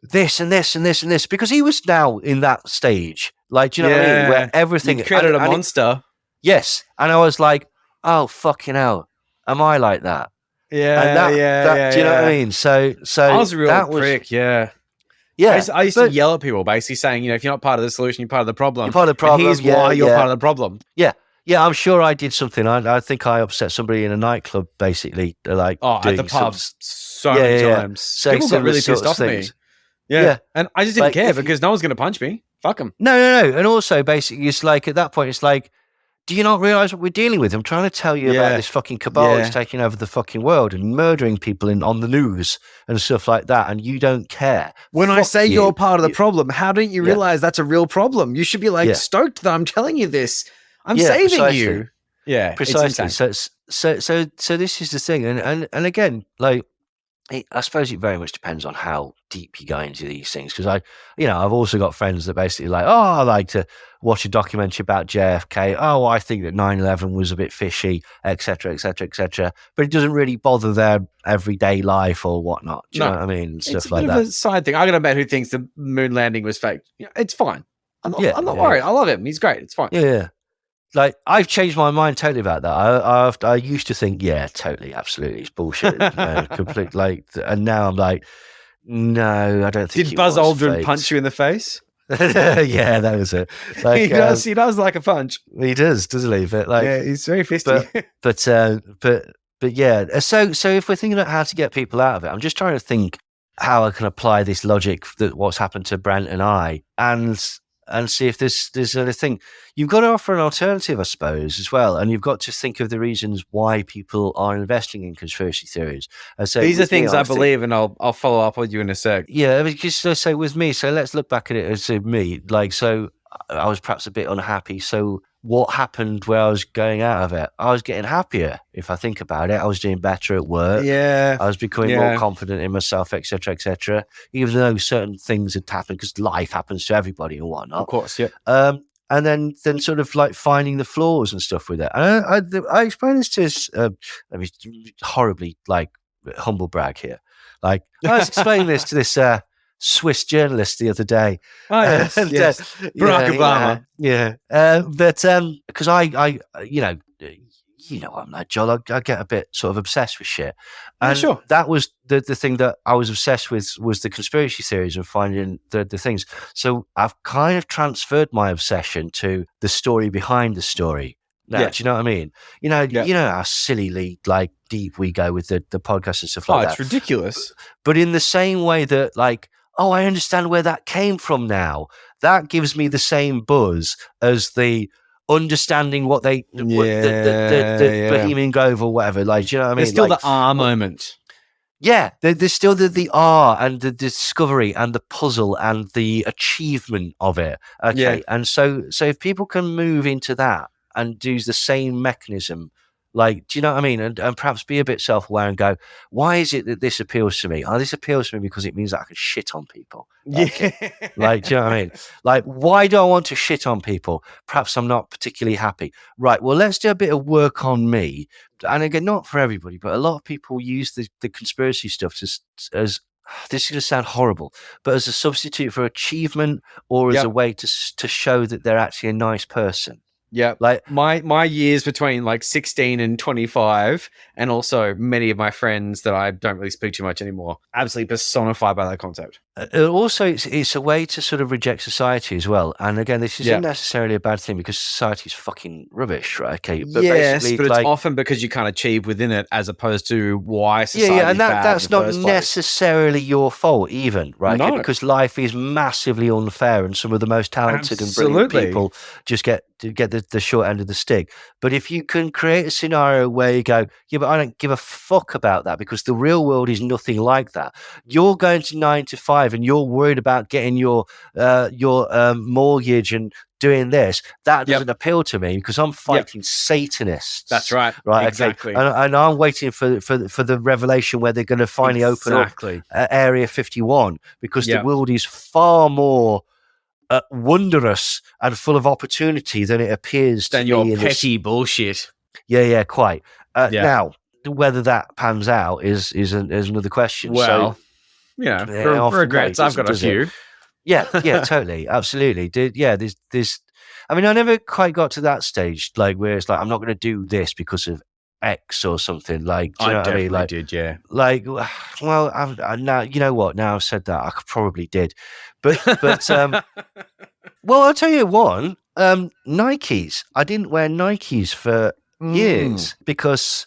this and this and this and this. Because he was now in that stage. Like, do you know what I mean? Where everything... You created a monster. Yes. And I was like, oh, fucking hell. Am I like that? Yeah, do you know what I mean? So I was a real prick, yeah. I used to yell at people, basically saying, if you're not part of the solution, you're part of the problem. You're part of the problem. And here's why you're part of the problem. Yeah, I'm sure I did something. I think I upset somebody in a nightclub, basically. Like, at the pub so many times. So people got really pissed off at me. Yeah, and I just didn't care because no one's going to punch me. Fuck them. No. And also, basically, it's like, at that point, it's like, do you not realize what we're dealing with? I'm trying to tell you about this fucking cabal that's taking over the fucking world and murdering people on the news and stuff like that, and you don't care. When I say you're part of the problem, how don't you realize that's a real problem? You should be like stoked that I'm telling you this. I'm saving you. Yeah, precisely. So this is the thing, and again, like, I suppose it very much depends on how deep you go into these things. Because I've also got friends that basically like, I like to watch a documentary about JFK. Oh, I think that 9/11 was a bit fishy, etc., etc., etc. But it doesn't really bother their everyday life or whatnot. Do you know what I mean? Stuff like that. It's a side thing. I got a mate who thinks the moon landing was fake. It's fine. I'm not worried. I love him. He's great. It's fine. Yeah. Like, I've changed my mind totally about that. I used to think, totally, absolutely, it's bullshit, complete. Like, and now I'm like, No, I don't think. Did Buzz Aldrin faked. punch you in the face? Yeah, that was it. Like, He does like a punch. He does, doesn't he? But like, yeah, he's very fisty. but yeah. So if we're thinking about how to get people out of it, I'm just trying to think how I can apply this logic that what's happened to Brent and I, and see if there's anything. You've got to offer an alternative, I suppose, as well, and you've got to think of the reasons why people are investing in conspiracy theories. And so these are things I believe, and I'll follow up with you in a sec. Yeah, because so with me, so let's look back at it as me. Like, so I was perhaps a bit unhappy. So what happened where I was going out of it? I was getting happier. If I think about it, I was doing better at work. Yeah, I was becoming more confident in myself, etc., etc. Even though certain things had happened, because life happens to everybody and whatnot. Of course, yeah. And then sort of like finding the flaws and stuff with it. And I explained this to I mean, horribly like humble brag here. Like I was explaining this to this Swiss journalist the other day. Oh yes, and, yes. Barack Obama. Yeah. But because I I'm like Joel, I get a bit sort of obsessed with shit. And sure. That was the thing that I was obsessed with, was the conspiracy theories and finding the things. So I've kind of transferred my obsession to the story behind the story. Now, do you know what I mean? You know how sillily like deep we go with the podcast and stuff like that. It's ridiculous. But in the same way that like, oh, I understand where that came from now. That gives me the same buzz as the understanding what they the Bohemian Grove or whatever. Like, do you know what I mean? There's still like, the R moment. Yeah, there's still the R and the discovery and the puzzle and the achievement of it. Okay, and so if people can move into that and do the same mechanism, like, do you know what I mean? And perhaps be a bit self-aware and go, why is it that this appeals to me? Oh, this appeals to me because it means that I can shit on people. Okay. Yeah. Like, do you know what I mean? Like, why do I want to shit on people? Perhaps I'm not particularly happy. Right, well, let's do a bit of work on me. And again, not for everybody, but a lot of people use the conspiracy stuff as this is going to sound horrible, but as a substitute for achievement or as a way to show that they're actually a nice person. Yeah, like my years between like 16 and 25, and also many of my friends that I don't really speak to much anymore, absolutely personified by that concept. Also, it's a way to sort of reject society as well. And again, this isn't necessarily a bad thing because society is fucking rubbish, right? Okay, but yes, but it's often because you can't achieve within it, as opposed to why society. Yeah, and that's not necessarily your fault, even, right? No. Okay, because life is massively unfair, and some of the most talented and brilliant people just get the short end of the stick. But if you can create a scenario where you go, yeah, but I don't give a fuck about that because the real world is nothing like that. You're going to 9 to 5 and you're worried about getting your mortgage and doing this. That doesn't appeal to me because I'm fighting Satanists. That's right. Right. Exactly. Okay. And I'm waiting for the revelation where they're going to finally open up Area 51 because the world is far more wondrous and full of opportunity than it appears to be. Than your petty bullshit. Yeah, quite. Now, whether that pans out is another question. Well, regrets. I've got a few. Yeah, totally, absolutely. There's. I mean, I never quite got to that stage, like where it's like I'm not going to do this because of X or something. Like, do you know what I mean? Like, did, yeah. Like, well, I'm now. You know what? Now I've said that, I probably did, but well, I'll tell you one. Nikes. I didn't wear Nikes for years because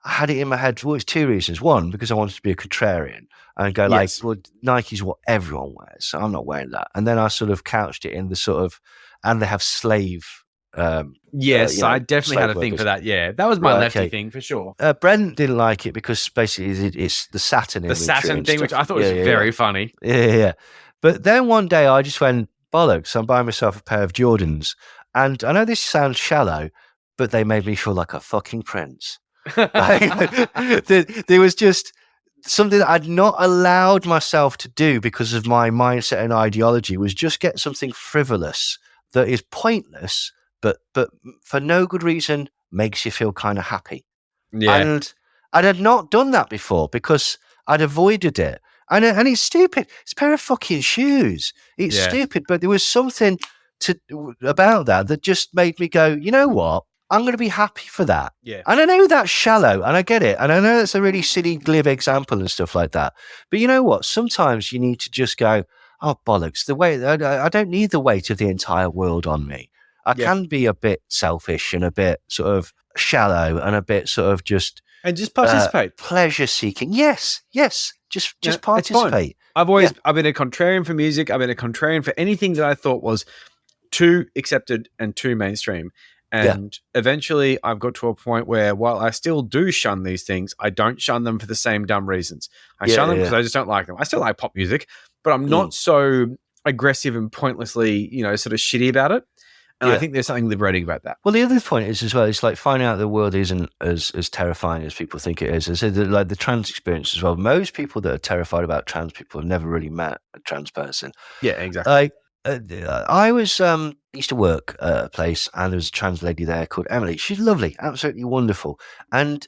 I had it in my head. Well, it's two reasons. One, because I wanted to be a contrarian and go like, well, Nike's what everyone wears, so I'm not wearing that. And then I sort of couched it in the sort of, and they have slave. Yes, I definitely had a thing for that. Yeah, that was my lefty thing for sure. Brent didn't like it because basically it's the Saturn the Saturn thing, which I thought was very funny. Yeah. But then one day I just went, bollocks, I'm buying myself a pair of Jordans. And I know this sounds shallow, but they made me feel like a fucking prince. There was just something that I'd not allowed myself to do because of my mindset and ideology, was just get something frivolous that is pointless, but for no good reason makes you feel kind of happy. Yeah. And I had not done that before because I'd avoided it. And it's stupid. It's a pair of fucking shoes. It's stupid, but there was something about that just made me go, you know what? I'm going to be happy for that. Yeah. And I know that's shallow, and I get it. And I know it's a really silly, glib example and stuff like that. But you know what? Sometimes you need to just go, oh, bollocks. I don't need the weight of the entire world on me. I can be a bit selfish and a bit sort of shallow and a bit sort of just... And just participate. Pleasure seeking. Yes. Just participate. I've been a contrarian for music. I've been a contrarian for anything that I thought was too accepted and too mainstream. And eventually I've got to a point where while I still do shun these things, I don't shun them for the same dumb reasons. I shun them because I just don't like them. I still like pop music, but I'm not so aggressive and pointlessly, sort of shitty about it. And I think there's something liberating about that. Well, the other point is as well, it's like finding out the world isn't as terrifying as people think it is. I said that, like the trans experience as well. Most people that are terrified about trans people have never really met a trans person. Yeah, exactly. Like I was used to work at a place, and there was a trans lady there called Emily. She's lovely, absolutely wonderful, and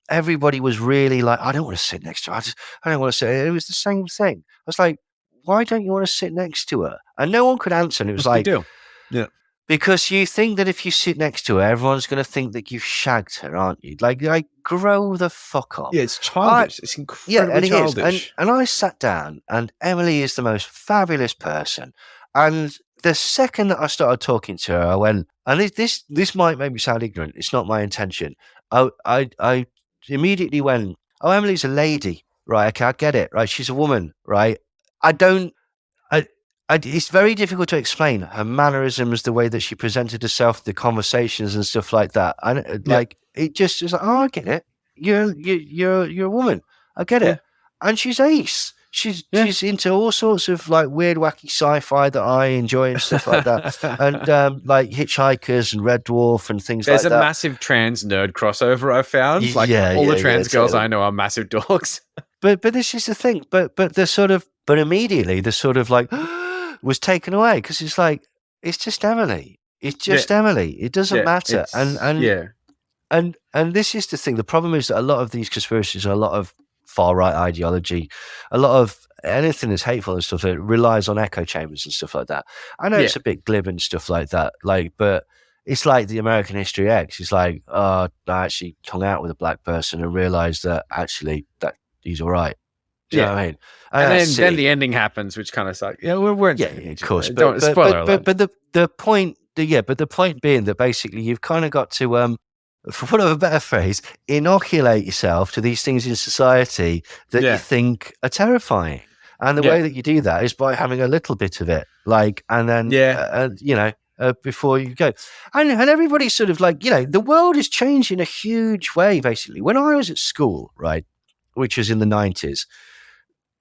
everybody was really like, I don't want to sit next to her. I don't want to sit. It was the same thing. I was like, why don't you want to sit next to her? And no one could answer. And it was What's like, the deal? Yeah. Because you think that if you sit next to her, everyone's going to think that you've shagged her, aren't you? Like grow the fuck up. Yeah, it's childish. It's incredibly childish. And I sat down, and Emily is the most fabulous person. And the second that I started talking to her, I went, and this might make me sound ignorant. It's not my intention. I immediately went, oh, Emily's a lady, right? Okay, I get it, right? She's a woman, right? It's very difficult to explain her mannerisms, the way that she presented herself, the conversations and stuff like that. And like it just is like, oh, I get it. You're a woman. I get it. And she's ace. She's into all sorts of like weird, wacky sci-fi that I enjoy and stuff like that. And like Hitchhikers and Red Dwarf and things like that. There's a massive trans nerd crossover I found. All the trans girls I know are massive dogs. But this is the thing. But immediately the sort of like was taken away, because it's like, it's just Emily. It's just Emily. It doesn't matter. And this is the thing. The problem is that a lot of these conspiracies are a lot of far right ideology, a lot of anything that's hateful and stuff that relies on echo chambers and stuff like that. I know it's a bit glib and stuff like that, but it's like the American History X. It's like, I actually hung out with a black person and realized that actually that he's all right. Do you know what I mean? And then the ending happens, which kind of sucks. Yeah, we're of course. But the point being that basically you've kind of got to, for want of a better phrase, inoculate yourself to these things in society that you think are terrifying. And the way that you do that is by having a little bit of it, and then before you go. And everybody's sort of like, the world is changing in a huge way. Basically, when I was at school, right, which was in the 90s.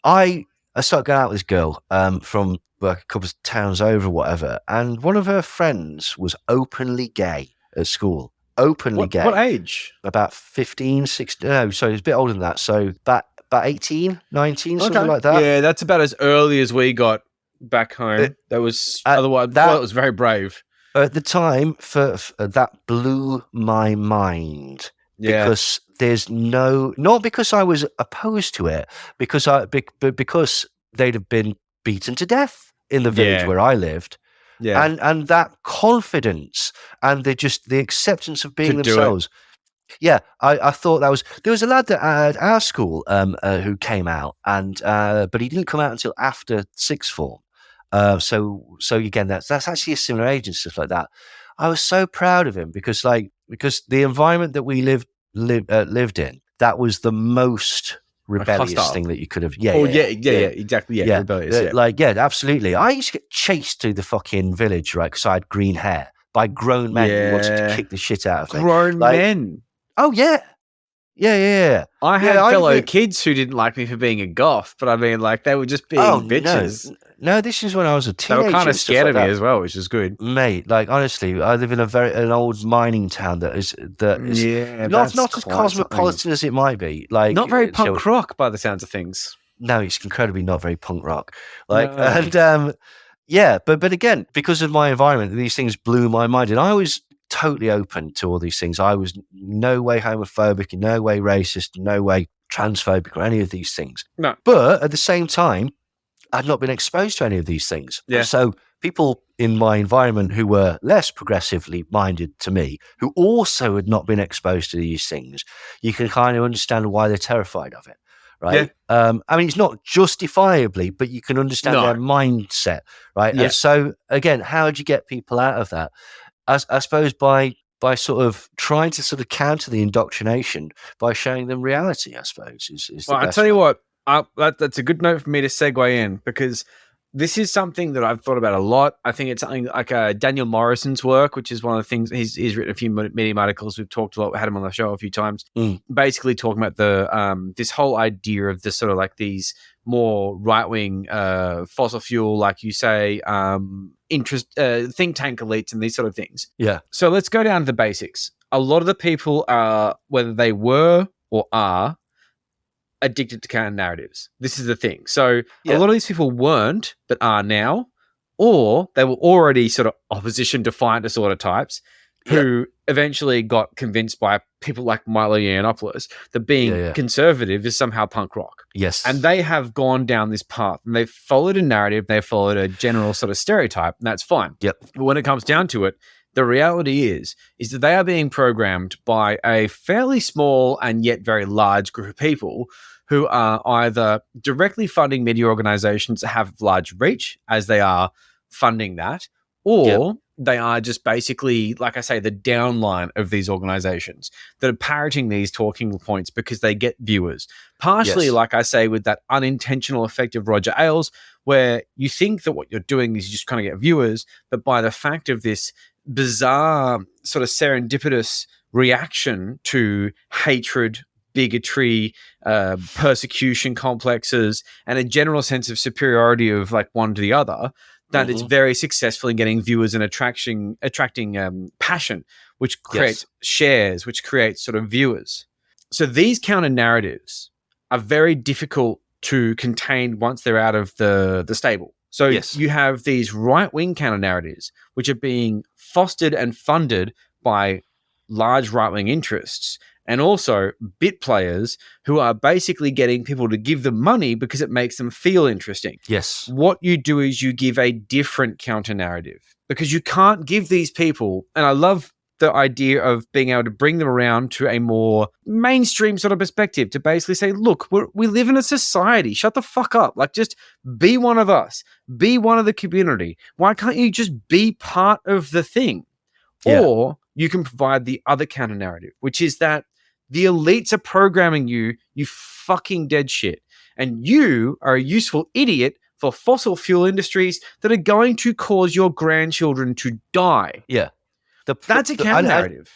I started going out with this girl from a couple of towns over or whatever, and one of her friends was openly gay at school. Openly gay. What age? About 15, 16. No, sorry, it's a bit older than that. So about 18, 19, something like that. Yeah, that's about as early as we got back home. That was otherwise. It was very brave. At the time, for that blew my mind. Because there's not because I was opposed to it, but because they'd have been beaten to death in the village where I lived. Yeah. And that confidence and the acceptance of being themselves. Yeah, I thought there was a lad at our school who came out, and but he didn't come out until after sixth form. So again, that's actually a similar age and stuff like that. I was so proud of him because the environment that we lived in, that was the most rebellious thing that you could have. Exactly. Rebellious. Absolutely. I used to get chased through the fucking village, right? Because I had green hair by grown men who wanted to kick the shit out of me. Grown men. Oh yeah. Yeah. I had fellow kids who didn't like me for being a goth, but I mean, like, they were just being bitches. No, this is when I was a teenager. They were kind of scared of me as well, which is good. Mate, like, honestly, I live in an old mining town that is not as cosmopolitan as it might be. Like, not very punk rock by the sounds of things. No, it's incredibly not very punk rock. But again, because of my environment, these things blew my mind, and I was totally open to all these things. I was no way homophobic, in no way racist, in no way transphobic or any of these things. No. But at the same time, I'd not been exposed to any of these things. Yeah. So people in my environment who were less progressively minded to me, who also had not been exposed to these things, you can kind of understand why they're terrified of it. Right. I mean, it's not justifiably, but you can understand their mindset. Right. Yeah. And so again, how do you get people out of that? I suppose by sort of trying to sort of counter the indoctrination by showing them reality, I suppose, is well, the I best tell you way. what, that's a good note for me to segue in, because this is something that I've thought about a lot. I think it's something like Daniel Morrison's work, which is one of the things he's written a few Medium articles. We've talked a lot. We had him on the show a few times, basically talking about the this whole idea of this sort of like these more right wing fossil fuel, like you say, interest think tank elites and these sort of things. Yeah. So let's go down to the basics. A lot of the people are, whether they were or are, addicted to counter narratives. This is the thing. So a lot of these people weren't, but are now, or they were already sort of opposition defiant disorder types who eventually got convinced by people like Milo Yiannopoulos that being conservative is somehow punk rock. Yes. And they have gone down this path and they've followed a narrative, they've followed a general sort of stereotype, and that's fine. Yep. But when it comes down to it, the reality is that they are being programmed by a fairly small and yet very large group of people who are either directly funding media organizations that have large reach, as they are funding that, or they are just basically, like I say, the downline of these organizations that are parroting these talking points because they get viewers. Partially, like I say, with that unintentional effect of Roger Ailes, where you think that what you're doing is you just kind of get viewers, but by the fact of this bizarre sort of serendipitous reaction to hatred, bigotry, persecution complexes, and a general sense of superiority of like one to the other, that it's very successful in getting viewers and attracting passion, which creates shares, which creates sort of viewers. So these counter narratives are very difficult to contain once they're out of the stable. So you have these right-wing counter narratives, which are being fostered and funded by large right-wing interests, and also bit players who are basically getting people to give them money because it makes them feel interesting. Yes. What you do is you give a different counter narrative, because you can't give these people, and I love the idea of being able to bring them around to a more mainstream sort of perspective to basically say, look, we live in a society. Shut the fuck up. Like, just be one of us. Be one of the community. Why can't you just be part of the thing? Yeah. Or you can provide the other counter narrative, which is that the elites are programming you fucking dead shit. And you are a useful idiot for fossil fuel industries that are going to cause your grandchildren to die. Yeah. That's a counter narrative.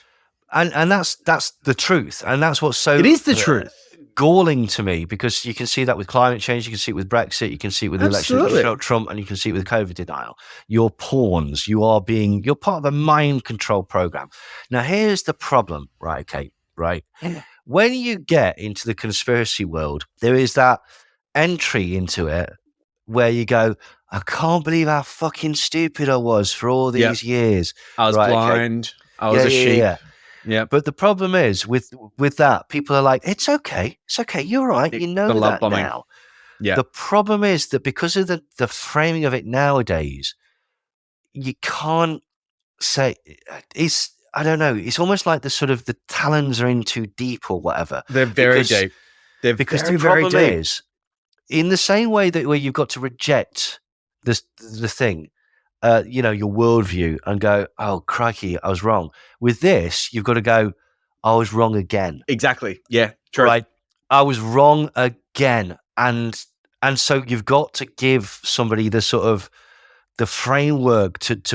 And that's the truth. And that's what's so... It is the truth. Galling to me, because you can see that with climate change, you can see it with Brexit, you can see it with the election of Trump, and you can see it with COVID denial. You're pawns. You're part of a mind control program. Now, here's the problem, right, Kate? Right? When you get into the conspiracy world, there is that entry into it where you go, I can't believe how fucking stupid I was for all these years. I was blind. Okay. I was a sheep. Yeah. But the problem is with that, people are like, it's okay. It's okay. You're right. You know that now. Yeah. The problem is that because of the framing of it nowadays, you can't say it's, I don't know. It's almost like the talons are in too deap or whatever. They're very deep. They're because very, the problem very deep. is, in the same way that where you've got to reject the thing, your worldview, and go, oh crikey, I was wrong. With this, you've got to go, I was wrong again. Exactly. Yeah. True. Right. I was wrong again, and so you've got to give somebody the sort of the framework to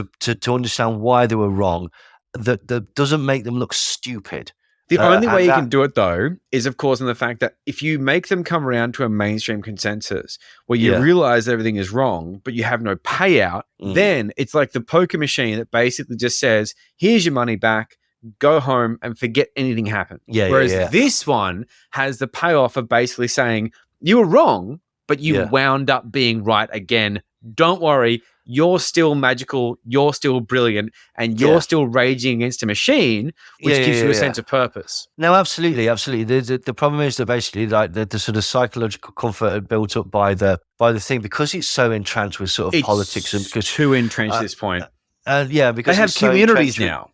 understand why they were wrong. That doesn't make them look stupid. The only way you can do it, though, is, of course, in the fact that if you make them come around to a mainstream consensus where you realize everything is wrong, but you have no payout, then it's like the poker machine that basically just says, here's your money back, go home and forget anything happened. Whereas this one has the payoff of basically saying, you were wrong, but you wound up being right again. Don't worry. you're still magical, you're still brilliant, and you're still raging against a machine, which gives you a sense of purpose. No, absolutely. The problem is that basically, like the sort of psychological comfort built up by the thing, because it's so entrenched with sort of politics, and because too entrenched at this point. Because they have communities now.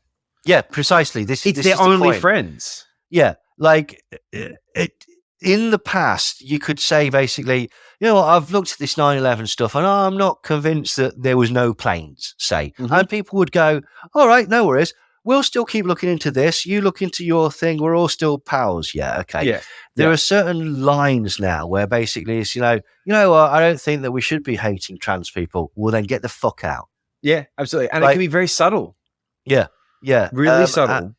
Yeah, precisely. This it's this their is the only point. friends. Yeah, like in the past, you could say basically, you know what, I've looked at this 9/11 stuff and I'm not convinced that there was no planes, say. Mm-hmm. And people would go, all right, no worries. We'll still keep looking into this. You look into your thing. We're all still pals. Yeah, okay. Yeah. There are certain lines now where basically it's, you know what, I don't think that we should be hating trans people. Well, then get the fuck out. Yeah, absolutely. And it can be very subtle. Yeah. Really subtle.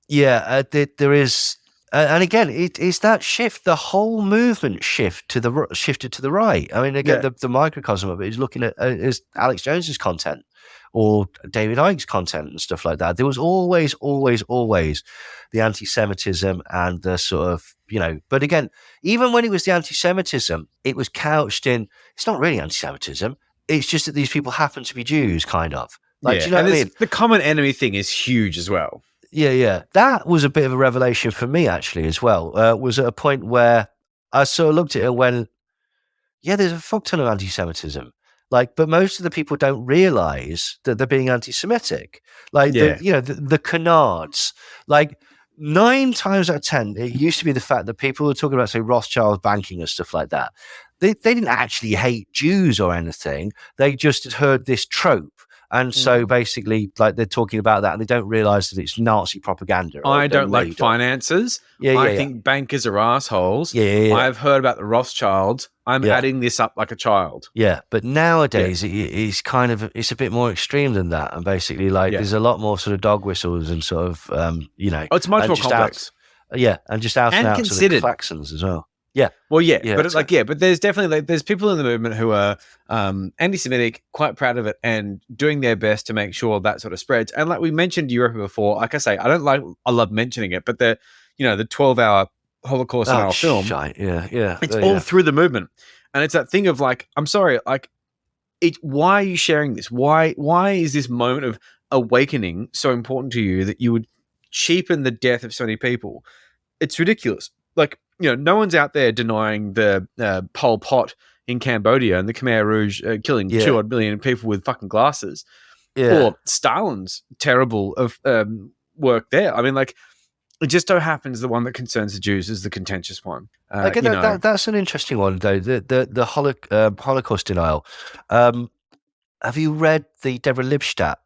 There is... and again, it's that shift, the whole movement shifted to the right. I mean, again, the microcosm of it is looking at is Alex Jones's content or David Icke's content and stuff like that. There was always the anti-Semitism and the sort of, but again, even when it was the anti-Semitism, it was couched in, it's not really anti-Semitism. It's just that these people happen to be Jews, kind of. Like, do you know what I mean? The common enemy thing is huge as well. Yeah. That was a bit of a revelation for me, actually, as well. Was at a point where I sort of looked at it and went, yeah, there's a fuck ton of anti-Semitism. Like, but most of the people don't realize that they're being anti-Semitic. Like, the canards. Like, 9 times out of 10, it used to be the fact that people were talking about, say, Rothschild banking and stuff like that. They didn't actually hate Jews or anything. They just had heard this trope. And so basically, like, they're talking about that and they don't realize that it's Nazi propaganda. I don't like finances. I think bankers are assholes. I've heard about the Rothschilds. I'm adding this up like a child. Yeah. But nowadays, it's kind of, it's a bit more extreme than that. And basically, like, there's a lot more sort of dog whistles and sort of, it's much more complex. And just out and out considered. Sort of claxons as well. Yeah. Well, but there's definitely there's people in the movement who are anti-Semitic, quite proud of it, and doing their best to make sure that sort of spreads. And like we mentioned Europe before, like I say, I love mentioning it, but the 12-hour Holocaust in our film, it's all through the movement, and it's that thing of like, I'm sorry, like, why are you sharing this? Why is this moment of awakening so important to you that you would cheapen the death of so many people? It's ridiculous. Like, no one's out there denying the Pol Pot in Cambodia and the Khmer Rouge killing 2 odd million people with fucking glasses, or Stalin's terrible work there. I mean, like, it just so happens the one that concerns the Jews is the contentious one. That's an interesting one, though. The Holocaust denial. Have you read the Deborah Lipstadt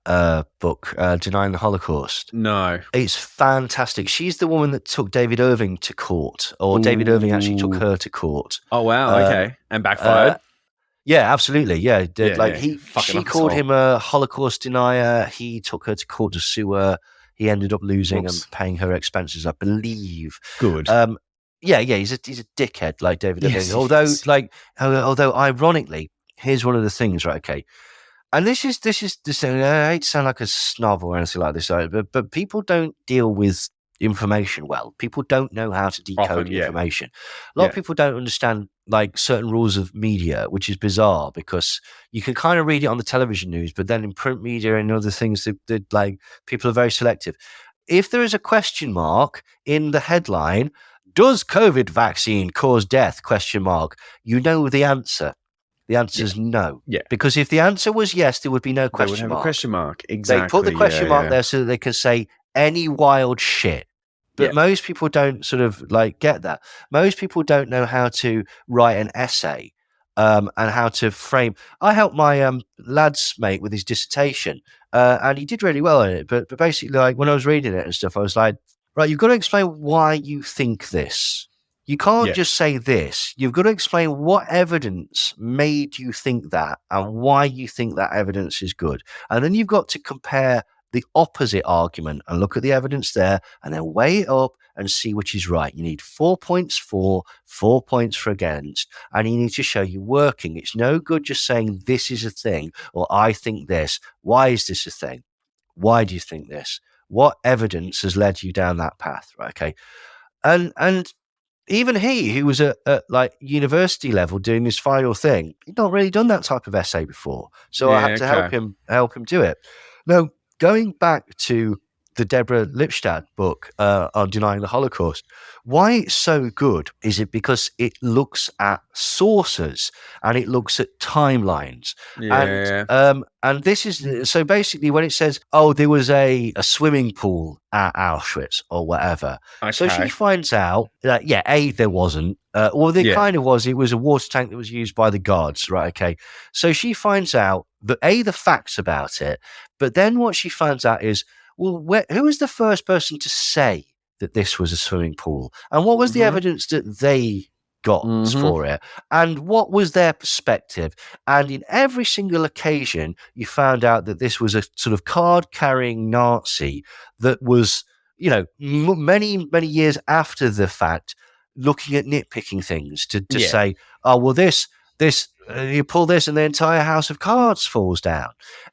book, Denying the Holocaust? No. It's fantastic. She's the woman that took David Irving to court, or David Irving actually took her to court. Oh, wow. Okay. And backfired? Yeah, absolutely. Yeah. She called him a Holocaust denier. He took her to court to sue her. He ended up losing and paying her expenses, I believe. Good. He's a dickhead like David Irving. Although ironically, here's one of the things, right? Okay. And this is I hate to sound like a snob or anything like this, but people don't deal with information well. People don't know how to decode information. A lot of people don't understand like certain rules of media, which is bizarre because you can kind of read it on the television news, but then in print media and other things, that like people are very selective. If there is a question mark in the headline, does COVID vaccine cause death? ? You know the answer. The answer is no. Yeah. Because if the answer was yes, there would be no question mark. They would have a question mark. Exactly. They put the question mark there so that they can say any wild shit. But most people don't sort of like get that. Most people don't know how to write an essay and how to frame. I helped my lad's mate with his dissertation and he did really well in it. But basically, like when I was reading it and stuff, I was like, right, you've got to explain why you think this. You can't just say this. You've got to explain what evidence made you think that and why you think that evidence is good. And then you've got to compare the opposite argument and look at the evidence there and then weigh it up and see which is right. You need 4 points for, 4 points for against, and you need to show you're working. It's no good just saying this is a thing or I think this. Why is this a thing? Why do you think this? What evidence has led you down that path? Right? Okay. And even he, who was at like university level doing this final thing, he'd not really done that type of essay before. So I had to help him do it. Now, going back to the Deborah Lipstadt book on denying the Holocaust, why it's so good is it because it looks at sources and it looks at timelines. And this is so basically when it says, oh, there was a swimming pool at Auschwitz or whatever. Okay. So she finds out that, there wasn't. Well, there kind of was. It was a water tank that was used by the guards, right? Okay. So she finds out that, the facts about it, but then what she finds out is, well, who was the first person to say that this was a swimming pool? And what was the evidence that they got for it? And what was their perspective? And in every single occasion, you found out that this was a sort of card-carrying Nazi that was, many, many years after the fact, looking at nitpicking things to say, oh, well, this you pull this and the entire house of cards falls down.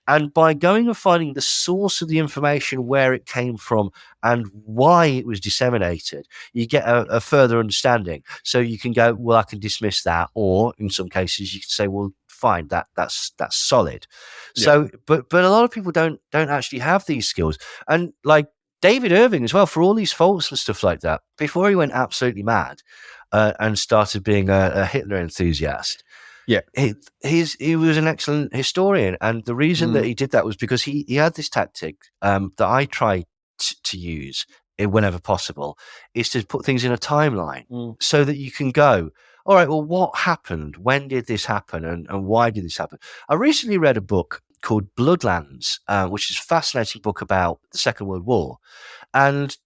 And by going and finding the source of the information, where it came from and why it was disseminated, you get a further understanding. So you can go, well, I can dismiss that. Or in some cases you can say, well, fine, that's solid. So, but a lot of people don't actually have these skills. And like David Irving as well, for all these faults and stuff like that, before he went absolutely mad and started being a Hitler enthusiast, he was an excellent historian, and the reason that he did that was because he had this tactic that I try to use whenever possible, is to put things in a timeline so that you can go, all right, well, what happened? When did this happen? And why did this happen? I recently read a book called Bloodlands, which is a fascinating book about the Second World War. And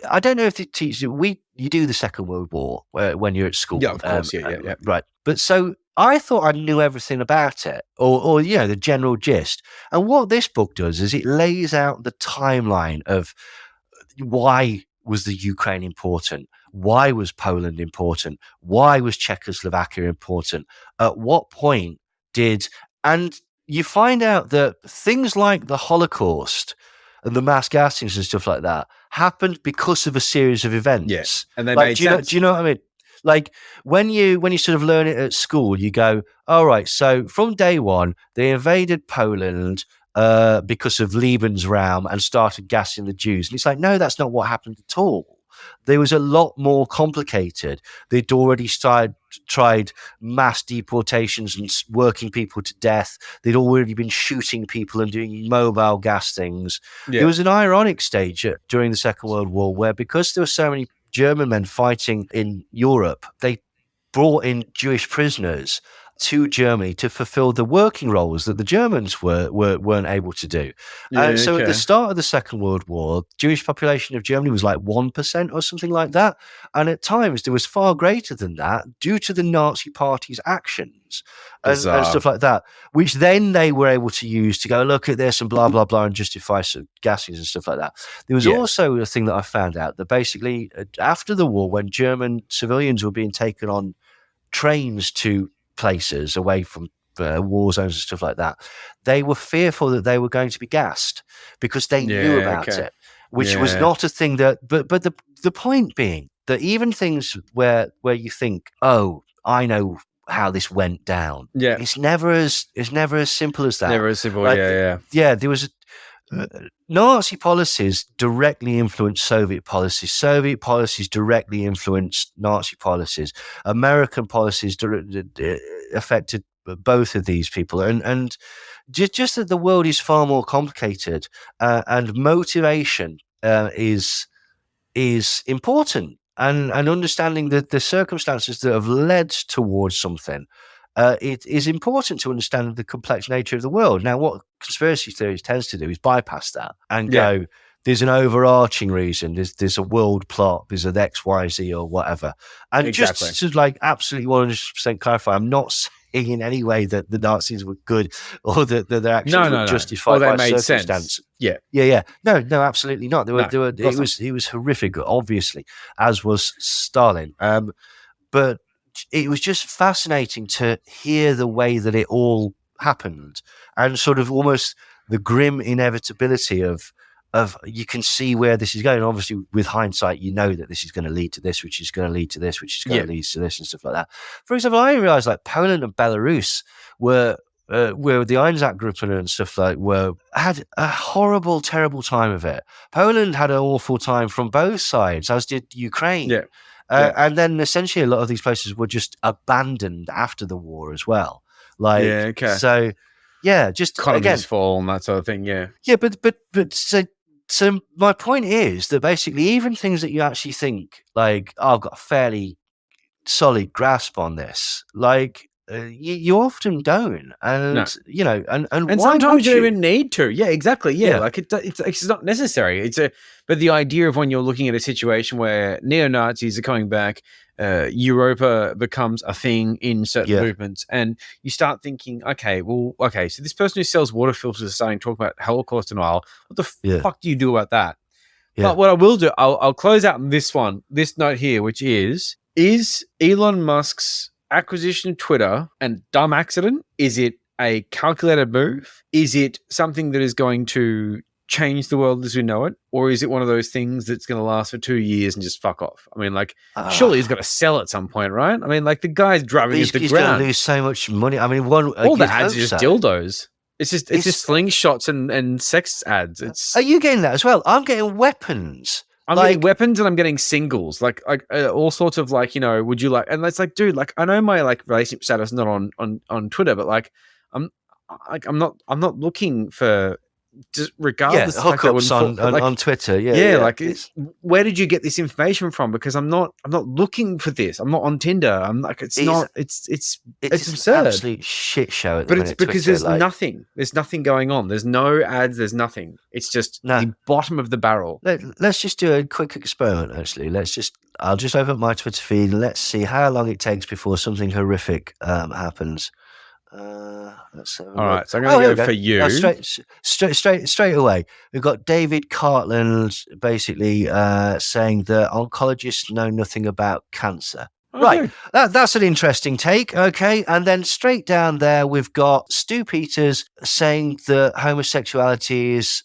I don't know if they teach you. You do the Second World War when you're at school. Yeah, of course. Yeah. Right. But so I thought I knew everything about it, or the general gist. And what this book does is it lays out the timeline of why was the Ukraine important, why was Poland important, why was Czechoslovakia important, at what point and you find out that things like the Holocaust and the mass gassings and stuff like that happened because of a series of events. Yes, and they made sense. Do you know what I mean? Like when you sort of learn it at school, you go, all right, so from day one, they invaded Poland because of Lebensraum and started gassing the Jews. And it's like, no, that's not what happened at all. There was a lot more complicated. They'd already tried mass deportations and working people to death. They'd already been shooting people and doing mobile gas things. There was an ironic stage during the Second World War where, because there were so many German men fighting in Europe, they brought in Jewish prisoners to Germany to fulfill the working roles that the Germans weren't able to do. At the start of the Second World War, Jewish population of Germany was like 1% or something like that. And at times there was far greater than that due to the Nazi Party's actions and stuff like that, which then they were able to use to go, look at this and blah, blah, blah, and justify some gassings and stuff like that. There was also a thing that I found out that basically after the war, when German civilians were being taken on trains to places away from war zones and stuff like that, they were fearful that they were going to be gassed because they knew about it, which was not a thing that. But the point being that even things where you think, oh, I know how this went down, it's never as simple as that. Never as simple. There was Nazi policies directly influenced Soviet policies. Soviet policies directly influenced Nazi policies. American policies affected both of these people. And just that the world is far more complicated, and motivation is important. And understanding the circumstances that have led towards something, it is important to understand the complex nature of the world. Now, what conspiracy theories tends to do is bypass that and go, there's an overarching reason, there's a world plot, there's an X, Y, Z or whatever. And just to like absolutely 100% clarify, I'm not saying in any way that the Nazis were good or that their actions were justified by circumstance. Sense. No, absolutely not. It was horrific, obviously, as was Stalin. But it was just fascinating to hear the way that it all happened and sort of almost the grim inevitability of you can see where this is going. Obviously, with hindsight, you know that this is going to lead to this, which is going to lead to this, which is going to lead to this, and stuff like that. For example, I realized like Poland and Belarus were where the Einsack Group and stuff had a horrible, terrible time of it. Poland had an awful time from both sides, as did Ukraine. Yeah. And then essentially a lot of these places were just abandoned after the war as well. Like, so yeah, just economies fall and that sort of thing. Yeah. Yeah. But so my point is that basically even things that you actually think like, oh, I've got a fairly solid grasp on this, like, you often don't, and you know, and sometimes you don't even need to. Yeah, exactly. Yeah, like it's not necessary. But the idea of when you're looking at a situation where neo-Nazis are coming back, Europa becomes a thing in certain movements, and you start thinking, okay, so this person who sells water filters is starting to talk about Holocaust denial. What the fuck do you do about that? Yeah. But what I will do, I'll close out this note here, which is Elon Musk's acquisition of Twitter and dumb accident? Is it a calculated move? Is it something that is going to change the world as we know it? Or is it one of those things that's going to last for 2 years and just fuck off? I mean, like, surely he's got to sell at some point, right? I mean, like, the guy's driving into the ground. He's going to lose so much money. I mean, all the ads are just dildos. It's just slingshots and sex ads. Are you getting that as well? I'm getting weapons. I'm getting weapons and I'm getting singles, like all sorts of like, you know, would you like? And it's like, dude, like I know my like relationship status is not on Twitter, but like I'm not looking for just regardless of hookups on Twitter. Where did you get this information from? Because I'm not looking for this. I'm not on Tinder. I'm like it's absurd. An absolute shit show at the minute. But it's because Twitter, there's nothing going on. There's no ads. There's nothing. It's just the bottom of the barrel. Let's just do a quick experiment. Actually, I'll just open my Twitter feed and let's see how long it takes before something horrific happens. All right, so I'm going to go for you. Straight away. We've got David Cartland basically saying that oncologists know nothing about cancer. Okay. Right, that's an interesting take. Okay, and then straight down there we've got Stu Peters saying that homosexuality is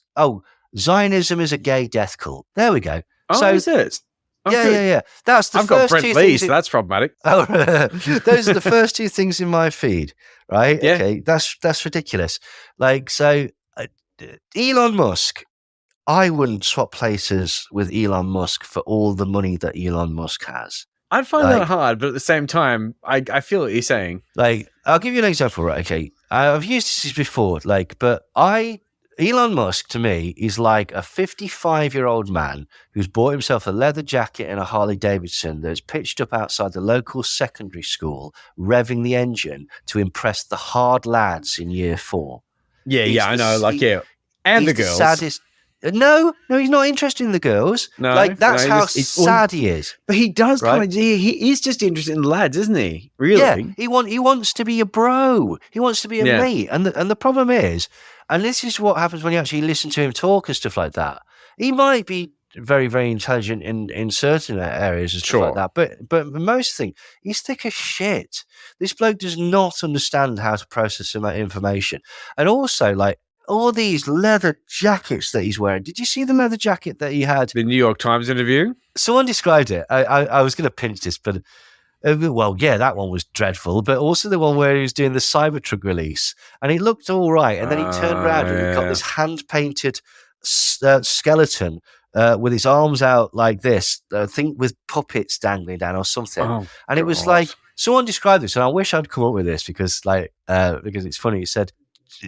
Zionism is a gay death cult. There we go. Oh, so is it? Okay. Yeah. That's the I've first got Brent Lee, so that's problematic. Oh, those are the first two things in my feed, right? Yeah. Okay, that's ridiculous. Like, so Elon Musk, I wouldn't swap places with Elon Musk for all the money that Elon Musk has. I'd find that hard, but at the same time, I feel what you're saying. Like, I'll give you an example, right? Okay, I've used this before, but Elon Musk, to me, is like a 55-year-old man who's bought himself a leather jacket and a Harley Davidson that's pitched up outside the local secondary school, revving the engine to impress the hard lads in year 4. Yeah, I know. And the girls. Saddest. No, he's not interested in the girls. No, that's how sad he is. But he does kind of. He is just interested in lads, isn't he? Really? Yeah, he wants to be a bro. He wants to be a mate. And the problem is, and this is what happens when you actually listen to him talk and stuff like that. He might be very, very intelligent in certain areas and stuff like that. But most things, he's thick as shit. This bloke does not understand how to process some information. And also, like, all these leather jackets that he's wearing. Did you see the leather jacket that he had? The New York Times interview? Someone described it. I was going to pinch this, but that one was dreadful. But also the one where he was doing the Cybertruck release, and he looked all right. And then he turned around and he got this hand-painted skeleton with his arms out like this, I think with puppets dangling down or something. And it was like, someone described this, and I wish I'd come up with this because it's funny. He said,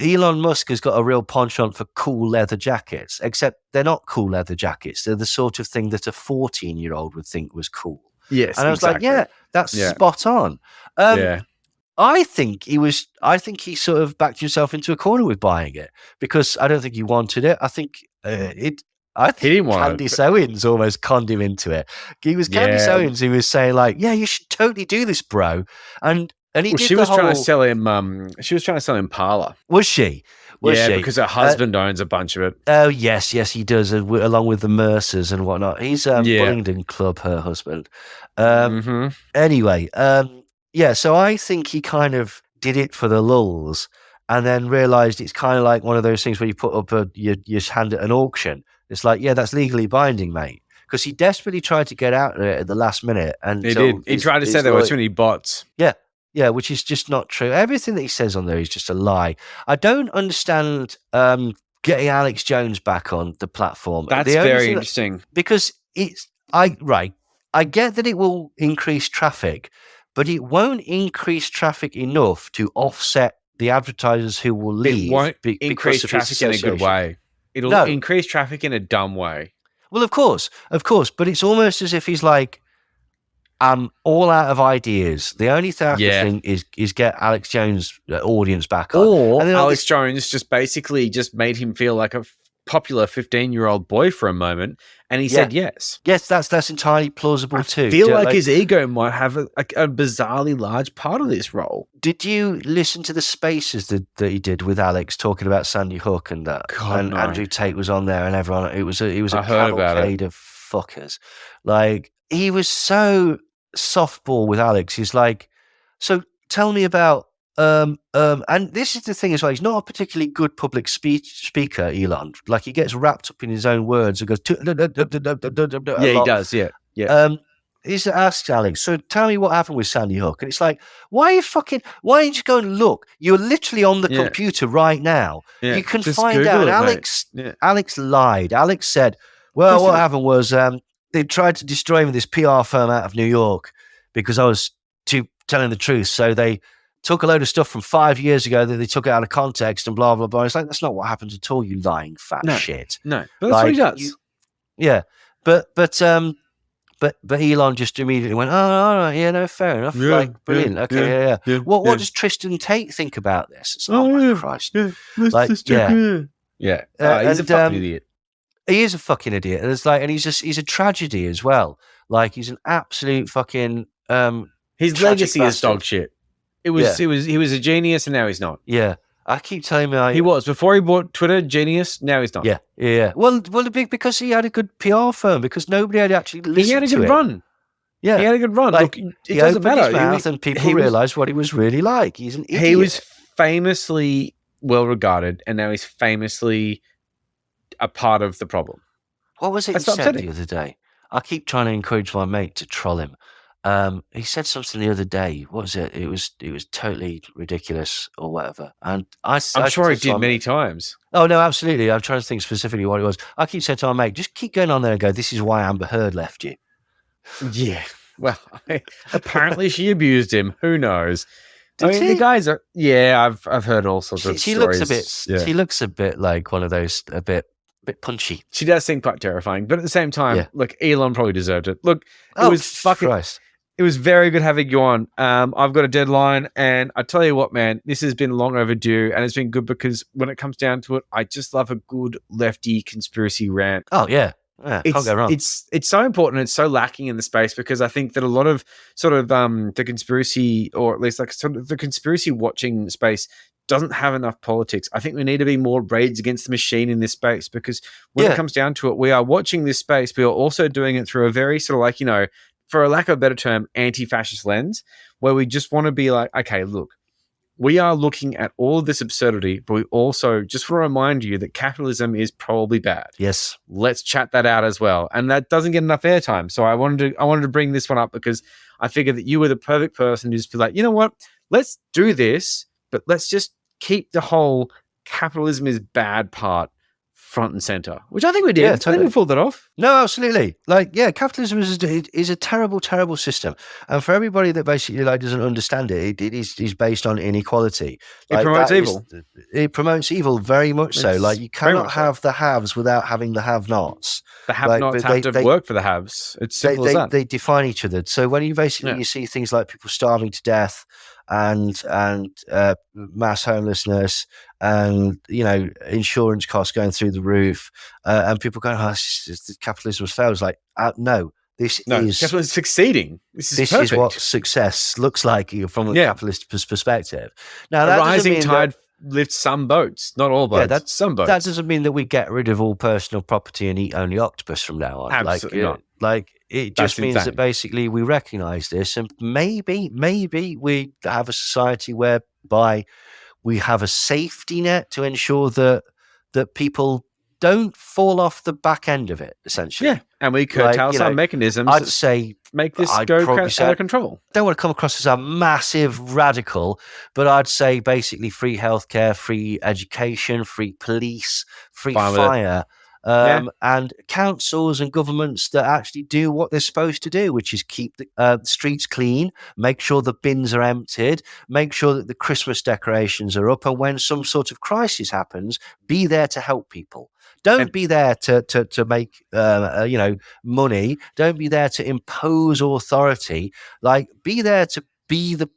Elon Musk has got a real penchant for cool leather jackets, except they're not cool leather jackets. They're the sort of thing that a 14-year-old would think was cool. Yes, and I was like, that's spot on. I think he sort of backed himself into a corner with buying it because I don't think he wanted it. I think he didn't want Candy Sowens almost conned him into it. He was Candy Sowens who was saying like, yeah, you should totally do this, bro. And she was trying to sell him. She was trying to sell him Parler. Was she? Because her husband owns a bunch of it. Oh yes, he does, along with the Mercers and whatnot. He's Bullingdon Club, her husband. Anyway, so I think he kind of did it for the lulz, and then realised it's kind of like one of those things where you put up your hand at an auction. It's like, yeah, that's legally binding, mate. Because he desperately tried to get out of it at the last minute. And he did. He tried to say there were too many bots. Yeah, which is just not true. Everything that he says on there is just a lie. I don't understand getting Alex Jones back on the platform. That's very interesting. Because I get that it will increase traffic, but it won't increase traffic enough to offset the advertisers who will leave. It won't increase traffic in a good way. It'll increase traffic in a dumb way. Well, of course, but it's almost as if he's like, I'm all out of ideas. The only thing I can think is get Alex Jones' audience back on. Or Alex Jones just basically just made him feel like a popular 15-year-old boy for a moment, and he said yes. Yes, that's entirely plausible too. I feel like his ego might have a bizarrely large part of this role. Did you listen to the spaces that he did with Alex talking about Sandy Hook and that? God, no. Andrew Tate was on there, and everyone. It was a cavalcade of fuckers. Like, he was so softball with Alex. He's like, so tell me about and this is the thing as well, he's not a particularly good public speaker, Elon. Like, he gets wrapped up in his own words and goes he does, he's asked Alex, so tell me what happened with Sandy Hook. And it's like, why didn't you go and look? You're literally on the computer right now. You can find Google out. Alex lied. Alex said, well, what happened was they tried to destroy me, this PR firm out of New York, because I was telling the truth. So they took a load of stuff from 5 years ago that they took it out of context and blah, blah, blah. It's like, that's not what happens at all, you lying fat shit. No, but that's what he does. But Elon just immediately went, oh, all right, yeah, no, fair enough. Like, brilliant. Okay, yeah. What does Tristan Tate think about this? It's my Christ. Yeah. He's a fucking idiot. He is a fucking idiot. And it's like, and he's a tragedy as well. Like, he's an absolute fucking his legacy is dog shit. He was a genius, and now he's not. Yeah. I keep telling me he was before he bought Twitter, genius. Now he's not. Yeah. Well, because he had a good PR firm, because nobody had actually listened to it. He had a good run. Yeah, he had a good run. Like, look, it doesn't matter. His mouth and people realized what he was really like. He's an idiot. He was famously well regarded, and now he's famously a part of the problem. What was it he said the other day? I keep trying to encourage my mate to troll him. He said something the other day. What was it? It was totally ridiculous or whatever. And I'm sure he did many times. Oh no, absolutely. I'm trying to think specifically what it was. I keep saying to my mate, just keep going on there and go, this is why Amber Heard left you. Yeah. Well, apparently she abused him. Who knows? The guys are. Yeah, I've heard all sorts of stories. She looks a bit like one of those, a bit punchy. She does seem quite terrifying, but at the same time, look, Elon probably deserved it. Look, it was fucking. Christ. It was very good having you on. I've got a deadline, and I tell you what, man, this has been long overdue, and it's been good because when it comes down to it, I just love a good lefty conspiracy rant. Oh yeah. Can't go wrong. It's so important. It's so lacking in the space because I think that a lot of sort of the conspiracy, or at least like sort of the conspiracy watching space, doesn't have enough politics. I think we need to be more Rage Against the Machine in this space, because when it comes down to it, we are watching this space. We are also doing it through a very sort of like, for a lack of a better term, anti-fascist lens, where we just want to be like, okay, look, we are looking at all of this absurdity, but we also just want to remind you that capitalism is probably bad. Yes. Let's chat that out as well. And that doesn't get enough airtime. So I wanted to bring this one up because I figured that you were the perfect person to just be like, you know what? Let's do this, but let's just keep the whole capitalism is bad part front and center, which I think we did. Yeah, totally. I think we pulled that off. No, absolutely. Like, yeah, capitalism is a terrible, terrible system. And for everybody that basically doesn't understand it, it is based on inequality. It promotes evil. It promotes evil very much so. Like, you cannot have the haves without having the have-nots. The have-nots have to work for the haves. It's simple as that. They define each other. So when you you see things like people starving to death and mass homelessness and insurance costs going through the roof and people going, capitalism has failed. It's like, no, capitalism is succeeding. This is what success looks like from a capitalist perspective. Now, a rising tide lifts some boats, not all boats. That's some boats. That doesn't mean that we get rid of all personal property and eat only octopus from now on. Absolutely not. It just means that basically we recognize this, and maybe we have a society whereby we have a safety net to ensure that people don't fall off the back end of it, essentially. Yeah, and we curtail some mechanisms. I'd say make this go out of control. Don't want to come across as a massive radical, but I'd say basically free healthcare, free education, free police, free fire. And councils and governments that actually do what they're supposed to do, which is keep the streets clean, make sure the bins are emptied, make sure that the Christmas decorations are up, and when some sort of crisis happens, be there to help people. Don't be there to make money. Don't be there to impose authority. Like, be there to be the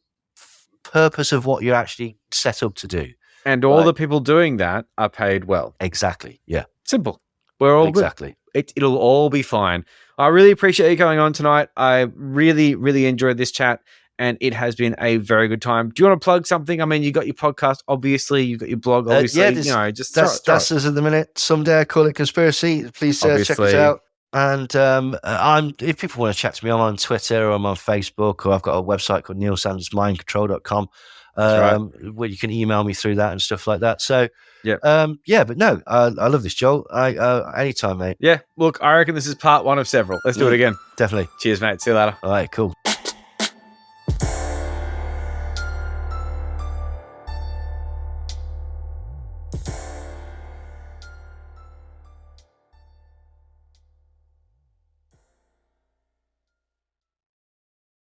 purpose of what you're actually set up to do. And all the people doing that are paid well. Exactly. Yeah. Simple. We're all exactly. Good. It'll all be fine. I really appreciate you coming on tonight. I really, really enjoyed this chat, and it has been a very good time. Do you want to plug something? I mean, you got your podcast, obviously. You got your blog, obviously. That's us at the minute. Someday I call it Conspiracy. Please check us out. And if people want to chat to me, I'm on Twitter, or I'm on Facebook, or I've got a website called neilsandersmindcontrol.com. Where you can email me through that and stuff like that. So but no, I love this, Joel. Anytime, mate. Yeah, look, I reckon this is part one of several. Let's do it again. Definitely. Cheers, mate. See you later. All right, cool.